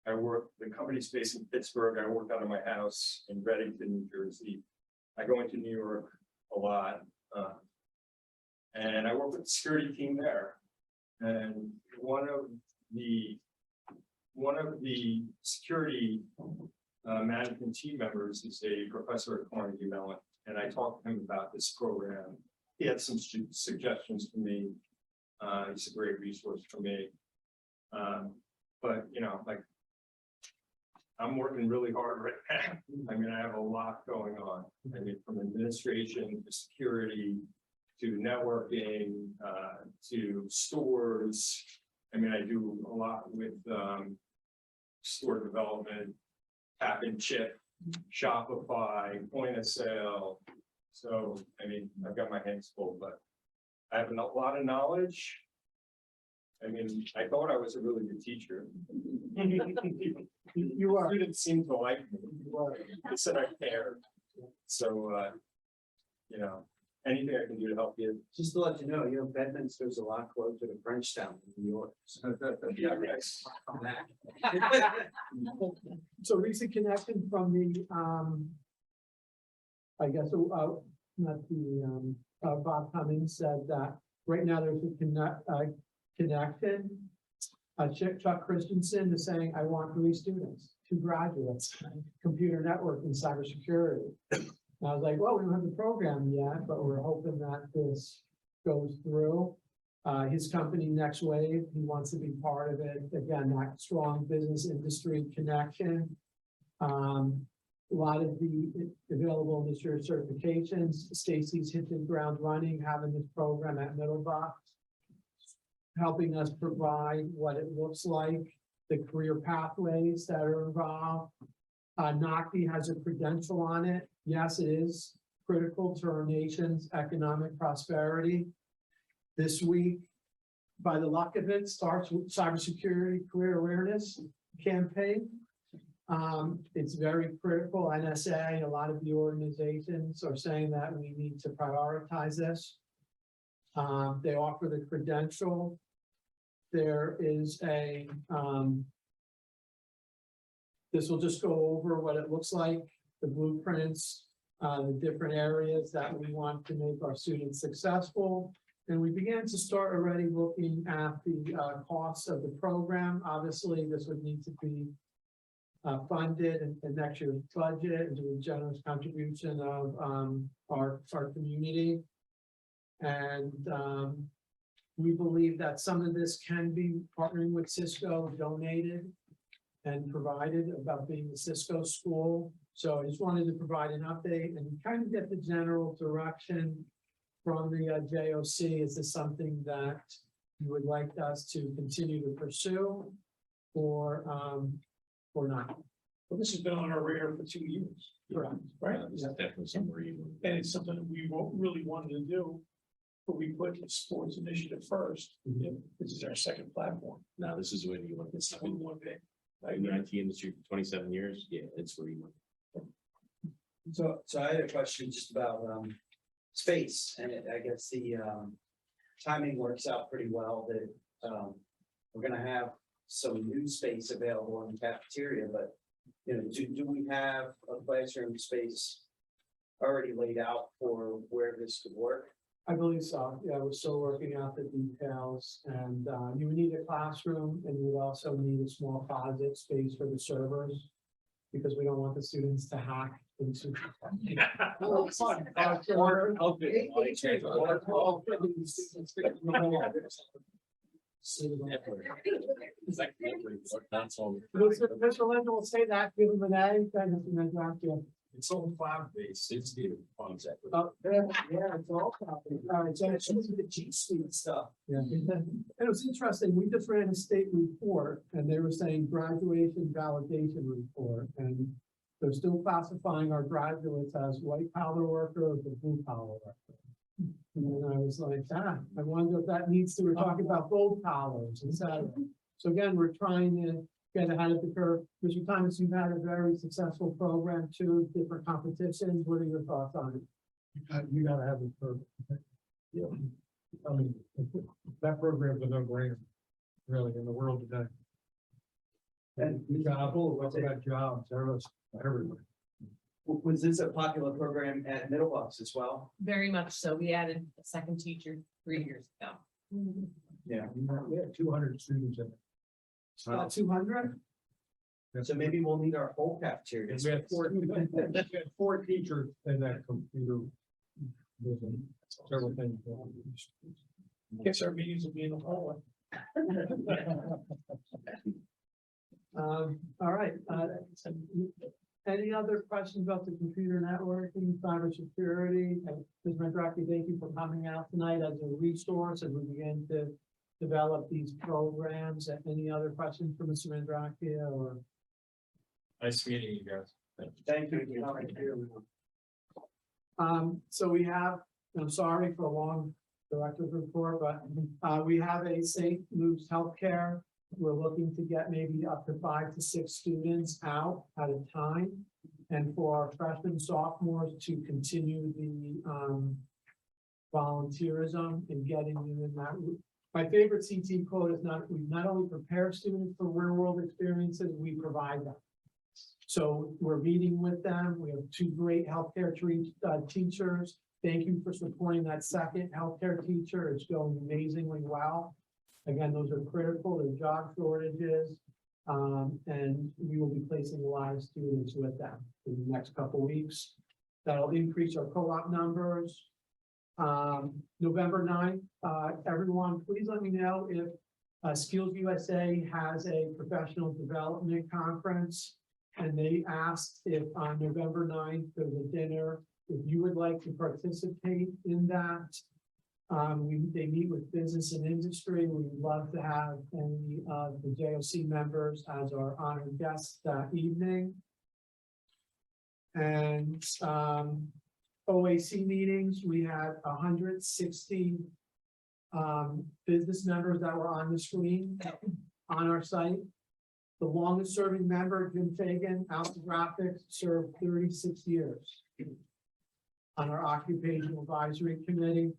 I work, the company's based in Pittsburgh. I work out of my house in Reddington, New Jersey. I go into New York a lot. And I work with the security team there. And one of the security management team members is a professor at Carnegie Mellon. And I talked to him about this program. He had some suggestions for me. He's a great resource for me. But, you know, like I'm working really hard right now. I mean, I have a lot going on. I mean, from administration to security to networking, to stores. I mean, I do a lot with, store development, tap and chip, Shopify, point of sale. So, I mean, I've got my hands full, but I have a lot of knowledge. I mean, I thought I was a really good teacher. You are. Students seem to like me. They said I cared. So, you know, anything I can do to help you. Just to let you know, Bedminster's a lot closer to Frenchtown in New York. Yeah, right. So recent connection from the, I guess, not the, Bob Cummings said that right now there's a connection. Chuck Christensen is saying, I want 3 students, 2 graduates, computer networking, cybersecurity. And I was like, well, we don't have the program yet, but we're hoping that this goes through. His company, Next Wave, he wants to be part of it. Again, that strong business industry connection. A lot of the available industry certifications. Stacy's hit the ground running, having this program at Middlebach, helping us provide what it looks like, the career pathways that are involved. NACI has a credential on it. Yes, it is critical to our nation's economic prosperity. This week, by the luck of it, starts with cybersecurity career awareness campaign. It's very critical. NSA, a lot of the organizations are saying that we need to prioritize this. They offer the credential. There is a, this will just go over what it looks like, the blueprints, the different areas that we want to make our students successful. And we began to start already looking at the costs of the program. Obviously, this would need to be funded in next year's budget and do a generous contribution of our community. And we believe that some of this can be partnering with Cisco, donated and provided about being a Cisco school. So I just wanted to provide an update and kind of get the general direction from the JOC. Is this something that you would like us to continue to pursue or not? Well, this has been on our radar for 2 years. Correct. Right? This is definitely somewhere you. And it's something that we really wanted to do, but we put the sports initiative first. This is our second platform. Now, this is when you want It's this. not one thing. In the IT industry for 27 years, yeah, it's where you want. So I had a question just about space, and I guess the timing works out pretty well that we're gonna have some new space available in the cafeteria, but you know, do we have a classroom space already laid out for where this could work? I believe so. Yeah, we're still working out the details, and you would need a classroom, and you would also need a small closet space for the servers, because we don't want the students to hack into. Oh, fun. Mr. Linda will say that, give him an A, then it's an A, yeah. It's all cloud-based, it's the concept. Oh, yeah, it's all copy. All right, so it's the G Suite stuff. Yeah. And it was interesting, we just ran a state report and they were saying graduation validation report, and they're still classifying our graduates as white collar workers or blue collar workers. And I was like, I wonder if that needs to, we're talking about gold collars, etc. So again, we're trying to get ahead of the curve. Mr. Thomas, you've had a very successful program, 2 different competitions. What are your thoughts on it? You gotta have it for. Yeah. I mean, that program's a no-brainer, really, in the world today. And What's about jobs, everywhere. was this a popular program at Middlebach as well? Very much so. We added a second teacher 3 years ago. Yeah. We have 200 students in it. About 200? So maybe we'll need our whole cafeteria. We had 4 teachers in that computer. Several things. Guess our meetings will be in the hallway. All right, any other questions about the computer networking, cybersecurity? Ms. Mandrake, thank you for coming out tonight as a resource as we begin to develop these programs. Any other questions for Mr. Mandrake or? Nice meeting you guys. Thank you. So we have, I'm sorry for a long director's report, but we have a St. Luke's Healthcare. We're looking to get maybe up to 5 to 6 students out at a time. And for our freshmen and sophomores to continue the volunteerism and getting them in that. My favorite CT quote is we not only prepare students for real world experiences, we provide them. So we're meeting with them. We have 2 great healthcare teachers. Thank you for supporting that second healthcare teacher. It's going amazingly well. Again, those are critical. There's job shortages. And we will be placing a lot of students with them in the next couple of weeks. That'll increase our co-op numbers. November 9th, everyone, please let me know if Skills USA has a professional development conference. And they asked if on November 9th, there's a dinner, if you would like to participate in that. They meet with business and industry. We'd love to have any of the JOC members as our honored guests that evening. And OAC meetings, we had 160 business members that were on the screen on our site. The longest serving member, Jim Fagan, Alpha Graphics, served 36 years on our occupational advisory committee.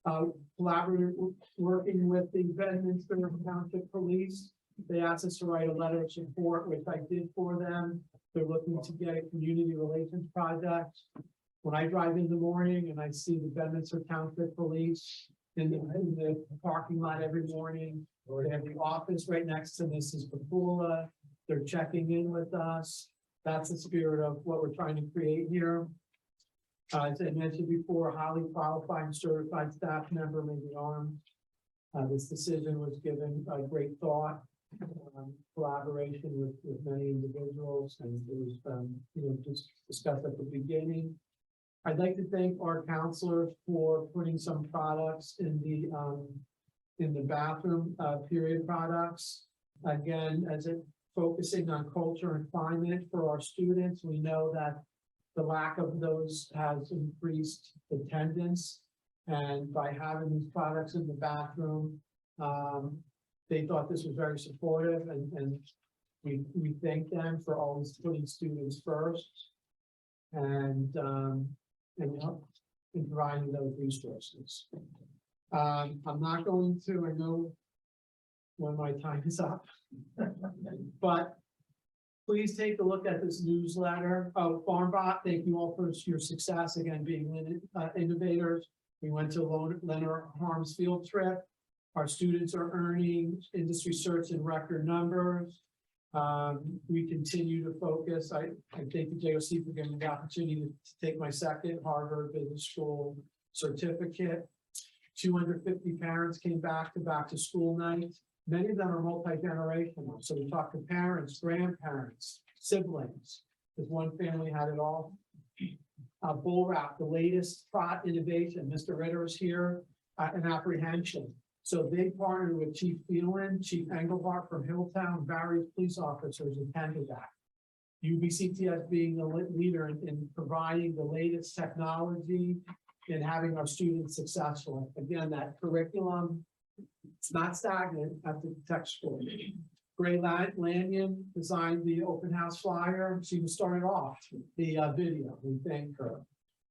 Collaborative working with the Bedminster Township Police. They asked us to write a letter of support, which I did for them. They're looking to get a community relations project. When I drive in the morning and I see the Bedminster Township Police in the parking lot every morning, they have the office right next to Mrs. Papula. They're checking in with us. That's the spirit of what we're trying to create here. As I mentioned before, highly qualified and certified staff member may be armed. This decision was given great thought, collaboration with many individuals, and it was just discussed at the beginning. I'd like to thank our counselors for putting some products in the bathroom, period products. Again, as it focusing on culture and climate for our students, we know that the lack of those has increased attendance. And by having these products in the bathroom, they thought this was very supportive, and we thank them for always putting students first and providing those resources. I'm not going to, I know when my time is up, but please take a look at this newsletter. FarmBot, thank you all for your success, again, being innovators. We went to Leonard Harms field trip. Our students are earning industry certs in record numbers. We continue to focus. I thank the JOC for giving me the opportunity to take my second Harvard Business School certificate. 250 parents came back to school night. Many of them are multi-generational. So we talked to parents, grandparents, siblings, because one family had it all. Bull Wrap, the latest trot innovation. Mr. Ritter is here, an apprehension. So they partnered with Chief Phelan, Chief Engelbart from Hilltown, various police officers attended that. UBCTS being the leader in providing the latest technology and having our students successful. Again, that curriculum, it's not stagnant at the tech school. Gray Lanyon designed the open house flyer. She started off the video. We thank her.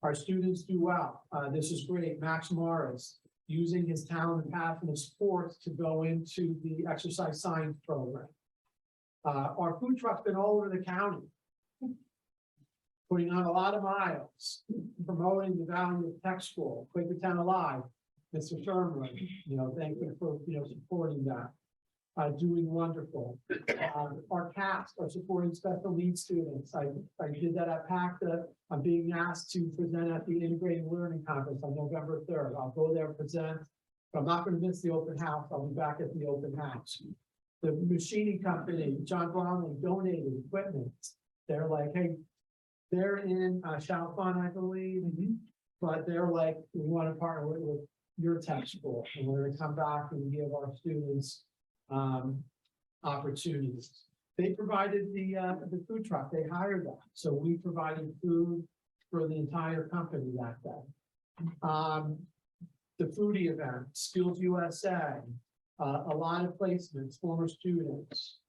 Our students do well. This is great. Max Morris, using his talent and passion of sports to go into the exercise science program. Our food truck's been all over the county, putting on a lot of miles, promoting the value of tech school, Quakertown Alive. Mr. Sherman, thank you for, supporting that. Doing wonderful. Our CAST are supporting special needs students. I did that at PACTA. I'm being asked to present at the Integrated Learning Conference on November 3rd. I'll go there and present, but I'm not going to miss the open house. I'll be back at the open house. the machining company, John Bromley donated equipment. They're like, hey, they're in Chalfont, I believe, but they're like, we want to partner with your tech school, and we're going to come back and give our students opportunities. They provided the food truck, they hired that, so we provided food for the entire company that day. The foodie event, Skills USA, a lot of placements, former students.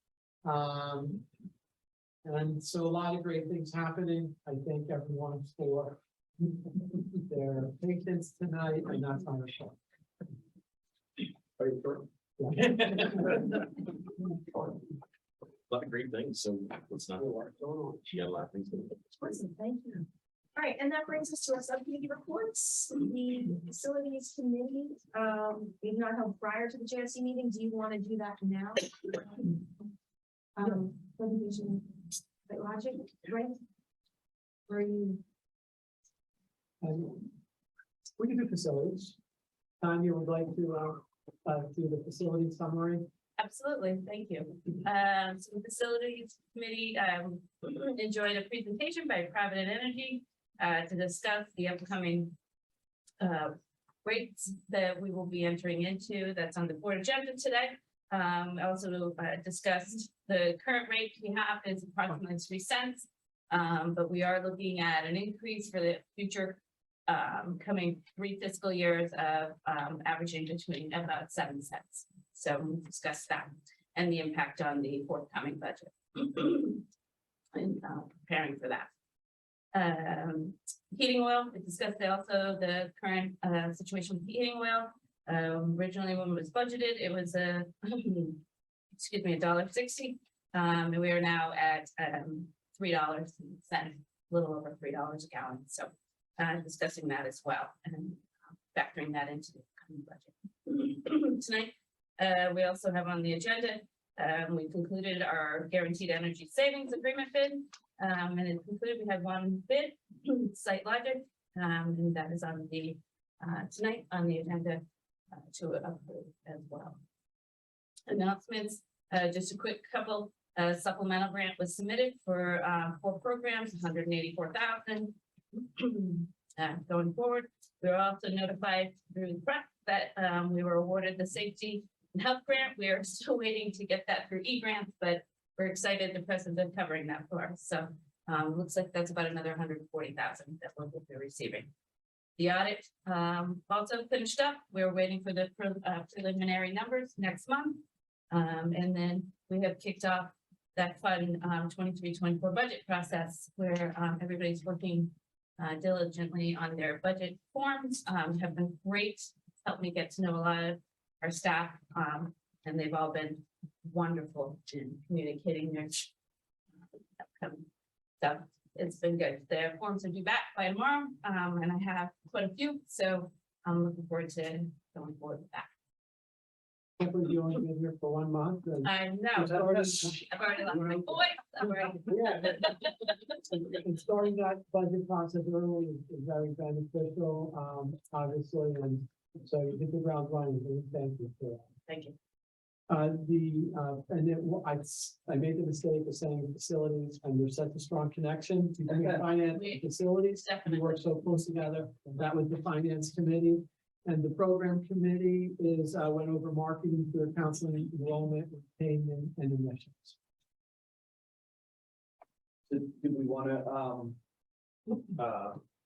And so a lot of great things happening. I thank everyone for their patience tonight, and that's my report. A lot of great things, so let's not. She got a lot of things. Awesome, thank you. All right, and that brings us to our subcommittee reports. The facilities committee, we not held prior to the JOC meeting. Do you want to do that now? Presentation, logic, right? Where you? We can do facilities. Tanya would like to do the facility summary. Absolutely, thank you. So the facilities committee enjoyed a presentation by Provident Energy to discuss the upcoming rates that we will be entering into. That's on the board agenda today. Also discussed the current rate we have is approximately 3 cents, but we are looking at an increase for the future coming 3 fiscal years of averaging between about 7 cents. So we'll discuss that and the impact on the forthcoming budget and preparing for that. Heating oil, we discussed also the current situation with heating oil. Originally when it was budgeted, it was excuse me, $1.60. And we are now at $3.00, a little over $3 a gallon. So discussing that as well and factoring that into the coming budget. Tonight, we also have on the agenda, we concluded our guaranteed energy savings agreement bid. And it concluded, we had one bid, Site Logic, and that is on the tonight on the agenda to approve as well. Announcements, just a quick couple. Supplemental grant was submitted for 4 programs, 184,000. Going forward, we were also notified through the press that we were awarded the safety and health grant. We are still waiting to get that through e-grants, but we're excited the press has been covering that for us. So looks like that's about another 140,000 that we'll be receiving. The audit also finished up. We're waiting for the preliminary numbers next month. And then we have kicked off that fun 23-24 budget process where everybody's working diligently on their budget forms. Have been great, helped me get to know a lot of our staff, and they've all been wonderful in communicating their upcoming stuff. It's been good. The forms are due back by tomorrow, and I have quite a few, so I'm looking forward to going forward with that. You only been here for 1 month. I know. I've already left my voice. Yeah. And starting that budget process early is very beneficial, obviously, and so you hit the ground running. Thank you for that. Thank you. And then I made the mistake of saying facilities, and there's such a strong connection between finance and facilities. We work so close together. That was the finance committee. And the program committee is went over marketing for counseling, enrollment, retainment, and admissions. Do we want to,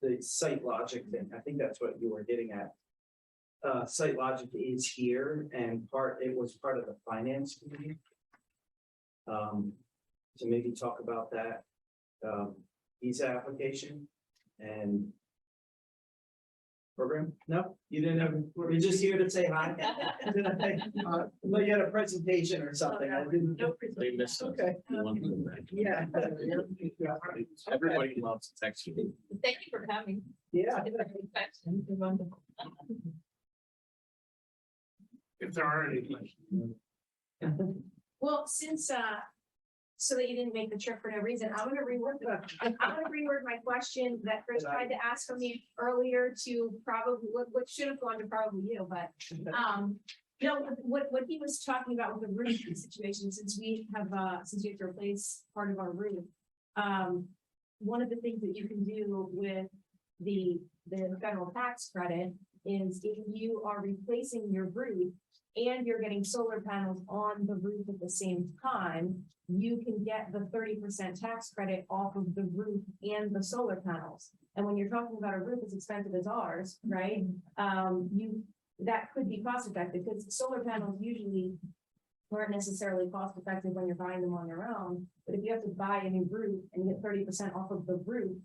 the Site Logic thing, I think that's what you were getting at. Site Logic is here and it was part of the finance committee. So maybe talk about that, visa application and program. No, you didn't have, you're just here to say hi. But you had a presentation or something. I didn't. They missed us. Okay. We want them back. Yeah. Everybody loves to text you. Thank you for coming. Yeah. If there are any questions. Well, since so that you didn't make the trip for no reason, I'm gonna reword my question that Chris tried to ask of me earlier to probably what should have gone to probably you, but No, what he was talking about with the roof situation, since we have to replace part of our roof. One of the things that you can do with the federal tax credit is if you are replacing your roof and you're getting solar panels on the roof at the same time, you can get the 30% tax credit off of the roof and the solar panels. And when you're talking about a roof as expensive as ours, right? That could be cost effective because solar panels usually aren't necessarily cost effective when you're buying them on your own. But if you have to buy a new roof and you get 30% off of the roof,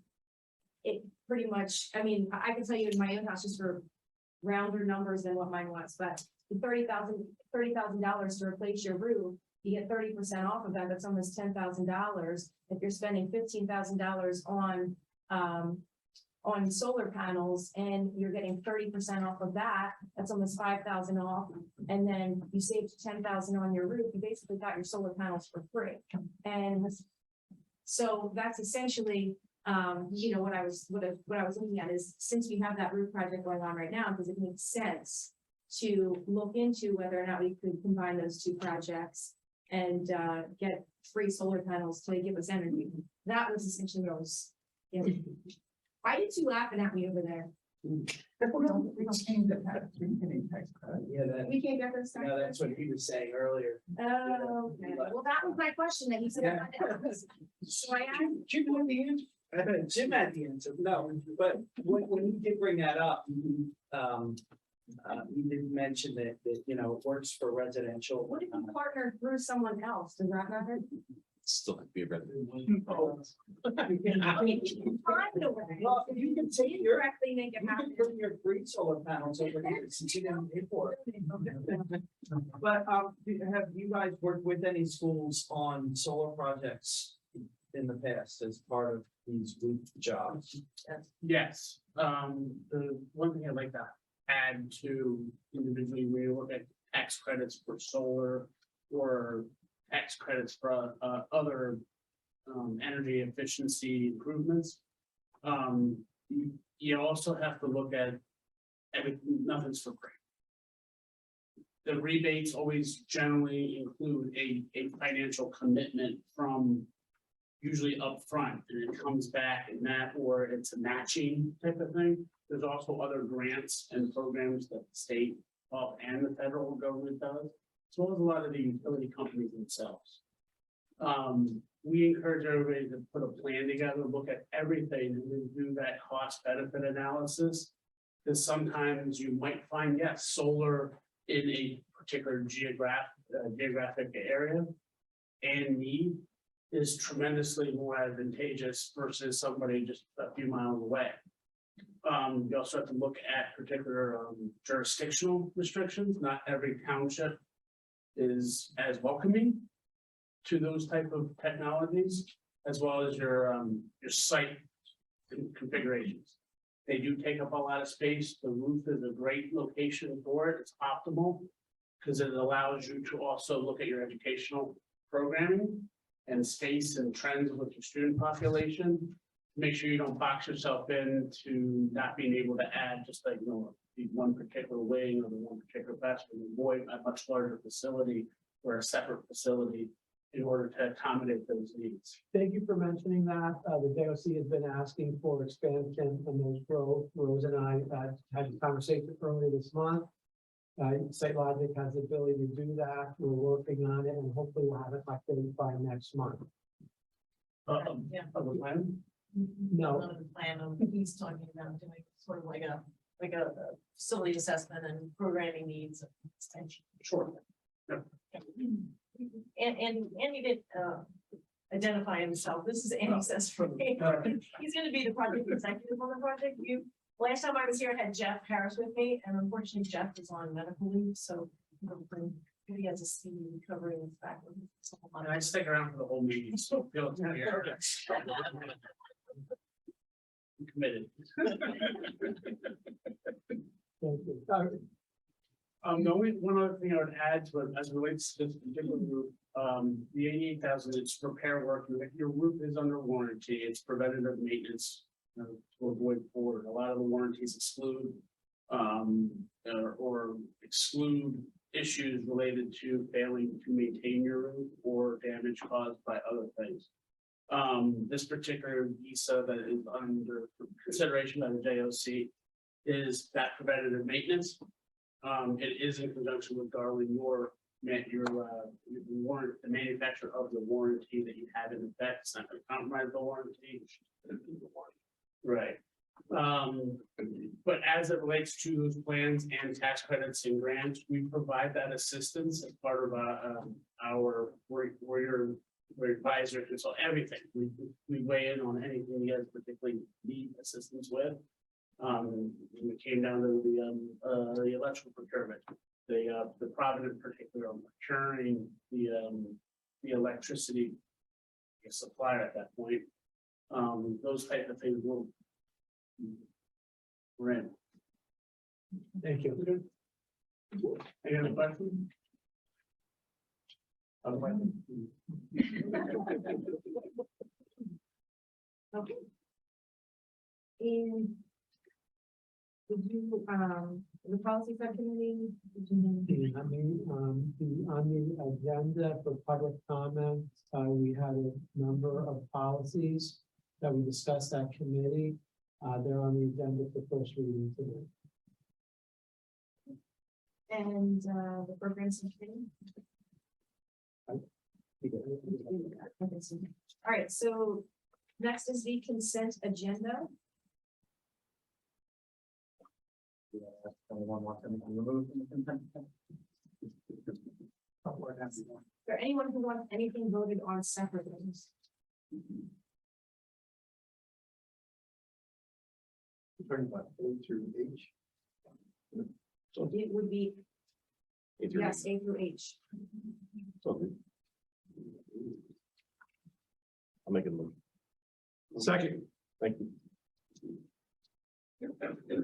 it pretty much, I mean, I can tell you in my own house, just for rounder numbers than what mine was, but $30,000 to replace your roof, you get 30% off of that. That's almost $10,000. If you're spending $15,000 on solar panels and you're getting 30% off of that, that's almost 5,000 off. And then you saved 10,000 on your roof. You basically got your solar panels for free. And so that's essentially, you know, what I was looking at is, since we have that roof project going on right now, does it make sense to look into whether or not we could combine those two projects and get free solar panels to give us energy? That was essentially what I was. Yeah. Why did you laughing at me over there? Yeah, that, We can't get this. no, that's what he was saying earlier. Oh, okay. Well, that was my question that he said. Yeah. So I asked. Jim had the answer. I bet Jim had the answer. No, but when he did bring that up, he did mention that, you know, it works for residential. What if you partner through someone else? Does that matter? Still have to be a resident. Well, if you can take your, Directly make it you happen. can bring your free solar panels over here since you didn't pay for it. But, have you guys worked with any schools on solar projects in the past as part of these roof jobs? Yes, the one thing I'd like to add to individually, we look at tax credits for solar or tax credits for other energy efficiency improvements. You also have to look at everything, nothing's for free. The rebates always generally include a financial commitment from usually upfront, and it comes back in that, or it's a matching type of thing. There's also other grants and programs that the state and the federal government does, as well as a lot of the utility companies themselves. We encourage everybody to put a plan together, look at everything, and then do that cost benefit analysis. Because sometimes you might find, yes, solar in a particular geographic area and need is tremendously more advantageous versus somebody just a few miles away. You also have to look at particular jurisdictional restrictions. Not every township is as welcoming to those type of technologies, as well as your site configurations. They do take up a lot of space. The roof is a great location for it. It's optimal because it allows you to also look at your educational programming and space and trends with your student population. Make sure you don't box yourself into not being able to add just like, you know, the one particular wing or the one particular classroom, avoid a much larger facility or a separate facility in order to accommodate those needs. Thank you for mentioning that. The JOC has been asking for expansion, and those Rose and I had a conversation earlier this month. Site Logic has the ability to do that. We're working on it, and hopefully we'll have it updated by next month. Yeah. Of the plan? No. Another plan of, he's talking about doing sort of like a facility assessment and programming needs extension. Sure. And Andy did identify himself. This is Andy says for me. He's going to be the project executive on the project. Last time I was here, I had Jeff Harris with me, and unfortunately Jeff is on medical leave, so he has a speedy recovery in his back. And I stick around for the whole meeting, so feel it's I'm committed. Thank you. The only one other thing I would add to it as it relates to this particular roof, the 88,000, it's repair work. Your roof is under warranty. It's preventative maintenance to avoid forward. A lot of the warranties exclude or exclude issues related to failing to maintain your roof or damage caused by other things. This particular visa that is under consideration by the JOC is that preventative maintenance. It is in conjunction with Darwin, warrant, the manufacturer of the warranty that you have in effect. It's not going to compromise the warranty. Right. But as it relates to those plans and tax credits and grants, we provide that assistance as part of we're advisor consult everything. We weigh in on anything you guys particularly need assistance with. It came down to the electrical procurement, the Provident particular procuring the electricity supplier at that point. Those type of things we're in. Thank you. Any other questions? Otherwise. Okay. And did you, the policy subcommittee, did you? On the agenda for public comment, we had a number of policies that we discussed at committee. They're on the agenda for first reading today. And the program subcommittee? Okay, so, all right, so next is the consent agenda. Anyone want them removed from the consent? Is there anyone who wants anything voted on separately? Turning about A through H. It would be, yes, A through H. I'll make a move. Second. Thank you.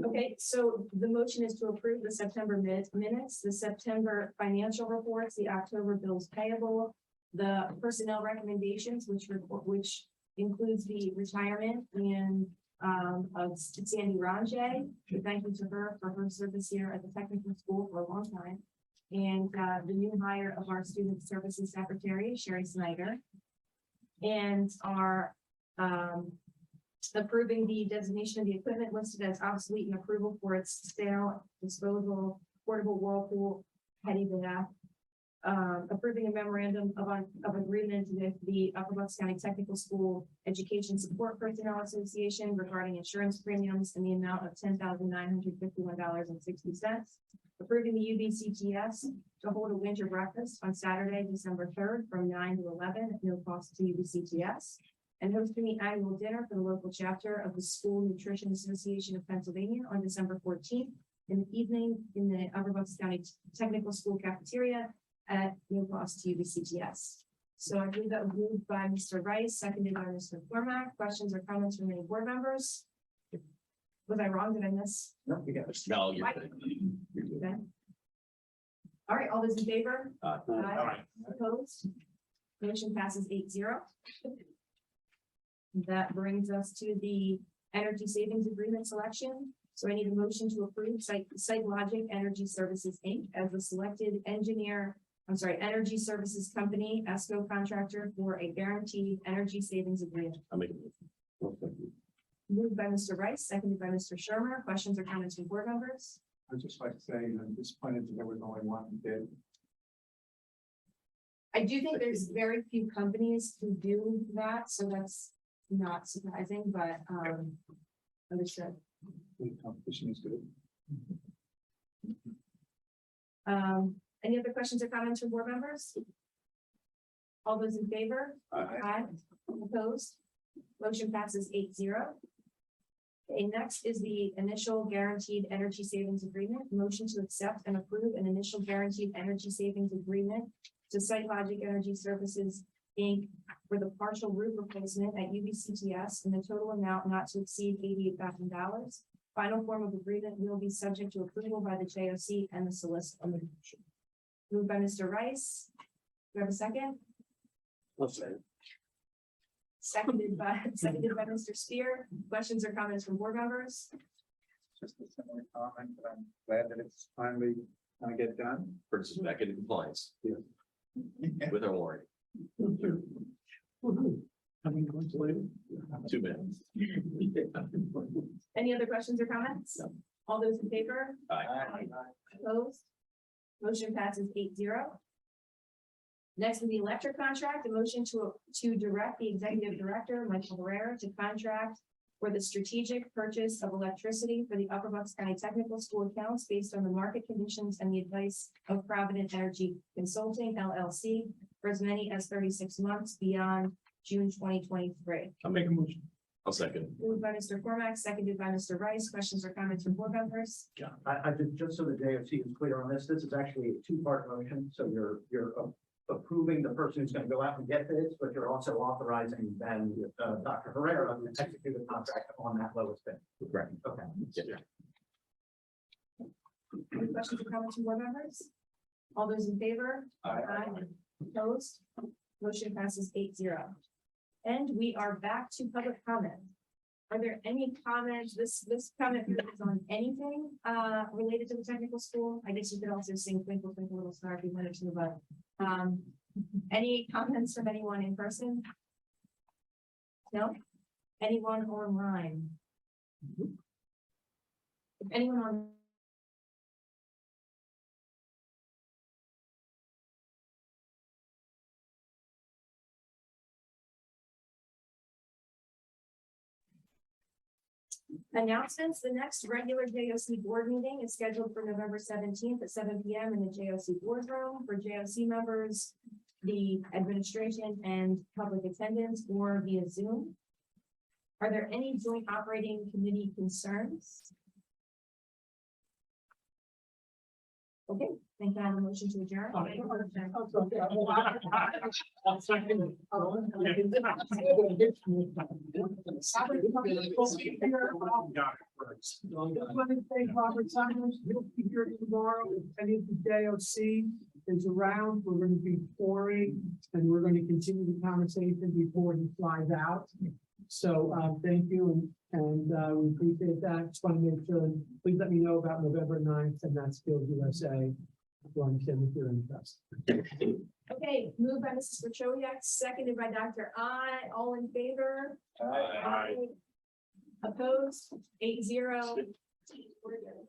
Okay, so the motion is to approve the September minutes, the September financial reports, the October bills payable, the personnel recommendations, which includes the retirement and of Sandy Ranjay. Thank you to her for her service here at the technical school for a long time. And the new hire of our student services secretary, Sherry Snyder. And our approving the designation of the equipment listed as obsolete and approval for its sale, disposal, portable whirlpool, petty bath. Approving a memorandum of agreement with the Upper Bucks County Technical School Education Support Personnel Association regarding insurance premiums in the amount of $10,951.60. Approving the UBCTS to hold a winter breakfast on Saturday, December 3rd from 9 to 11 at no cost to UBCTS. And hosting the annual dinner for the local chapter of the School Nutrition Association of Pennsylvania on December 14th in the evening in the Upper Bucks County Technical School cafeteria at no cost to UBCTS. So I believe that was moved by Mr. Rice, seconded by Mr. Cormack. Questions or comments from any board members? Was I wrong? Did I miss? No, you got it. No, you're Right. good. Okay. All right, all those in favor? Aye. Opposed? Motion passes 8-0. That brings us to the energy savings agreement selection. So I need a motion to approve SiteLogic Energy Services, Inc. as the selected energy services company, ESCO contractor for a guaranteed energy savings agreement. I'll make a move. Well, thank you. Moved by Mr. Rice, seconded by Mr. Shermer. Questions or comments from board members? I'd just like to say, I'm disappointed that there was only one who did. I do think there's very few companies who do that, so that's not surprising, but understood. The competition is good. Any other questions or comments from board members? All those in favor? Aye. Opposed? Motion passes 8-0. Okay, next is the initial guaranteed energy savings agreement. Motion to accept and approve an initial guaranteed energy savings agreement to SiteLogic Energy Services, Inc. for the partial roof replacement at UBCTS in the total amount not to exceed $88,000. Final form of agreement will be subject to approval by the JOC and the solicitor. Moved by Mr. Rice. Do you have a second? Seconded by Mr. Spear. Questions or comments from board members? Just a similar comment, but I'm glad that it's finally I get done. Purchase back into compliance. With our warranty. How many months later? 2 minutes. Any other questions or comments? All those in favor? Aye. Opposed? Motion passes 8-0. Next is the electric contract, a motion to direct the executive director, Michael Herrera, to contract for the strategic purchase of electricity for the Upper Bucks County Technical School accounts based on the market conditions and the advice of Provident Energy Consulting LLC for as many as 36 months beyond June 2023. I'll make a motion. I'll second. Moved by Mr. Cormack, seconded by Mr. Rice. Questions or comments from board members? Yeah, I just so the JOC is clear on this is actually a two-part motion. So you're approving the person who's going to go out and get bids, but you're also authorizing then Dr. Herrera to execute a contract on that lowest bid. Right. Okay. Yeah. Any questions or comments from board members? All those in favor? Aye. Opposed? Motion passes 8-0. And we are back to public comment. Are there any comments? This comment period is on anything related to the technical school. I guess you could also sing Twinkle Twinkle Little Star if you wanted to, but any comments from anyone in person? No? Anyone online? If anyone on announcements, the next regular JOC board meeting is scheduled for November 17th at 7 p.m. in the JOC boardroom for JOC members, the administration and public attendance, or via Zoom. Are there any joint operating committee concerns? Okay, then can I have a motion to adjourn? Robert Simons, he'll be here tomorrow. If any of the JOC is around, we're going to be touring and we're going to continue the conversation before he flies out. So thank you and we appreciate that. Just want to make sure, please let me know about November 9th and that's Skills USA. If you're interested. Okay, moved by Mrs. Pachoyak, seconded by Dr. I. All in favor? Aye. Opposed? 8-0. We're good.